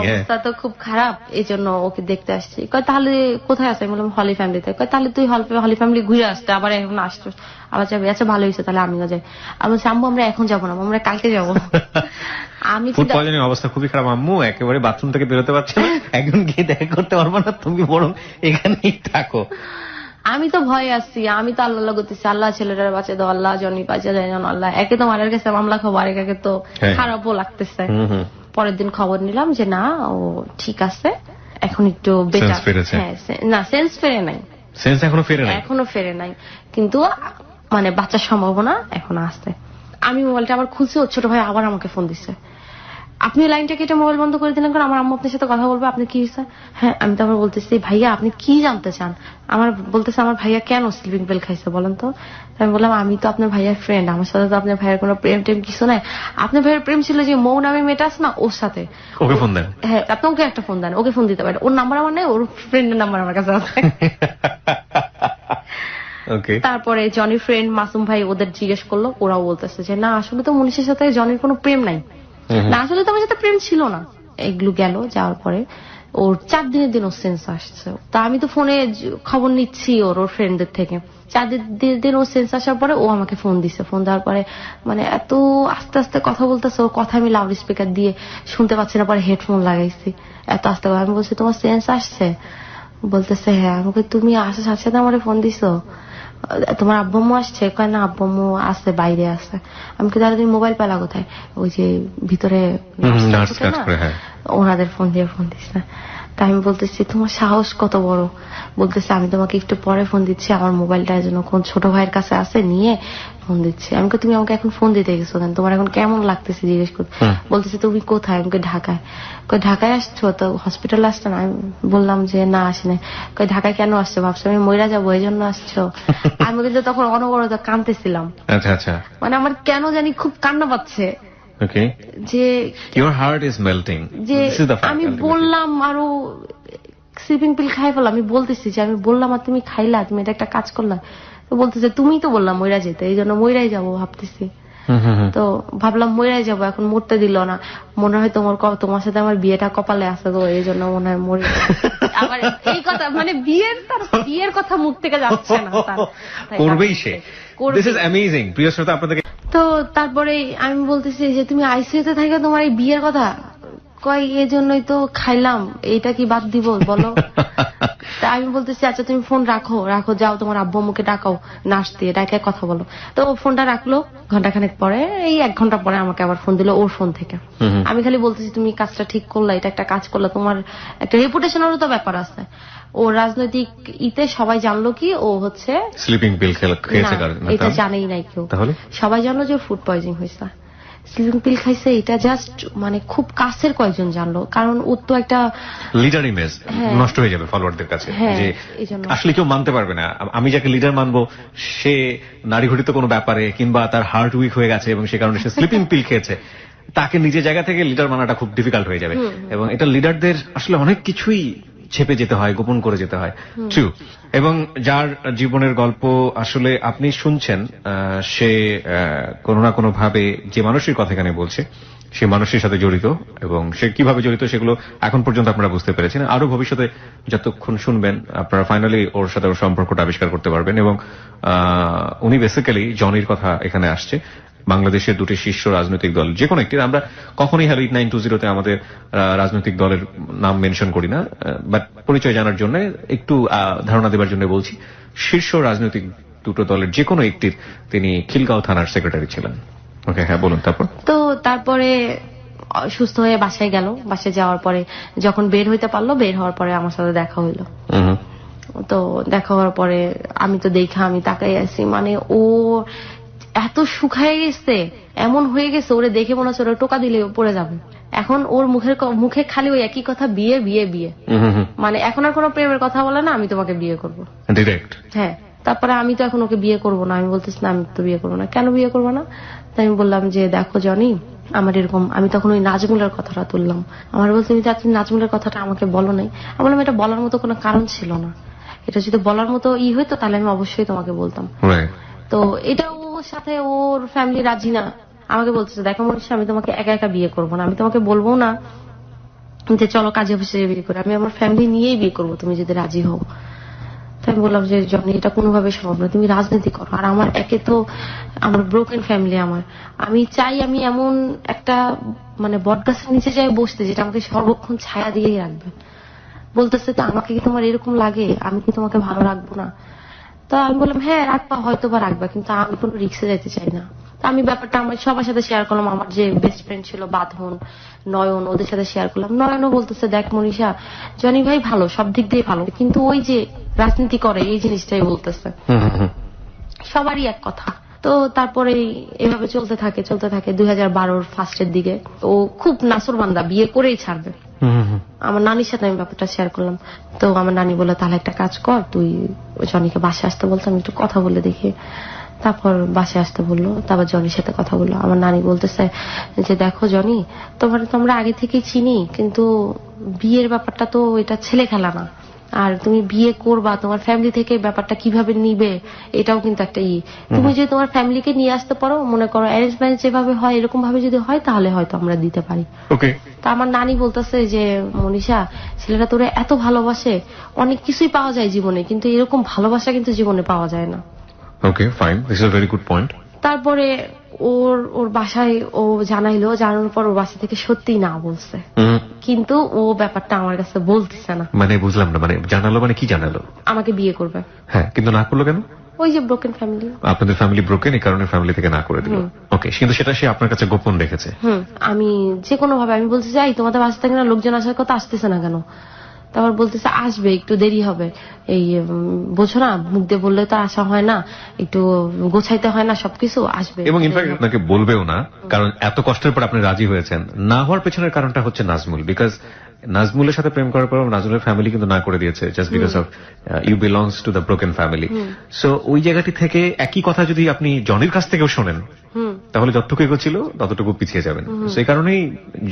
অবস্থা তো খুব খারাপ, এই জন্য ওকে দেখতে আসছি। কয় তাহলে কোথায় আছে? আমি বললাম হলি ফ্যামিলিতে। কয় তাহলে তুই হলি ফ্যামিলি ঘুরে আসতে, আবার এখন আসছো, আবার যাবে। আচ্ছা ভালো হয়েছে, তাহলে আমিও যাই। আমি বলছি আম্মু আমরা এখন যাবো না, আমরা কালকে যাবো। আমি ফুড পয়জনিং অবস্থা খুবই খারাপ আম্মু, একেবারে বাথরুম থেকে বেরোতে পারছে না, একজন গিয়ে দেখা করতে পারবো না, তুমি বরং এখানেই থাকো। আমি তো ভয়ে আসছি, আমি তো আল্লাহ করতেছি আল্লাহ ছেলেটার বাঁচে দাও, আল্লাহ জনি বাঁচে দেয় আল্লাহ। একে তো মারার কাছে মামলা খবর, একে তো খারাপও লাগতেছে। পরের দিন খবর নিলাম যে না ও ঠিক আছে, এখন একটু বেটার। না সেন্স ফেরে নাই, এখনো ফেরে নাই, কিন্তু মানে বাচ্চার সম্ভাবনা এখন আসছে। আমি মোবাইলটা আবার খুলছি, ওর ছোট ভাই আবার আমাকে ফোন দিচ্ছে, আপনি লাইনটা কেটে মোবাইল বন্ধ করে দিলেন কারণ আমার আম্মু আপনার সাথে কথা বলবে, আপনি কি হয়েছে? হ্যাঁ। আমি তো আবার বলতেছি ভাইয়া আপনি কি জানতে চান? আমার বলতেছে আমার ভাইয়া কেন স্লিপিং পিল খাইছে বলেন তো। আমি বললাম আমি তো আপনার ভাইয়ার ফ্রেন্ড, আমার সাথে তো আপনার ভাইয়ের কোনো প্রেম টেম কিছু নাই। আপনার ভাইয়ের প্রেম ছিল যে মৌ নামে মেয়েটা আছে না, ওর সাথে। ওকে ফোন দেন? হ্যাঁ আপনি ওকে একটা ফোন দেন, ওকে ফোন দিতে পারেন। ওর নাম্বার আমার নেই, ওর ফ্রেন্ডের নাম্বার আমার কাছে আছে। তারপরে জনির ফ্রেন্ড মাসুম ভাই ওদের জিজ্ঞেস করলো, ওরাও বলতেছে যে না আসলে তো মনীষের সাথে জনির কোনো প্রেম নাই, না আসলে তো আমার সাথে প্রেম ছিল না। এগুলো গেল, যাওয়ার পরে ওর 4 দিনের দিন ওর সেন্স আসছে। তা আমি তো ফোনে খবর নিচ্ছি ওর ফ্রেন্ডদের থেকে। 4 দিন ওর সেন্স আসার পরে ও আমাকে ফোন দিছে। ফোন দেওয়ার পরে মানে এত আস্তে আস্তে কথা বলতেছে, ওর কথা আমি লাউড স্পিকার দিয়ে শুনতে পাচ্ছি না, পরে হেডফোন লাগাইছি, এত আস্তে। আমি বলছি তোমার সেন্স আসছে? বলতেছে হ্যাঁ। আমাকে তুমি আসার সাথে সাথে আমার ফোন দিছো, তোমার আব্বু আসছে? কয় না আব্বু আছে, বাইরে আছে। আমি তাহলে তুমি মোবাইল পেলা কোথায়? ওই যে ভিতরে ওনাদের ফোন দিয়ে ফোন দিচ্ছে। তা আমি বলতেছি তোমার সাহস কত বড়? বলতেছে আমি তোমাকে একটু পরে ফোন দিচ্ছি, আমার মোবাইলটা যেন কোন ছোট ভাইয়ের কাছে আছে, নিয়ে ফোন দিচ্ছি। আমি তুমি আমাকে এখন ফোন দিতে গেছো কেন, তোমার এখন কেমন লাগতেছে জিজ্ঞেস করতে। বলতেছে তুমি কোথায়? আমাকে ঢাকায়। ঢাকায় আসছো তো হসপিটালে আসছো না? আমি বললাম যে না আসি না। ঢাকায় কেন আসছো? ভাবছো আমি মইরা যাবো এই জন্য আসছো? আমি কিন্তু তখন অনবরত কাঁদতেছিলাম। মানে আমার কেন জানি খুব কান্না পাচ্ছে যে your heart is melting, যে আমি বললাম আরো স্লিপিং পিল খাই ফেলাম। আমি বলতেছি যে আমি বললাম আর তুমি খাইলা, তুমি এটা একটা কাজ করলা। তো বলতেছে তুমি তো বললাম মইরা যেতে, এই জন্য মইরাই যাবো ভাবতেছি। তো ভাবলাম মইরাই যাবো, এখন মরতে দিল না। মনে হয় তোমার সাথে আমার বিয়েটা কপালে আছে, তো এই জন্য মনে হয় মরে আবার এই কথা, মানে বিয়ের কথা মুখ থেকে যাচ্ছে না, করবেই সে। This is amazing. প্রিয় শ্রোতা আপনাদেরকে তো তারপরে আমি বলতেছি যে তুমি আইসিইউতে থাকো, তোমার এই বিয়ের কথা কয় এই জন্যই তো খাইলাম, এইটা কি বাদ দিব বলো? তা আমি বলতেছি আচ্ছা তুমি ফোন রাখো, যাও তোমার আব্বু আম্মুকে ডাকাও, নার্স দিয়ে ডাকে কথা বলো। তো ও ফোনটা রাখলো। ঘন্টাখানেক পরে, এই 1 ঘন্টা পরে আমাকে আবার ফোন দিল ওর ফোন থেকে। আমি খালি বলতেছি তুমি কাজটা ঠিক করলা, এটা একটা কাজ করলা, তোমার একটা রেপুটেশনেরও তো ব্যাপার আছে। ও রাজনৈতিক ইতে সবাই জানলো কি ও হচ্ছে স্লিপিং পিল খেয়েছে, এটা জানেই নাই কেউ। সবাই জানলো যে ফুড পয়জনিং হয়েছে, স্লিপিং পিল খাইছে, এটা জাস্ট মানে খুব কাছের কয়েকজন জানলো, কারণ ওর তো একটা লিডার ইমেজ নষ্ট হয়ে যাবে ফলোয়ারদের কাছে, যে আসলে কেউ মানতে পারবে না। আমি যাকে লিডার মানবো সে নারী ঘটিত কোনো ব্যাপারে কিংবা তার হার্ট উইক হয়ে গেছে এবং সে কারণে সে স্লিপিং পিল খেয়েছে, তাকে নিজের জায়গা থেকে লিডার মানাটা খুব ডিফিকাল্ট হয়ে যাবে। এবং এটা লিডারদের আসলে অনেক কিছুই ছেপে যেতে হয়, গোপন করে যেতে হয়। ট্রু। এবং যার জীবনের গল্প আসলে আপনি শুনছেন, সে কোনো না কোনো ভাবে যে মানুষের কথা এখানে বলছে সে মানুষের সাথে জড়িত, এবং সে কিভাবে জড়িত সেগুলো এখন পর্যন্ত আপনারা বুঝতে পেরেছেন। আরো ভবিষ্যতে যতক্ষণ শুনবেন আপনারা ফাইনালি ওর সাথে ওর সম্পর্কটা আবিষ্কার করতে পারবেন। এবং উনি বেসিক্যালি জনির কথা এখানে আসছে। বাংলাদেশের দুটি শীর্ষ রাজনৈতিক দল যে কোনো একটি, আমরা কখনোই হ্যালো 8920 আমাদের রাজনৈতিক দলের নাম মেনশন করি না, বাট পরিচয় জানার জন্য একটু ধারণা দেবার জন্য বলছি, শীর্ষ রাজনৈতিক দুটো দলের যে কোনো একটির তিনি খিলগাঁও থানার সেক্রেটারি ছিলেন। ওকে, হ্যাঁ বলুন। তো তারপরে সুস্থ হয়ে বাসায় গেল। বাসায় যাওয়ার পরে যখন বের হইতে পারলো, বের হওয়ার পরে আমার সাথে দেখা হইলো। তো দেখা হওয়ার পরে আমি তো আমি তাকাই আছি, মানে ও এত শুকায় গেছে, এমন হয়ে গেছে, ওরে দেখে মনে হচ্ছে ওরা টোকা দিলে পড়ে যাবে। এখন ওর মুখে খালি ওই একই কথা, বিয়ে বিয়ে বিয়ে। মানে এখন আর কোনো প্রেমের কথা বলে না, আমি তোমাকে বিয়ে করবো ডিরেক্ট। হ্যাঁ। তারপরে আমি তো এখন ওকে বিয়ে করবো না, আমি বলতেছি না আমি তো বিয়ে করবো না। কেন বিয়ে করবো না? তাই আমি বললাম যে দেখো জনি, আমার এরকম, আমি তখন ওই নাজমুলের কথাটা তুললাম। আমার বলতে তুমি নাজমুলের কথাটা আমাকে বলো নাই। আমি বললাম এটা বলার মতো কোনো কারণ ছিল না, এটা যদি বলার মতো হইতো তাহলে আমি অবশ্যই তোমাকে বলতাম। তো এটা ওর সাথে ওর ফ্যামিলি রাজি না। আমাকে বলতেছে দেখো মনীষা, আমি তোমাকে একা একা বিয়ে করবো না, আমি তোমাকে বলবো না যে চলো কাজে অফিসে বিয়ে করে, আমি আমার ফ্যামিলি নিয়েই বিয়ে করবো তুমি যদি রাজি হও। তাই আমি বললাম যে জনি এটা কোনোভাবে সম্ভব না, তুমি রাজনীতি করো। আর আমার একে তো আমার ব্রোকেন ফ্যামিলি, আমি চাই আমি এমন একটা মানে বটগাছের নিচে যাই বসতে যেটা আমাকে সর্বক্ষণ ছায়া দিয়েই রাখবে। বলতেছে তো আমাকে কি তোমার এরকম লাগে, আমি কি তোমাকে ভালো রাখবো না? তো আমি বললাম হ্যাঁ রাখবা, হয়তো বা রাখবা, কিন্তু আমি কোনো রিস্কে যেতে চাই না। আমি ব্যাপারটা আমার সবার সাথে শেয়ার করলাম। আমার যে বেস্ট ফ্রেন্ড ছিল বাঁধন, নয়ন, ওদের সাথে শেয়ার করলাম। নয়নও বলতেছে দেখ মনীষা, জনি ভাই ভালো, সব দিক দিয়ে ভালো, কিন্তু ওই যে রাজনীতি করে এই জিনিসটাই বলতেছে। সবারই এক কথা। তো তারপরে এভাবে চলতে থাকে 2012 ফার্স্টের দিকে ও খুব নাসরবান্দা, বিয়ে করেই ছাড়বে। আমার নানির সাথে আমি ব্যাপারটা শেয়ার করলাম। তো আমার নানি বললো তাহলে একটা কাজ কর, তুই জনিকে বাসায় আসতে বলতাম, একটু কথা বলে দেখি। তারপর বাসায় আসতে বললো, তারপর জনির সাথে কথা বললো। আমার নানি বলতেছে যে দেখো জনি, তোমার তো আমরা আগে থেকেই চিনি, কিন্তু বিয়ের ব্যাপারটা তো এটা ছেলে খেলা না, আর তুমি বিয়ে করবা, তোমার ফ্যামিলি থেকে ব্যাপারটা কিভাবে নিবে এটাও কিন্তু একটা তুমি যদি তোমার ফ্যামিলিকে নিয়ে আসতে পারো, মনে করো অ্যারেঞ্জ ম্যারেজ যেভাবে হয় এরকম ভাবে যদি হয় তাহলে হয়তো আমরা দিতে পারি। তা আমার নানি বলতেছে যে মনীষা, ছেলেটা তোরে এত ভালোবাসে, অনেক কিছুই পাওয়া যায় জীবনে, কিন্তু এরকম ভালোবাসা কিন্তু জীবনে পাওয়া যায় না। Okay fine, this is a very good point. তারপরে ওর বাসায় ও জানাইলো, জানানোর পর ওর বাসা থেকে সত্যি না বলছে, কিন্তু ও ব্যাপারটা আমার কাছে বলতেছে না। মানে বুঝলাম না, মানে জানালো মানে কি জানালো? আমাকে বিয়ে করবে। হ্যাঁ, কিন্তু না করলো কেন? ওই যে ব্রোকেন ফ্যামিলি, আপনাদের ফ্যামিলি ব্রোকেন, এই কারণে ফ্যামিলি থেকে না করে দিল। ওকে, কিন্তু সেটা সে আপনার কাছে গোপন রেখেছে। আমি যে কোনো ভাবে আমি বলতে চাই তোমাদের বাসা থেকে না লোকজন আসার কথা, আসতেছে না কেন? তারপর বলতেছে আসবে, একটু দেরি হবে, এই বোঝো না, মুখ দিয়ে বললে তো আসা হয় না, একটু গোছাইতে হয় না সবকিছু, আসবে। এবং ইনফ্যাক্ট আপনাকে বলবেও না, কারণ এত কষ্টের পর আপনি রাজি হয়েছেন। না হওয়ার পেছনের কারণটা হচ্ছে নাজমুল, বিকজ নাজমুলের সাথে প্রেম করার পর নাজমুলের ফ্যামিলি কিন্তু না করে দিয়েছে, just because of you belongs to the broken family. So ওই জায়গাটি থেকে একই কথা যদি আপনি জনির কাছ থেকেও শোনেন, তাহলে যতটুকু এগোচ্ছিল ততটুকু পিছিয়ে যাবেন। সেই কারণেই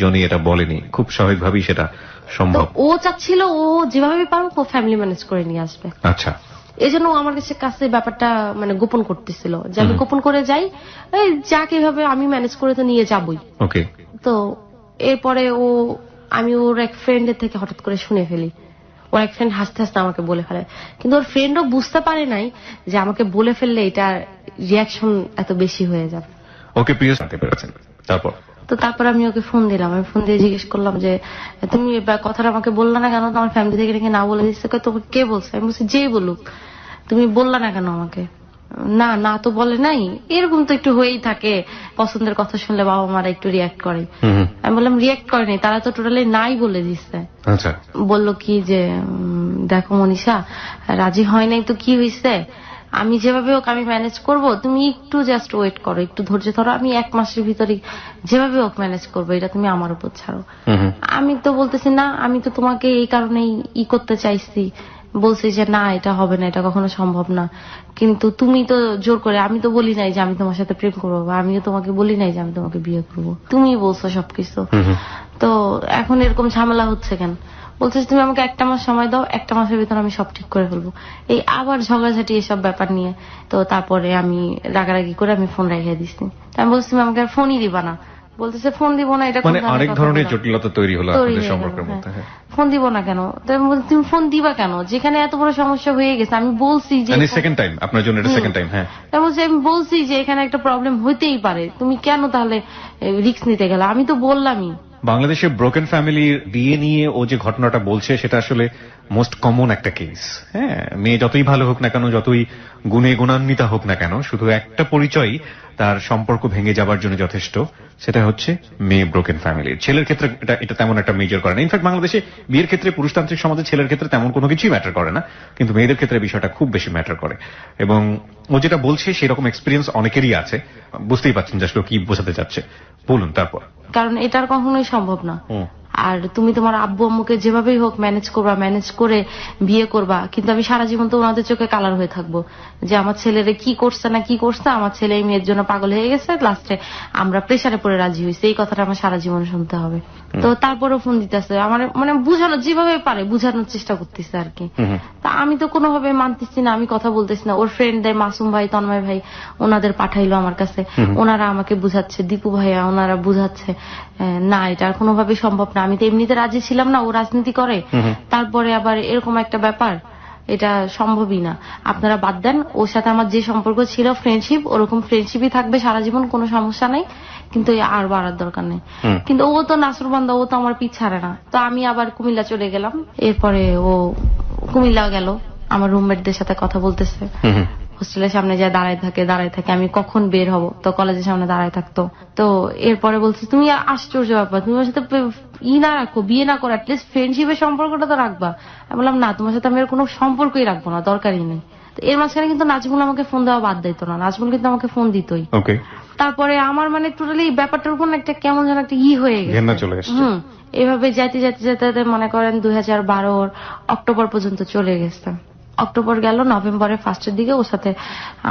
জনি এটা বলেনি, খুব স্বাভাবিকভাবেই সেটা সম্ভব। ও চাচ্ছিল ও যেভাবে পারুক ও ফ্যামিলি ম্যানেজ করে নিয়ে আসবে। আচ্ছা, এই জন্য আমার কাছে ব্যাপারটা মানে গোপন করতেছিল, যে আমি গোপন করে যাই, যাকে এভাবে আমি ম্যানেজ করে তো নিয়ে যাবই। ওকে। তো এরপরে আমি ওর এক ফ্রেন্ডের থেকে হঠাৎ করে শুনে ফেলি, ওর এক ফ্রেন্ড হাসতে হাসতে আমাকে বলে ফেলে, কিন্তু ওর ফ্রেন্ডও বুঝতে পারে নাই যে আমাকে বলে ফেললে এটার রিয়াকশন এত বেশি হয়ে যাবে। ওকে, প্রিয় জানতে পেরেছেন। তারপর আমি ওকে ফোন দিলাম, আমি ফোন দিয়ে জিজ্ঞেস করলাম যে তুমি কথাটা আমাকে বললা না কেন, তোমার ফ্যামিলি থেকে নাকি না বলে দিচ্ছে। তোমাকে কে বলছে? আমি বলছি যেই বলুক, তুমি বললা না কেন আমাকে? না তো বলে নাই। এরকম তো একটু হয়েই থাকে, পছন্দের কথা শুনলে বাবা মারা একটু রিয়াক্ট করে। আমি বললাম রিয়াক্ট করেনি, তারা তো টোটালি নাই বলে দিচ্ছে। বললো কি যে দেখো মনীষা, রাজি হয় নাই তো কি হয়েছে, আমি যেভাবে হোক আমি ম্যানেজ করব, তুমি একটু জাস্ট ওয়েট করো, একটু ধৈর্য ধরো, আমি 1 মাসের ভিতরে যেভাবে হোক ম্যানেজ করবো, এটা তুমি আমার উপর ছাড়ো। আমি তো বলতেছি না, আমি তো তোমাকে এই কারণেই করতে চাইছি, বলছি যে না এটা হবে না, এটা কখনো সম্ভব না, কিন্তু তুমি তো জোর করে, আমি তো বলি নাই যে আমি তোমার সাথে প্রেম করবো, আমিও তোমাকে বলি নাই যে আমি তোমাকে বিয়ে করবো, তুমি বলছো সবকিছু। তো এখন এরকম ঝামেলা হচ্ছে কেন? বলছে তুমি আমাকে 1 মাস সময় দাও, 1 মাসের ভিতরে আমি সব ঠিক করে ফেলবো। এই আবার ঝগড়াঝাটি এসব ব্যাপার নিয়ে। তো তারপরে আমি রাগারাগি করে আমি ফোন রেখে দিচ্ছি। আমি বলছি তুমি আমাকে আর ফোনই দিবা না। বলতেছে ফোন দিব না, এটা মানে আরেক ধরনের জটিলতা তৈরি হলো আপনাদের সম্পর্কের মধ্যে। ফোন দিব না কেন? তুমি ফোন দিবা কেন যেখানে এত বড় সমস্যা হয়ে গেছে? আমি বলছি যে সেকেন্ড টাইম আপনার জন্য এটা সেকেন্ড টাইম। হ্যাঁ, আমি বলছি যে এখানে একটা প্রবলেম হইতেই পারে, তুমি কেন তাহলে রিস্ক নিতে গেলে? আমি তো বললামই। বাংলাদেশের ব্রোকেন ফ্যামিলির বিয়ে নিয়ে ও যে ঘটনাটা বলছে সেটা আসলে মোস্ট কমন একটা কেস। হ্যাঁ, মেয়ে যতই ভালো হোক না কেন, যতই গুণে গুণান্বিতা হোক না কেন, শুধু একটা পরিচয় তার সম্পর্ক ভেঙে যাবার জন্য যথেষ্ট, সেটা হচ্ছে মেয়ে ব্রোকেন ফ্যামিলির। ছেলের ক্ষেত্রে এটা তেমন একটা মেজর করে না। ইনফ্যাক্ট বাংলাদেশে বিয়ের ক্ষেত্রে পুরুষতান্ত্রিক সমাজে ছেলের ক্ষেত্রে তেমন কোনো কিছুই ম্যাটার করে না, কিন্তু মেয়েদের ক্ষেত্রে বিষয়টা খুব বেশি ম্যাটার করে। এবং ও যেটা বলছে সেরকম এক্সপিরিয়েন্স অনেকেরই আছে। বুঝতেই পারছেন যে আসলে কি বোঝাতে চাচ্ছে, বলুন তারপর। কারণ এটার কখনোই সম্ভব না। আর তুমি তোমার আব্বু আম্মুকে যেভাবেই হোক ম্যানেজ করবা, ম্যানেজ করে বিয়ে করবা, কিন্তু আমি সারা জীবন তো ওনাদের চোখে কালার হয়ে থাকবো যে আমার ছেলেরে কি করছে না কি করছে, আমার ছেলে এই মেয়ের জন্য পাগল হয়ে গেছে, লাস্টে আমরা প্রেসারে পড়ে রাজি হয়েছি, এই কথাটা আমার সারা জীবন শুনতে হবে। তো তারপরেও ফোন দিতেছে আমার, মানে বুঝানোর যেভাবে পারে বুঝানোর চেষ্টা করতেছে আর কি। তা আমি তো কোনোভাবে মানতেছি না, আমি কথা বলতেছি না। ওর ফ্রেন্ডদের মাসুম ভাই, তন্ময় ভাই, ওনাদের পাঠাইলো আমার কাছে, ওনারা আমাকে বুঝাচ্ছে, দীপু ভাইয়া ওনারা বুঝাচ্ছে না এটা আর কোনোভাবে সম্ভব না। আমি তো এমনিতে রাজি ছিলাম না, ও রাজনীতি করে, তারপরে আবার এরকম একটা ব্যাপার, এটা সম্ভবই না। আপনারা বাদ দেন, ওর সাথে আমার যে সম্পর্ক ছিল ফ্রেন্ডশিপ, ওরকম ফ্রেন্ডশিপই থাকবে সারা জীবন, কোনো সমস্যা নেই, কিন্তু আর বাড়ার দরকার নেই। কিন্তু ও তো নাসরবান্দা, ও তো আমার পিছ ছাড়ে না। তো আমি আবার কুমিল্লা চলে গেলাম। এরপরে ও কুমিল্লা গেল, আমার রুমমেটদের সাথে কথা বলতেছে, হোস্টেলের সামনে যায় দাঁড়ায় থাকে, আমি কখন বের হব, তো কলেজের সামনে দাঁড়ায় থাকতো। তো এরপরে বলছে তুমি আশ্চর্য ব্যাপার, তুমি ওর সাথে না রাখো, বিয়ে না করো, অ্যাটলিস্ট ফ্রেন্ডশিপের সম্পর্কটা তো রাখবা। আমি বললাম না, তোমার সাথে আমি আর কোনো সম্পর্কই রাখবো না, দরকারই নেই। এর মাঝখানে কিন্তু নাজমুল আমাকে ফোন দেওয়া বাদ দিত না, নাজমুল কিন্তু আমাকে ফোন দিতই। তারপরে আমার মানে টোটালি ব্যাপারটার উপর একটা কেমন যেন একটা হয়ে গেছে। এভাবে যাইতে মনে করেন 2012 অক্টোবর পর্যন্ত চলে গেছে। অক্টোবর গেল, নভেম্বরের ফার্স্টের দিকে ওর সাথে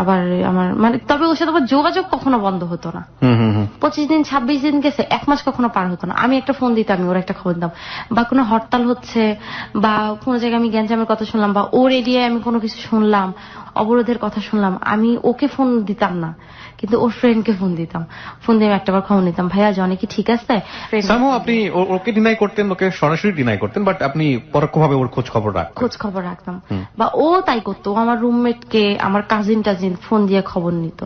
আবার আমার মানে, তবে ওর সাথে আবার যোগাযোগ কখনো বন্ধ হতো না। 25 দিন 26 দিন গেছে, 1 মাস কখনো পার হতো না। আমি একটা ফোন দিতাম, আমি ওর একটা খবর দিতাম, বা কোনো হরতাল হচ্ছে বা কোনো জায়গায় আমি গ্যাঞ্জামের কথা শুনলাম, বা ওর এরিয়ায় আমি কোনো কিছু শুনলাম, অবরোধের কথা শুনলাম, আমি ওকে ফোন দিতাম না, কিন্তু ওর ফ্রেন্ডকে ফোন দিতাম। ফোন দিয়ে একটাবার খবর নিতাম, ভাইয়া জনি কি ঠিক আছে? আপনি ওকে ডিনাই করতেন, ওকে সরাসরি ডিনাই করতেন, বাট আপনি পরোক্ষভাবে ওর খোঁজ খবর রাখতাম। বা ও তাই করতো, আমার রুমমেটকে, আমার কাজিন ফোন দিয়ে খবর নিত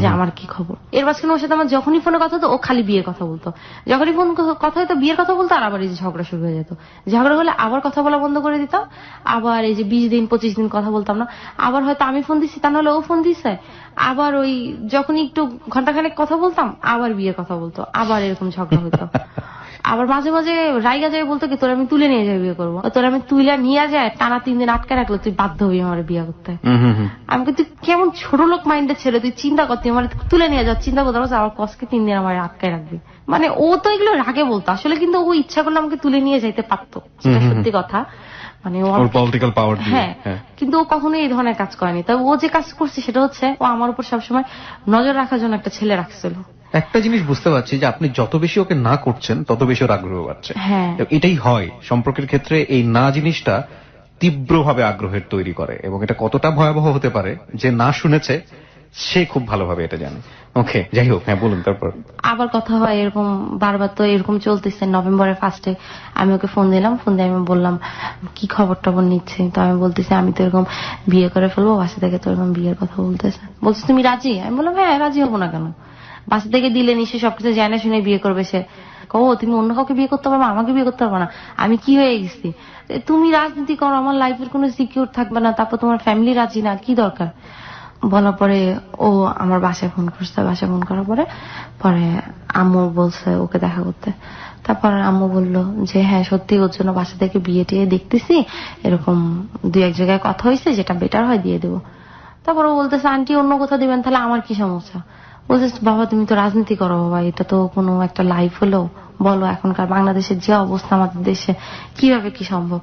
যে আমার কি খবর। এর মাঝখানে ওর সাথে আমার যখনই ফোনে কথা হতো, ও খালি বিয়ের কথা বলতো, যখনই ফোন কথা হতো বিয়ের কথা বলতো, আর আবার এই যে ঝগড়া শুরু হয়ে যেত। ঝগড়া হলে আবার কথা বলা বন্ধ করে দিতাম, আবার এই যে 20 দিন 25 দিন কথা বলতাম না, আবার হয়তো আমি ফোন দিচ্ছি, তা নাহলে ও ফোন দিচ্ছে, আবার ওই যখনই একটু ঘন্টাখানেক কথা বলতাম, আবার বিয়ের কথা বলতো, আবার এরকম ঝগড়া হতো। আবার মাঝে মাঝে রাইগা যায়, বলতো কি তোর আমি তুলে নিয়ে যাই বিয়ে করবো, তোর আমি তুলে নিয়ে যায় টানা 3 দিন আটকে রাখলো, তুই বাধ্য হবি আমার বিয়ে করতে। আমি তুই কেমন ছোট লোক মাইন্ডের ছেলে, তুই চিন্তা করতে আমার তুলে নিয়ে যাও, চিন্তা করতে পারছো আমার কষ্টকে 3 দিন আমার আটকায় রাখবি। মানে ও তো এগুলো রাগে বলতো, আসলে কিন্তু ও ইচ্ছা করলে আমাকে তুলে নিয়ে যাইতে পারতো, সেটা সত্যি কথা। মানে পলিটিক্যাল পাওয়ার, হ্যাঁ, কিন্তু ও কখনোই এই ধরনের কাজ করেনি। তবে ও যে কাজ করছে সেটা হচ্ছে ও আমার উপর সবসময় নজর রাখার জন্য একটা ছেলে রাখছিল। একটা জিনিস বুঝতে পারছি যে আপনি যত বেশি ওকে না করছেন তত বেশি ওর আগ্রহ বাড়ছে। এটাই হয় সম্পর্কের ক্ষেত্রে, এই না জিনিসটা তীব্রভাবে আগ্রহের তৈরি করে, এবং এটা কতটা ভয়াবহ হতে পারে যে না শুনেছে সে খুব ভালোভাবে এটা জানে। ওকে, যাই হোক, হ্যাঁ বলুন তারপর। আবার কথা হয় এরকম বারবার, তো এরকম চলতেছে। নভেম্বরের ফার্স্টে আমি ওকে ফোন দিলাম, ফোন দিয়ে আমি বললাম কি খবর টবর নিচ্ছে, তো আমি বলতেছি আমি তো এরকম বিয়ে করে ফেলবো, বাসা থেকে তো এরকম বিয়ের কথা বলতেছে। বলছে তুমি রাজি? আমি বললাম হ্যাঁ রাজি হবো না কেন, বাসা থেকে দিলে নিশ্চয়ই সবকিছু জানে শুনে বিয়ে করবে সে। তুমি অন্য কাউকে বিয়ে করতে পারবে, আমাকে বিয়ে করতে পারবে না, আমি কি হয়ে গেছি? তুমি রাজনীতি করো, আমার লাইফের কোনো সিকিউর থাকবে না, তারপর তোমার ফ্যামিলি রাজি না, কি দরকার? বলার পরে ও আমার বাসায় ফোন করছে, বাসায় ফোন করার পরে আম্মু বলছে ওকে দেখা করতে। তারপর আম্মু বললো যে হ্যাঁ সত্যি ওর জন্য বাসা থেকে বিয়ে টিয়ে দেখতেছি, এরকম 2-1 জায়গায় কথা হয়েছে, যেটা বেটার হয় দিয়ে দেবো। তারপর ও বলতেছে আন্টি অন্য কোথাও দিবেন, তাহলে আমার কি সমস্যা? বলছে বাবা তুমি তো রাজনীতি করো বাবা, এটা তো কোনো একটা লাইফ হলো, বলো এখনকার বাংলাদেশের যে অবস্থা, আমাদের দেশে কিভাবে কি সম্ভব?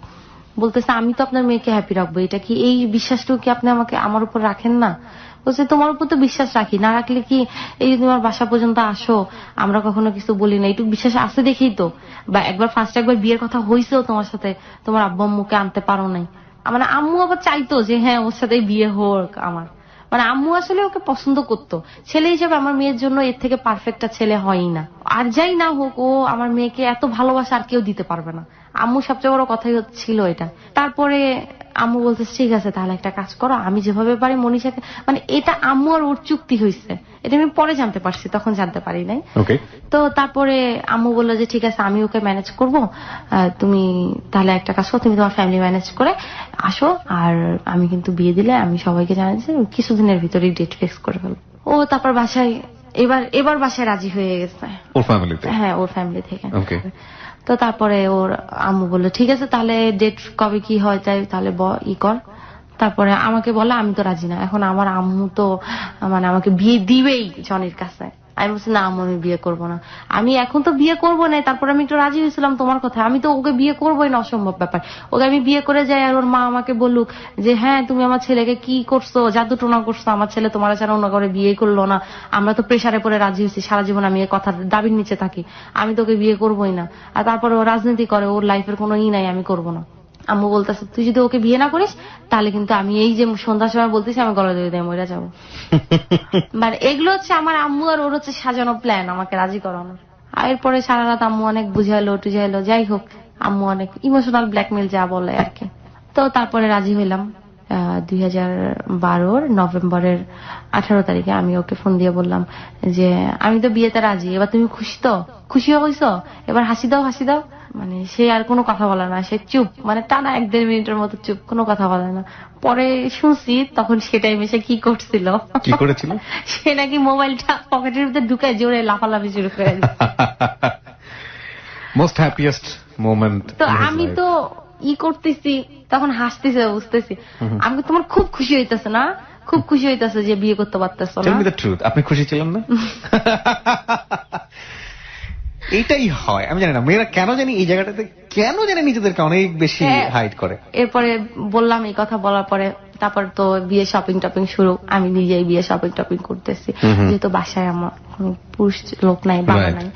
বলতেছে আমি তো আপনার মেয়েকে হ্যাপি রাখবো, এটা কি এই বিশ্বাসটাও কি আপনি আমাকে আমার উপর রাখেন না? বলছে তোমার উপর তো বিশ্বাস রাখি, না রাখলে কি এই যে তোমার বাসা পর্যন্ত আসো, আমরা কখনো কিছু বলি না, একটু বিশ্বাস আছে দেখেই তো, বা একবার বিয়ের কথা হয়েছেও তোমার সাথে, তোমার আব্বু আম্মুকে আনতে পারো নাই। মানে আম্মু আবার চাইতো যে হ্যাঁ ওর সাথে বিয়ে হোক আমার, মানে আম্মু আসলে ওকে পছন্দ করতো। ছেলে হিসেবে আমার মেয়ের জন্য এর থেকে পারফেক্টটা ছেলে হয়ই না, আর যাই না হোক ও আমার মেয়েকে এত ভালোবাসা আর কেউ দিতে পারবে না। আম্মু সবচেয়ে বড় কথাই ছিল এটা। তারপরে আম্মু বলতে ঠিক আছে তাহলে একটা কাজ করো, আমি যেভাবে পারি মনীষাকে, মানে এটা আম্মু আর ওর চুক্তি হয়েছে, এটা আমি পরে জানতে পারছি, তখন জানতে পারি নাই। তো তারপরে আম্মু বললো যে ঠিক আছে আমি ওকে ম্যানেজ করবো, তুমি তাহলে একটা কাজ করো, তুমি তোমার ফ্যামিলি ম্যানেজ করে আসো, আর আমি কিন্তু বিয়ে দিলে আমি সবাইকে জানাই যে কিছুদিনের ভিতরেই ডেট ফিক্স করে ফেলবো। ও তারপর বাসায় এবার বাসায় রাজি হয়ে গেছে ওর ফ্যামিলিতে। হ্যাঁ ওর ফ্যামিলি থেকে। তো তারপরে ওর আম্মু বললো ঠিক আছে তাহলে ডেট কবে কি হয় তাই তাহলে কর। তারপরে আমাকে বলে আমি তো রাজি না, এখন আমার আম্মু তো মানে আমাকে বিয়ে দিবেই জনির কাছে। আমি বলছি না আম্মু আমি বিয়ে করবো না, আমি এখন তো বিয়ে করবো না। তারপরে আমি একটু রাজি হয়েছিলাম তোমার কথা, আমি তো ওকে বিয়ে করবোই না, অসম্ভব ব্যাপার। ওকে আমি বিয়ে করে যাই আর ওর মা আমাকে বলুক যে হ্যাঁ তুমি আমার ছেলেকে কি করছো, জাদু টোনা করছো, আমার ছেলে তোমার ছাড়া অন্য করে বিয়ে করলো না, আমরা তো প্রেসারে পরে রাজি হয়েছি, সারা জীবন আমি এই কথার দাবির নিচে থাকি, আমি তোকে বিয়ে করবোই না। আর তারপরে ও রাজনীতি করে, ওর লাইফের কোনো নাই, আমি করবো না। আম্মু বলতেছে তুই যদি ওকে বিয়ে না করিস তাহলে কিন্তু আমি এই যে সন্ধ্যার সময় বলতেছি আমি গলা দিয়ে মরে যাবো। মানে এগুলো হচ্ছে আমার আম্মু আর ওর হচ্ছে সাজানো প্ল্যান আমাকে রাজি করানোর। আর এরপরে সারা রাত আম্মু অনেক বুঝাইলো টুঝাইলো, যাই হোক আম্মু অনেক ইমোশনাল ব্ল্যাকমেল যা বলে আর কি। তো তারপরে রাজি হইলাম 2012 নভেম্বরের 18 তারিখে। আমি ওকে ফোন দিয়ে বললাম যে আমি তো বিয়েতে রাজি, এবার তুমি খুশি তো, খুশি হইছো, এবার হাসি দাও হাসি দাও। মানে সে আর কোনো কথা বলে না, সে চুপ, মানে টানা 1-1.5 মিনিটের মতো চুপ, কোনো কথা বলে না। পরে শুনছি তখন সে টাইমে সে কি করছিল, কি করেছিল, সে নাকি মোবাইলটা পকেটের ভিতরে ঢুকে জোরে লাফালাফি শুরু করে মোস্ট হ্যাপিয়েস্ট মোমেন্ট। তো আমি তো করতেছি তখন হাসতেছে, বুঝতেছি আমি তোমার খুব খুশি হইতেছে না, খুব খুশি হইতেছে যে বিয়ে করতে পারতেছো না। আপনি খুশি ছিলেন না? এইটাই হয়, আমি জানি না মেয়েরা কেন জানি এই জায়গাটাতে কেন জানি নিজেদেরকে অনেক বেশি হাইড করে। এরপরে বললাম এই কথা বলার পরে তারপর তো বিয়ে শপিং টপিং শুরু, আমি নিজেই বিয়ে শপিং টপিং করতেছি, যেহেতু বাসায় আমার কোন পুরুষ লোক নাই, বাবা নাই,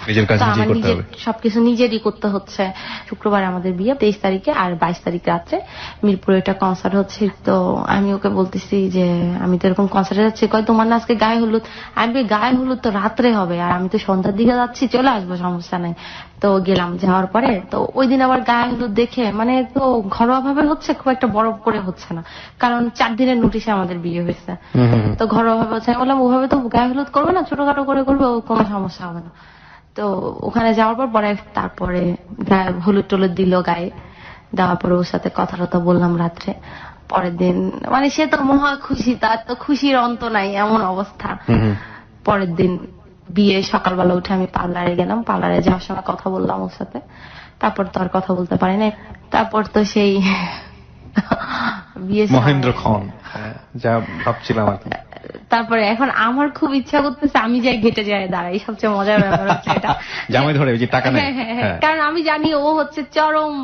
তো আমার নিজের সবকিছু নিজেরই করতে হচ্ছে। শুক্রবার আমাদের বিয়ে 23 তারিখে, আর 22 তারিখ রাত্রে মিরপুরে একটা কনসার্ট হচ্ছে। তো আমি ওকে বলতেছি যে আমি তো এরকম কনসার্টে যাচ্ছি, কয় তোমার না আজকে গায়ে হলুদ, আমি গায়ে হলুদ তো রাত্রে হবে, আর আমি তো সন্ধ্যার দিকে যাচ্ছি, চলে আসবো, সমস্যা নাই। তো গেলাম, যাওয়ার পরে তো ওই দিন আবার গায়ে হলুদ দেখে, মানে তো ঘরোয়া ভাবে হচ্ছে, খুব একটা বড় করে হচ্ছে না, কারণ 4 দিনের নোটিশে আমাদের বিয়ে হয়েছে, তো ঘরোয়া ভাবে হচ্ছে। বললাম ওভাবে তো গায়ে হলুদ করবে না, ছোটখাটো করে করবে, কোনো সমস্যা হবে না। তো ওখানে যাওয়ার পর তারপরে হলুদ টলুদ দিল গায়ে, দেওয়ার পরে ওর সাথে কথা টথা বললাম রাত্রে। পরের দিন মানে সে তো মহা খুশি, তার তো খুশির অন্ত নাই, এমন অবস্থা। পরের দিন বিয়ে সকালবেলা উঠে আমি পার্লারে গেলাম, পার্লারে যাওয়ার সময় কথা বললাম ওর সাথে, তারপর তো আর কথা বলতে পারি না। তারপর তো সেই বিয়ে মহেন্দ্র খন যা ভাবছিলাম আর কি। তারপরে এখন আমার খুব ইচ্ছা করতেছে আমি যাই ঘেটে যাই দাঁড়াই, সবচেয়ে মজার ব্যাপার হচ্ছে এটা, জামাই ধরে যে টাকা নেই, কারণ আমি জানি ও হচ্ছে চরম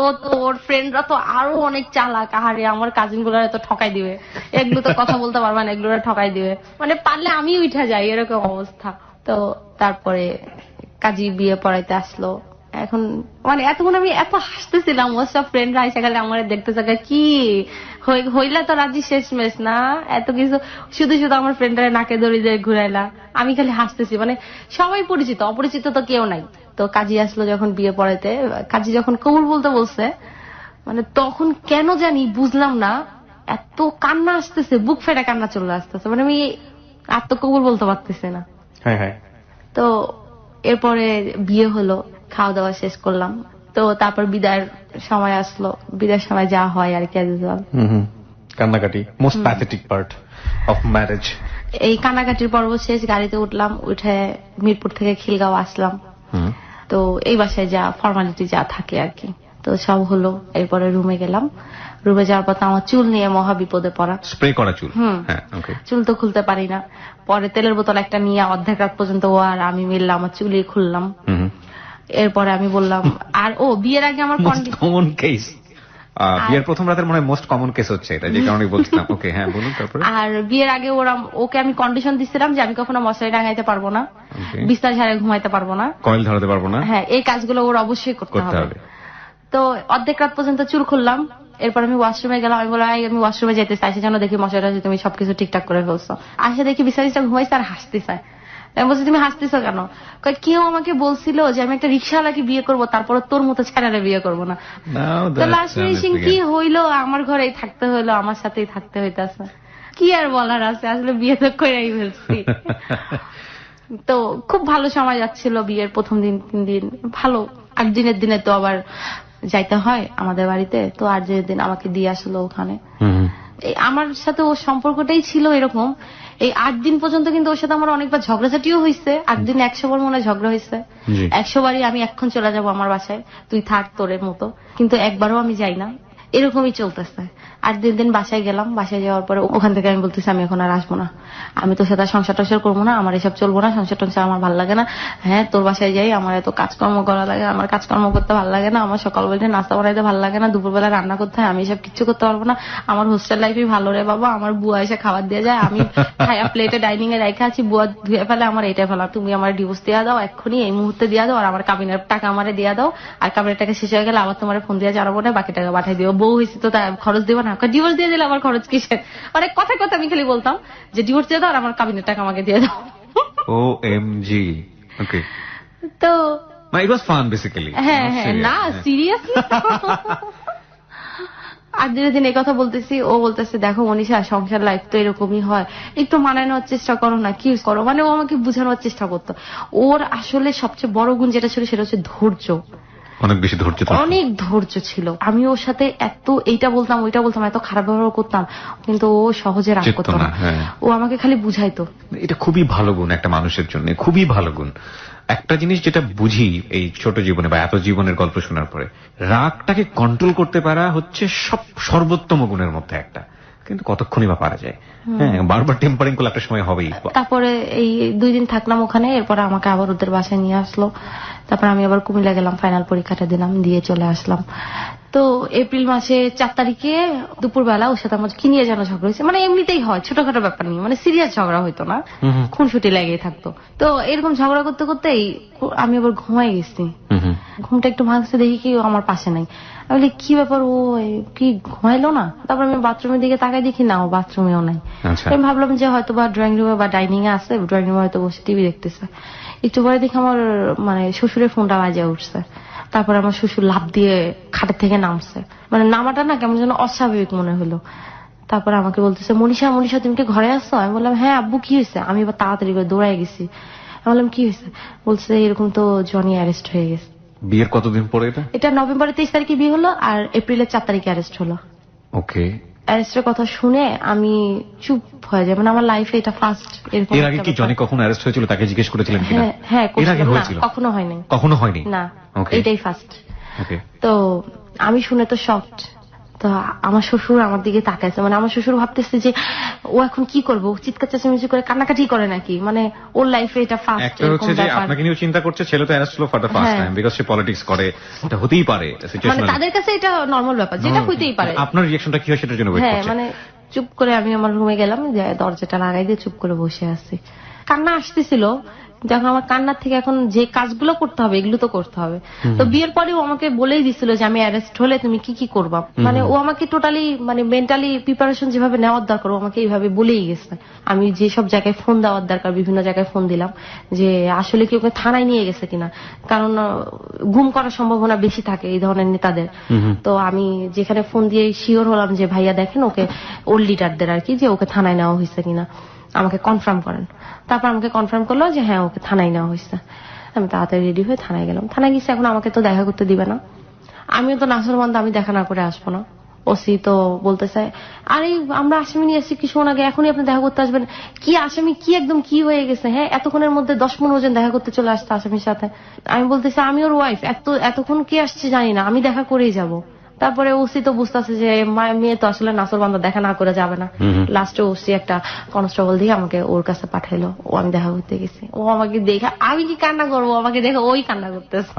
ও তো ওর ফ্রেন্ডরা তো আরো অনেক চালাক, আহারে আমার কাজিন গুলার তো ঠকাই দিবে, এগুলো তো কথা বলতে পারবা না, এগুলো ঠকাই দিবে, মানে পারলে আমি উঠা যাই, এরকম অবস্থা। তো তারপরে কাজী বিয়ে পড়াইতে আসলো। এখন মানে এতক্ষণ আমি এত হাসতেছিলাম, ওর সব ফ্রেন্ডরা এসে গেলে আমার দেখতে থাকে কি হইলা তো রাজি শেষমেশ না, এত কিছু শুধু শুধু আমার ফ্রেন্ডরা নাকে দড়ি দিয়ে ঘুরাইলা, আমি খালি হাসতেছি, মানে সবাই পরিচিত, অপরিচিত তো কেউ নাই। তো কাজী আসলো যখন বিয়ে পড়াইতে, কাজী যখন কবুল বলতে বলছে, মানে তখন কেন জানি বুঝলাম না এত কান্না আসতেছে, বুক ফেটে কান্না চলে আসতেছে, মানে আমি আর তো কবুল বলতে পারতেছি না। তো এরপরে বিয়ে হলো, খাওয়া দাওয়া শেষ করলাম, তো তারপর বিদায়ের সময় আসলো, বিদায়ের সময় যা হয় আর কি, কান্নাকাটি, most pathetic part of marriage. এই কান্নাকাটির পর্ব শেষ, গাড়িতে উঠলাম, উঠে মিরপুর থেকে খিলগাঁও আসলাম। তো এই বাসায় যা ফর্মালিটি যা থাকে আর কি, তো সব হলো। এরপরে রুমে গেলাম, রুমে যাওয়ার পর আমার চুল নিয়ে মহা বিপদে পড়া, স্প্রে করা চুল, চুল তো খুলতে পারি না। পরে তেলের বোতল একটা নিয়ে অর্ধেক রাত পর্যন্ত ও আর আমি মিললাম, আমার চুলই খুললাম। এরপরে আমি বললাম, আর বিয়ের আগে আমার কমন কেস, বিয়ের প্রথম রাতের মনে হয় মোস্ট কমন কেস হচ্ছে এটা, যে কারণে বলছিলাম। ওকে, হ্যাঁ বলুন। তারপরে আর বিয়ের আগে ওকে আমি কন্ডিশন দিচ্ছিলাম যে আমি কখনো মশারি টাঙাইতে পারবো না, বিস্তার ঝাড়ে ঘুমাইতে পারবো না, কয়েল ধরাতে পারবো না। হ্যাঁ, এই কাজগুলো ওর অবশ্যই করতে হবে। তো অর্ধেক রাত পর্যন্ত চুল খুললাম, এরপর আমি ওয়াশরুমে গেলাম। আমি বললাম আমি ওয়াশরুমে যেতে চাইছি, যেন দেখি মশারিটা তুমি সবকিছু ঠিকঠাক করে ফেলছো। আসে দেখি বিছানাটা ঘুমাইছে আর হাসতেছে। আমি বলছি তুমি হাসতেছো কেন? কেউ আমাকে বলছিল যে আমি একটা রিক্সাওয়ালাকে বিয়ে করবো, তারপর তোর মতো ছেলেরা বিয়ে করবো না। তো লাস্ট ফিনিশিং কি হইলো, আমার ঘরেই থাকতে হইলো, আমার সাথেই থাকতে হইতাছে। কি আর বলার আছে, আসলে বিয়ে তো করেই ফেলছি। তো খুব ভালো সময় যাচ্ছিল বিয়ের প্রথম দিন 3 দিন ভালো। 8 দিনের দিনে তো আবার যাইতে হয় আমাদের বাড়িতে, তো 8 দিনের দিন আমাকে দিয়ে আসলো ওখানে। আমার সাথে ওর সম্পর্কটাই ছিল এরকম। এই 8 দিন পর্যন্ত কিন্তু ওর সাথে আমার অনেকবার ঝগড়াঝাটিও হয়েছে। 8 দিন 100 বার মনে হয় ঝগড়া হয়েছে। 100 বারই আমি এখন চলে যাবো আমার বাসায়, তুই থাক তোরের মতো, কিন্তু একবারও আমি যাই না। এরকমই চলতেছে। 8 দিন বাসায় গেলাম। বাসায় যাওয়ার পরে ওখান থেকে আমি বলতেছি আমি এখন আর আসবো না, আমি তোর সাথে সংসার টংসার করবো না, আমার এসব চলবো না, সংসার টংসার আমার ভালো লাগে না। হ্যাঁ, তোর বাসায় যাই, আমার এত কাজকর্ম করা লাগে, আমার কাজকর্ম করতে ভালো লাগে না, আমার সকালবেলা নাস্তা বানাইতে ভালো লাগে না, দুপুরবেলা রান্না করতে হয়, আমি এসব কিচ্ছু করতে পারবো না, আমার হোস্টেল লাইফই ভালো রে বাবা, আমার বুয়া এসে খাবার দিয়ে যায়, আমি খায়া প্লেটে ডাইনিং এ রেখে আছি, বুয়া ধুয়ে ফেলে, আমার এটা ফেলা, তুমি আমার ডিভোর্স দিয়ে দাও এক্ষুনি, এই মুহূর্তে দিয়ে দাও, আর আমার কাবিনের টাকা আমারে দিয়ে দাও, আর কাবিনের টাকা শেষ হয়ে গেলে আবার তোমার ফোন দিয়ে জানাবো না, বাকি টাকা পাঠাই দিও, বউ হয়েছে তো খরচ দিবো না, ডিভোর্স দিয়ে দিলে আমার খরচ কিসের? অনেক কথা কথা আমি খালি বলতাম যে ডিভোর্স দিয়ে দাও আর আমার কাবিনের টাকা আমাকে দিয়ে দাও। OMG। ওকে, তো ইট ওয়াজ ফান বেসিক্যালি। হ্যাঁ হ্যাঁ, না সিরিয়াসলি। আর দিন এই কথা বলতেছি, ও বলতেছে দেখো মনীষা, সংসার লাইফ তো এরকমই হয়, একটু মানায় নেওয়ার চেষ্টা করো না, কি করো, মানে ও আমাকে বোঝানোর চেষ্টা করতো। ওর আসলে সবচেয়ে বড় গুণ যেটা ছিল সেটা হচ্ছে ধৈর্য। অনেক বেশি ধৈর্য, অনেক ধৈর্য ছিল। আমি ওর সাথে এত এইটা বলতাম ওইটা বলতাম, এত খারাপ ব্যবহার করতাম, কিন্তু ও সহজে রাগ করতো না। ও আমাকে খালি বুঝাইতো। এটা খুবই ভালো গুণ একটা মানুষের জন্য, খুবই ভালো গুণ। একটা জিনিস যেটা বুঝি এই ছোট জীবনে বা এত জীবনের গল্প শোনার পরে, রাগটাকে কন্ট্রোল করতে পারা হচ্ছে সর্বোত্তম গুণের মধ্যে একটা, কিন্তু কতক্ষণই বা পারা যায়। হ্যাঁ, বারবার টেম্পারিং করলে একটা সময় হবেই। তারপরে এই 2 দিন থাকলাম ওখানে, এরপরে আমাকে আবার ওদের বাসায় নিয়ে আসলো। তারপর আমি আবার কুমিল্লা গেলাম, ফাইনাল পরীক্ষাটা দিলাম, দিয়ে চলে আসলাম। তো এপ্রিল মাসে 4 তারিখে দুপুরবেলা ওর সাথে আমার কি নিয়ে যেন ঝগড়া হয়েছে, মানে এমনিতেই হয় ছোটখাটো ব্যাপার নিয়ে, মানে সিরিয়াস ঝগড়া হইতো না, খুনসুটি লেগেই থাকতো। তো এরকম ঝগড়া করতে করতেই আমি আবার ঘুমাই গেছি। ঘুমটা একটু ভাঙছে, দেখি কি ও আমার পাশে নাই। আমি বলি কি ব্যাপার, ও কি ঘুমাইলো না? তারপর আমি বাথরুমের দিকে তাকাই, দেখি না, ও বাথরুমেও নাই। আমি ভাবলাম যে হয়তো বা ড্রয়িং রুমে বা ডাইনিং এ আছে, ড্রয়িং রুমে হয়তো বসে টিভি দেখতেছে। একটু পরে দেখি আমার মানে শ্বশুরের ফোনটা বাজে উঠছে। তারপর আমার শ্বশুর লাফ দিয়ে খাটের থেকে নামছে, মানে নামাটা না কেমন যেন অস্বাভাবিক মনে হলো। তারপর আমাকে বলতেছে মনীষা মনীষা তুমি কি ঘরে আসছো? আমি বললাম হ্যাঁ আব্বু, কি হয়েছে? আমি এবার তাড়াতাড়ি করে দৌড়াই গেছি। আমি বললাম কি হয়েছে? বলছে এরকম তো জনি অ্যারেস্ট হয়ে গেছে। বিয়ের কতদিন পরে এটা? নভেম্বরের 23 তারিখে বিয়ে হলো, আর এপ্রিলের 4 তারিখে অ্যারেস্ট হলো। ওকে। অ্যারেস্টের কথা শুনে আমি চুপ হয়ে যাই, মানে আমার লাইফে এটা ফার্স্ট এরকম। এর আগে কি জনি কখনো অ্যারেস্ট হয়েছিল? তাকে জিজ্ঞেস করেছিলেন কিনা? হ্যাঁ, এর আগে হয়েছিল? কখনো হয়নি। কখনো হয়নি না, এটাই ফার্স্ট। ওকে। তো আমি শুনে তো শকড। তো আমার শ্বশুর আমার দিকে তাকাইছে, মানে আমার শ্বশুর ভাবতেছে যে ও এখন কি করবো, চিৎকার চেঁচামেচি করে কান্নাকাটি করে নাকি, মানে ওর লাইফে এটা ফার্স্ট। একটা হচ্ছে যে আপনাকে নিয়েও চিন্তা করছে, ছেলে তো অ্যারেস্ট হলো for the first time, because say politics করে, এটা হতেই পারে সিচুয়েশনাল, মানে তাদের কাছে এটা নরমাল ব্যাপার, যেটা হইতেই পারে। আপনার রিঅ্যাকশনটা কি হয় সেটার জন্য ওয়েট করছি। হ্যাঁ, মানে চুপ করে আমি আমার রুমে গেলাম, যে দরজাটা লাগাই দিয়ে চুপ করে বসে আছি। কান্না আসতেছিল, যখন আমার কান্নার থেকে এখন যে কাজগুলো করতে হবে এগুলো তো করতে হবে। তো বিয়ের পরেও আমাকে বলেই দিছিল যে আমি অ্যারেস্ট হলে তুমি কি কি করবা, মানে ও আমাকে টোটালি মানে মেন্টালি প্রিপারেশন যেভাবে নেওয়ার দরকার ও আমাকে এইভাবে বলেই গেছে। আমি যেসব জায়গায় ফোন দেওয়ার দরকার বিভিন্ন জায়গায় ফোন দিলাম, যে আসলে কি ওকে থানায় নিয়ে গেছে কিনা, কারণ গুম করার সম্ভাবনা বেশি থাকে এই ধরনের নেতাদের। তো আমি যেখানে ফোন দিয়ে শিওর হলাম যে ভাইয়া দেখেন ওকে, ওর লিডারদের আর কি, যে ওকে থানায় নেওয়া হয়েছে কিনা আমাকে কনফার্ম করেন। তারপর আমাকে কনফার্ম করলো যে হ্যাঁ ওকে থানায় নেওয়া হয়েছে। আমি তাড়াতাড়ি রেডি হয়ে থানায় গেলাম। থানায় গেছি, এখন আমাকে তো দেখা করতে দিবে না, আমিও তো নাসরবন্ধ, আমি দেখা না করে আসবো না। ওসি তো বলতে চায় আরে আমরা আসামি নিয়ে আসছি কিছুক্ষণ আগে, এখনই আপনি দেখা করতে আসবেন? কি আসামি, কি একদম কি হয়ে গেছে? হ্যাঁ, এতক্ষণের মধ্যে 10-15 জন দেখা করতে চলে আসছে আসামির সাথে। আমি বলতেছি আমি ওর ওয়াইফ, এতক্ষণ কে আসছে জানি না, আমি দেখা করেই যাবো। তারপরে ওসি তো বুঝতেছে যে মেয়ে তো আসলে নাসরবান্ধা দেখা না করে যাবে না। লাস্টে ওসি একটা কনস্টেবল দিয়ে আমাকে ওর কাছে পাঠাইলো, ও আমি দেখা করতে গেছি। ও আমাকে দেখে আমি কি কান্না করবো, আমাকে দেখে ওই কান্না করতেছে।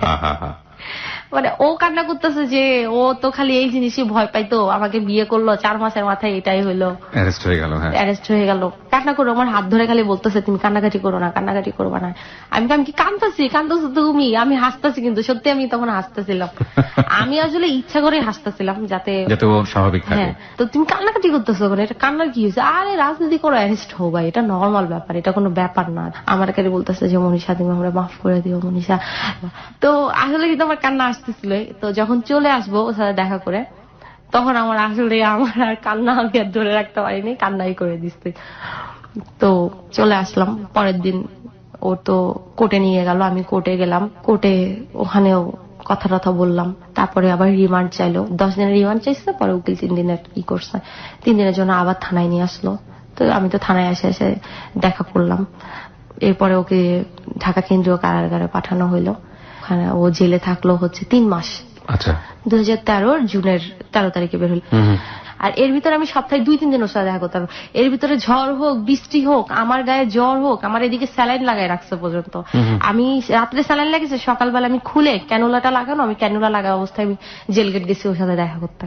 মানে ও কান্না করতেছে যে ও তো খালি এই জিনিসই ভয় পাইতো, আমাকে বিয়ে করলো 4 মাসের মাথায় এটাই হইলো, অ্যারেস্ট হয়ে গেল। হ্যাঁ, অ্যারেস্ট হয়ে গেল। কান্না করে আমার হাত ধরে খালি বলতেছে তুমি কান্নাকাটি করো না, কান্নাকাটি করবা না। আমি কি কান্দতেছি তুমি? আমি হাসতেছি, কিন্তু সত্যি আমি তখন হাসতেছিলাম। আমি আসলে ইচ্ছা করে হাসতেছিলাম যাতে ও স্বাভাবিক থাকে। হ্যাঁ, তো তুমি কান্নাকাটি করতেছো কেন? এটা কান্নার কি হয়েছে? আরে রাজনীতি করো, অ্যারেস্ট হো ভাই, এটা নর্মাল ব্যাপার, এটা কোনো ব্যাপার না। আমার কাছে বলতেছে যে মনীষা তুমি আমরা মাফ করে দিও মনীষা। তো আসলে কিন্তু আমার কান্না আসতেছিল। তো যখন চলে আসবো ওর সাথে দেখা করে, তখন আমার আসলে আমার আর কান্না আমি আর ধরে রাখতে পারিনি, কান্নাই করে দিচ্ছি। তো চলে আসলাম পরের দিন। ও তো কোর্টে নিয়ে গেল, আমি কোর্টে গেলাম। কোর্টে ওখানেও কথা টথা বললাম। তারপরে আবার রিমান্ড চাইলো, 10 দিনের রিমান্ড চাইছে। পরে উকিল 3 দিনের ই করছে, 3 দিনের জন্য আবার থানায় নিয়ে আসলো। তো আমি তো থানায় এসে দেখা করলাম। এরপরে ওকে ঢাকা কেন্দ্রীয় কারাগারে পাঠানো হইলো। ওখানে ও জেলে থাকলো হচ্ছে 3 মাস। আচ্ছা, 2013 জুনের 13 তারিখে বের হইল। আর এর ভিতরে আমি সপ্তাহে 2-3 দিন ওর সাথে দেখা করতাম। এর ভিতরে ঝড় হোক, বৃষ্টি হোক, আমার গায়ে জ্বর হোক, আমার এদিকে স্যালাইন লাগাই রাখছে পর্যন্ত। আমি রাত্রে স্যালাইন লাগিয়েছে, সকালবেলা আমি খুলে ক্যানুলাটা লাগানো, আমি ক্যানুলা লাগা অবস্থায় আমি জেল গেট গেছি ওর সাথে দেখা করতে।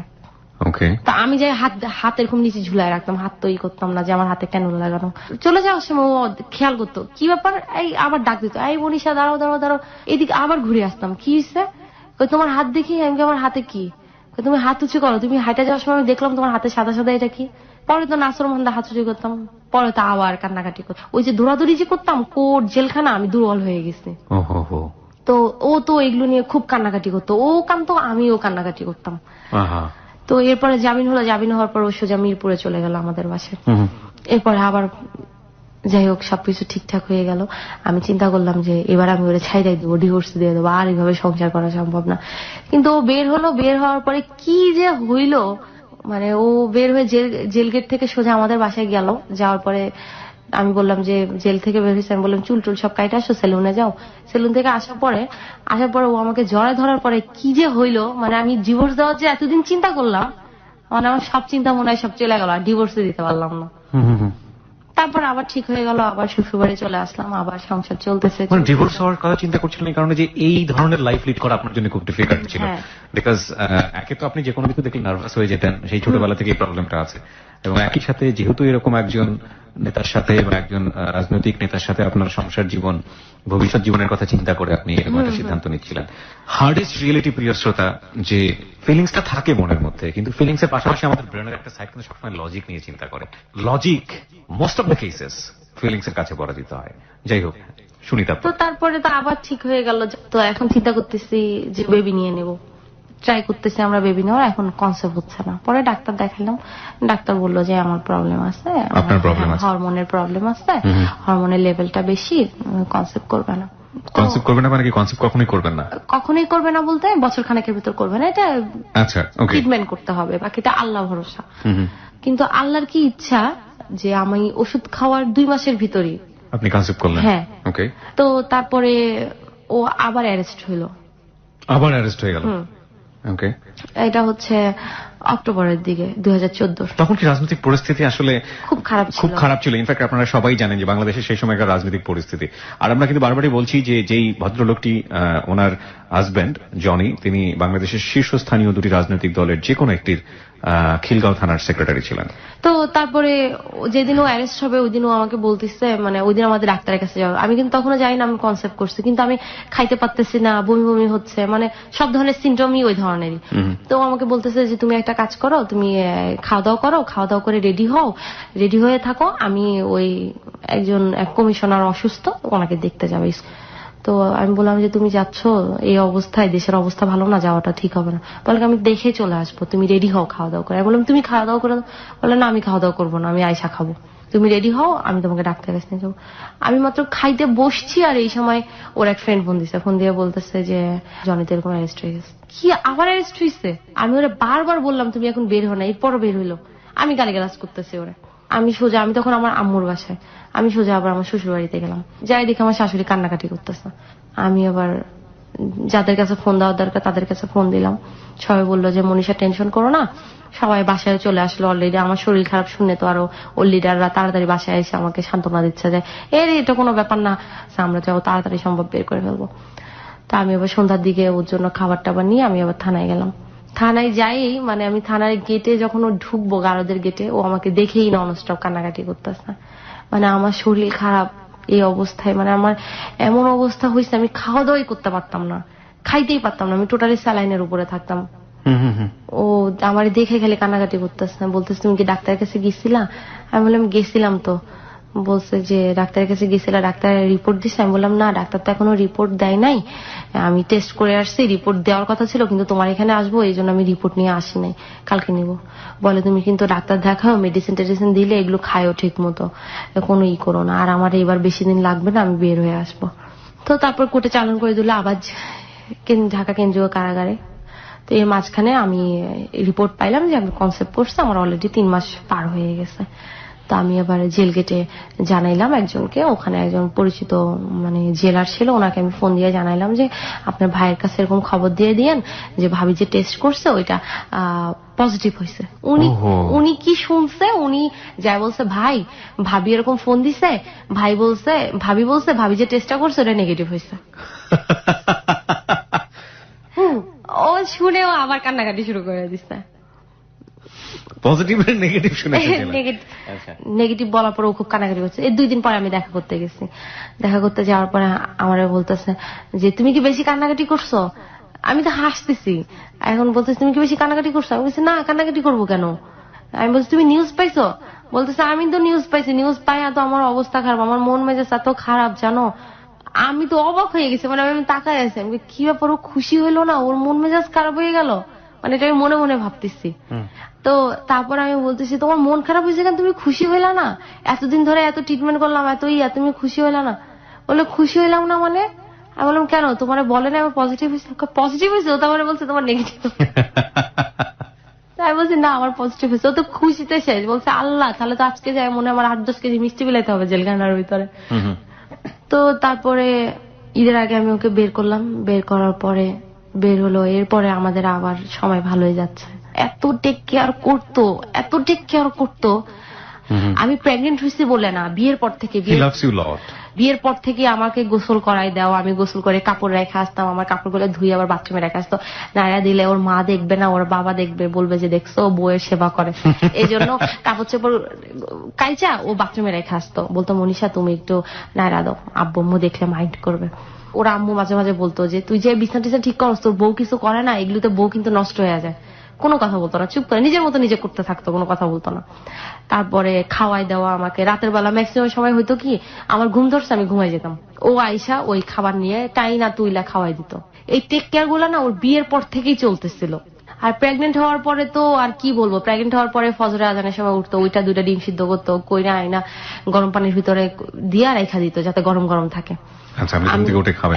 তা আমি যাই হাত এরকম নিচে ঝুলাই রাখতাম, হাত তো ই করতাম না যে আমার হাতে ক্যানুলা লাগানো। চলে যাওয়ার সময় ও খেয়াল করতো কি ব্যাপার, এই আবার ডাক দিত, এই মনীষা দাঁড়াও দাঁড়াও দাঁড়াও। এদিকে আবার ঘুরে আসতাম, কি হয়েছে? তোমার হাত দেখি। আমি আমার হাতে কি? তুমি হাত উঁচু করো, তুমি হাইটা যাওয়ার সময় আমি দেখলাম তোমার হাতে সাদা সাদা, এটা কি? পরে তো নাসর মন্দা হাত উঁচু করতাম। পরে তো আবার কান্নাকাটি করতাম। ওই যে দৌড়াদৌড়ি যে করতাম কোর্ট জেলখানা, আমি দুর্বল হয়ে গেছি। তো ও তো এগুলো নিয়ে খুব কান্নাকাটি করতো, ও কানতো, আমিও কান্নাকাটি করতাম। তো এরপরে জামিন হলো, জামিন হওয়ার পর ও সোজা মিরপুরে চলে গেল আমাদের বাসায়। এরপরে আবার যাই হোক সবকিছু ঠিকঠাক হয়ে গেল। আমি চিন্তা করলাম যে এবার আমি ওরা ছাইড়াই দেবো, ডিভোর্স দিয়ে দেবো, আর এইভাবে সংসার করা সম্ভব না। কিন্তু ও বের হলো, বের হওয়ার পরে কি যে হইল, মানে ও বের হয়ে জেল গেট থেকে সোজা আমাদের বাসায় গেল। যাওয়ার পরে আমি বললাম যে জেল থেকে বের হয়েছে, আমি বললাম চুল টুল সব কাইটা আসো, সেলুনে যাও। সেলুন থেকে আসার পরে ও আমাকে জড়ায় ধরার পরে কি যে হইল, মানে আমি ডিভোর্স দেওয়ার যে এতদিন চিন্তা করলাম, মানে আমার সব চিন্তা মনে হয় সব চলে গেল, আর ডিভোর্স দিতে পারলাম না। তারপর আবার ঠিক হয়ে গেল, আবার শ্বশুরবাড়ি চলে আসলাম, আবার সংসার চলতেছে। ডিভোর্স হওয়ার কথা চিন্তা করছিলেন এই কারণে যে এই ধরনের লাইফ লিড করা আপনার জন্য খুব ডিফিকাল্ট ছিল। বিকজ একে তো আপনি যে কোনো কিছু দেখলে নার্ভাস হয়ে যেতেন, সেই ছোটবেলা থেকে এই প্রবলেমটা আছে। এবং একই সাথে যেহেতু এরকম একজন নেতার সাথে বা একজন রাজনৈতিক নেতার সাথে আপনার সংসার জীবন, ভবিষ্যৎ জীবনের কথা চিন্তা করে আপনি এরকম একটা সিদ্ধান্ত নিচ্ছিলেন। হার্ডেস্ট রিয়েলিটি, প্রিয় শ্রোতা, যে ফিলিংসটা থাকে মনের মধ্যে, কিন্তু ফিলিংস এর পাশাপাশি আমাদের ব্রেনের একটা সাইড কিন্তু সবসময় লজিক নিয়ে চিন্তা করে। Logic most of the cases feelings এর কাছে পরাজিত হয়। যাই হোক, শুনি তো তারপরে তো আবার ঠিক হয়ে গেল। তো এখন চিন্তা করতেছি যে বেবি নিয়ে নেব, ট্রাই করতেছি আমরা বেবি নেওয়ার, এখন কনসেপ্ট হচ্ছে না। পরে ডাক্তার দেখালাম, ডাক্তার বললো যে আমার প্রবলেম আছে, হরমোনের প্রবলেম আছে, হরমোনের লেভেলটা বেশি, কনসেপ্ট করবে না। কনসেপ্ট করবে না মানে কি? কনসেপ্ট কখনোই করবেন না? কখনোই করবে না বলতে বছর খানেকের ভিতর করবে না, এটা আচ্ছা ট্রিটমেন্ট করতে হবে, বাকিটা আল্লাহ ভরসা। কিন্তু আল্লাহর কি ইচ্ছা যে আমি ওষুধ খাওয়ার 2 মাসের ভিতরই আপনি কনসেপ্ট করলেন। হ্যাঁ, ওকে। তো তারপরে ও আবার অ্যারেস্ট হইলো। আবার অ্যারেস্ট হয়ে গেল? ওকে। এটা হচ্ছে অক্টোবরের দিকে 2014। তখন কি রাজনৈতিক পরিস্থিতি আসলে খুব খারাপ ছিল? ইনফ্যাক্ট আপনারা সবাই জানেন যে বাংলাদেশের সেই সময়কার রাজনৈতিক পরিস্থিতি। আর আমরা কিন্তু বারবারই বলছি যে যেই ভদ্রলোকটি, ওনার হাজব্যান্ড জনি, তিনি বাংলাদেশের শীর্ষস্থানীয় 2টি রাজনৈতিক দলের যে কোনো একটির খিলগাঁও থানার সেক্রেটারি ছিলেন। তো তারপরে যেদিন ও অ্যারেস্ট হবে ওই দিন ও আমাকে বলতেছে, মানে ওই দিন আমাদের ডাক্তারের কাছে যাওয়া, আমি কিন্তু তখনও জানি না আমি কনসেপ্ট করছি, কিন্তু আমি খাইতে পারতেছি না, বমি বমি হচ্ছে, মানে সব ধরনের সিমটমই ওই ধরনেরই। তো আমাকে বলতেছে যে তুমি একটা কাজ করো, তুমি খাওয়া দাওয়া করো, খাওয়া দাওয়া করে রেডি হও, রেডি হয়ে থাকো, আমি ওই একজন কমিশনার অসুস্থ, ওনাকে দেখতে যাবে। তো আমি বললাম যে তুমি যাচ্ছ এই অবস্থায়, দেশের অবস্থা ভালো না, যাওয়াটা ঠিক হবে না। বলে আমি দেখে চলে আসবো, তুমি রেডি হও খাওয়া দাওয়া করে। আমি বললাম তুমি খাওয়া দাওয়া করে? বলে না আমি খাওয়া দাওয়া করবো না, আমি আয়সা খাবো, তুমি রেডি হও, আমি তোমাকে ডাক্তারের কাছে নিয়ে যাবো। আমি মাত্র খাইতে বসছি আর এই সময় ওর এক ফ্রেন্ড ফোন দিচ্ছে, ফোন দিয়ে বলতেছে যে জনিতে এরকম অ্যারেস্ট হয়ে গেছে। কি আবার অ্যারেস্ট হয়েছে? আমি ওরা বারবার বললাম তুমি এখন বের হো না, এরপরও বের হইলো। আমি গালিগালাজ করতেছি ওরা। আমি তখন আমার আম্মুর বাসায়, আমি সোজা আবার আমার শ্বশুর বাড়িতে গেলাম, যাই দেখে আমার শাশুড়ি কান্নাকাটি করতেছে। আমি আবার যাদের কাছে ফোন দেওয়ার দরকার তাদের কাছে ফোন দিলাম। সবাই বললো যে মনীষা টেনশন করো না, সবাই বাসায় চলে আসলো অলরেডি। আমার শরীর খারাপ শুনে তো আরো ওর লিডাররা তাড়াতাড়ি বাসায় এসে আমাকে সান্ত্বনা দিচ্ছে যে এটা কোনো ব্যাপার না, আমরা যাও তাড়াতাড়ি সম্ভব বের করে ফেলবো। তা আমি আবার সন্ধ্যার দিকে ওর জন্য খাবার টাবার নিয়ে আমি আবার থানায় গেলাম। থানায় যাই, মানে আমি থানার গেটে যখন ও ঢুকবো গারদের গেটে, ও আমাকে দেখেই ননস্টপ কান্নাকাটি করতেছে। মানে আমার শরীর খারাপ এই অবস্থায়, মানে আমার এমন অবস্থা হয়েছে আমি খাওয়া দাওয়াই করতে পারতাম না, খাইতেই পারতাম না, আমি টোটালি স্যালাইনের উপরে থাকতাম। ও আমার দেখে খালি কান্নাকাটি করতেছে, বলতেছে তুমি কি ডাক্তারের কাছে গেছিলা? আমি বললাম গেছিলাম তো। বলছে যে ডাক্তারের কাছে গেছিলা, ডাক্তার রিপোর্ট দিছে? আমি বললাম না, ডাক্তার তো এখনো রিপোর্ট দেয় নাই, আমি টেস্ট করে আসছি, রিপোর্ট দেওয়ার কথা ছিল কিন্তু তোমার এখানে আসবো এই জন্য আমি রিপোর্ট নিয়ে আসি নাই, কালকে নিব। বলে তুমি কিন্তু ডাক্তার দেখাও, মেডিসিন টেডিসিন দিলে এগুলো খায়ও ঠিক মতো, কোনো ই করো না, আর আমার এবার বেশি দিন লাগবে না, আমি বের হয়ে আসবো। তো তারপর কোর্টে চালান করে দিল আবার ঢাকা কেন্দ্রীয় কারাগারে। তো এর মাঝখানে আমি রিপোর্ট পাইলাম যে আমি কনসেপ্ট করছি, আমার অলরেডি 3 মাস পার হয়ে গেছে। তো আমি এবার জেল গেটে জানাইলাম একজনকে, ওখানে একজন পরিচিত মানে জেলার ছিল, ওনাকে আমি ফোন দিয়ে জানাইলাম যে আপনার ভাইয়ের কাছে এরকম খবর দিয়ে দিয়েন যে ভাবি যে টেস্ট করছে ওইটা পজিটিভ হয়েছে। উনি কি শুনছে, উনি যাই বলছে ভাই ভাবি এরকম ফোন দিছে, ভাবি বলছে ভাবি যে টেস্টটা করছে ওটা নেগেটিভ হয়েছে। ও শুনেও আবার কান্নাকাটি শুরু করে দিচ্ছে। পজিটিভ আর নেগেটিভ শুনে নেগেটিভ বলার পর ও খুব কান্নাকাটি করছে। এই 2 দিন পরে আমি দেখা করতে গেছি, দেখা করতে যাওয়ার পরে আমার বলতেছে যে তুমি কি বেশি কান্নাকাটি করছো? আমি তো হাসতেছি, এখন বলতেছে তুমি কি বেশি কান্নাকাটি করছো? আমি বলছি না, কান্নাকাটি করবো কেন? আমি বলছি তুমি নিউজ পাইছো? বলতেছে আমি তো নিউজ পাইছি, নিউজ পাই তো আমার অবস্থা খারাপ, আমার মন মেজাজ এত খারাপ জানো। আমি তো অবাক হয়ে গেছি, মানে আমি তাকাই আছি, আমি কি ব্যাপার, ও খুশি হইলো না, ওর মন মেজাজ খারাপ হয়ে গেল, মানে এটা আমি মনে মনে ভাবতেছি। তো তারপর আমি বলতেছি তোমার মন খারাপ হয়েছে কেন, তুমি খুশি হইলা না? এতদিন ধরে এত ট্রিটমেন্ট করলাম, এত তুমি খুশি হইলা না? বলে খুশি হইলাম না মানে? আমি বললাম কেন, তোমার বলে না আমার পজিটিভ হয়েছে? পজিটিভ হয়েছে? ও তারপরে বলছে তোমার নেগেটিভ। তাই বলছি না আমার পজিটিভ হয়েছে। ও তো খুশিতে শেষ, বলছে আল্লাহ তাহলে তো আজকে যায় মনে আমার 8-10 কেজি মিষ্টি বিলাইতে হবে জেলখানার ভিতরে। তো তারপরে ঈদের আগে আমি ওকে বের করলাম, বের করার পরে বের হলো, এরপরে আমাদের আবার সময় ভালো হয়ে যাচ্ছে। এত টেক কেয়ার করতো। আমি প্রেগনেন্ট হয়েছি বলে না, বিয়ের পর থেকে আমাকে গোসল করাই দেওয়া, আমি গোসল করে কাপড় রেখে আসতাম, আমার কাপড়গুলো ধুয়ে আবার বাথরুমে রেখে আসতো। নাইরা দিলে ওর মা দেখবে না, ওর বাবা দেখবে, বলবে যে দেখছো বউয়ের সেবা করে, এই জন্য কাপড় চোপড় কাইচা ও বাথরুমে রেখে আসতো। বলতো মনীষা তুমি একটু নাইরা দাও, আব্বু আম্মু দেখলে মাইন্ড করবে। ওরা আম্মু মাঝে মাঝে বলতো যে তুই যে বিছনা টিছনা ঠিক করস, তোর বউ কিছু করে না, এগুলোতে বউ কিন্তু নষ্ট হয়ে যায়। কোনো কথা বলতো না, চুপ করে নিজের মতো নিজে করতে থাকতো, কোনো কথা বলতো না। তারপরে খাওয়াই দেওয়া আমাকে রাতের বেলা ম্যাক্সিমাম সময় হয়তো কি আমার ঘুম ধরছে, আমি ঘুমাই যেতাম, ও আইসা ওই খাবার নিয়ে টাইনা তুইলা খাওয়াই দিত। এই টেক কেয়ার গুলা না ওর বিয়ের পর থেকেই চলতেছিল। আর প্রেগনেন্ট হওয়ার পরে তো আর কি বলবো, প্রেগনেন্ট হওয়ার পরে ফজরে আজানের সময় উঠতো, ওইটা 2টা ডিম সিদ্ধ করতো, কইরা আইনা গরম পানির ভিতরে দিয়া রেখা দিত যাতে গরম গরম থাকে।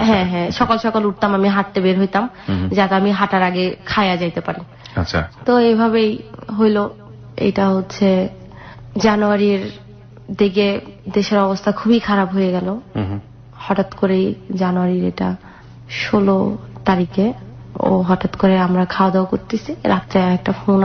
হ্যাঁ হ্যাঁ, সকাল সকাল উঠতাম, আমি হাঁটতে বের হইতাম যাতে আমি হাঁটার আগে খায়া যাইতে পারি। তো এইভাবেই হইলো। এটা হচ্ছে জানুয়ারির দিকে দেশের অবস্থা খুবই খারাপ হয়ে গেল। হঠাৎ করেই জানুয়ারির এটা 16 তারিখে ও হঠাৎ করে আমরা খাওয়া দাওয়া করতেছি, রাত্রে একটা ফোন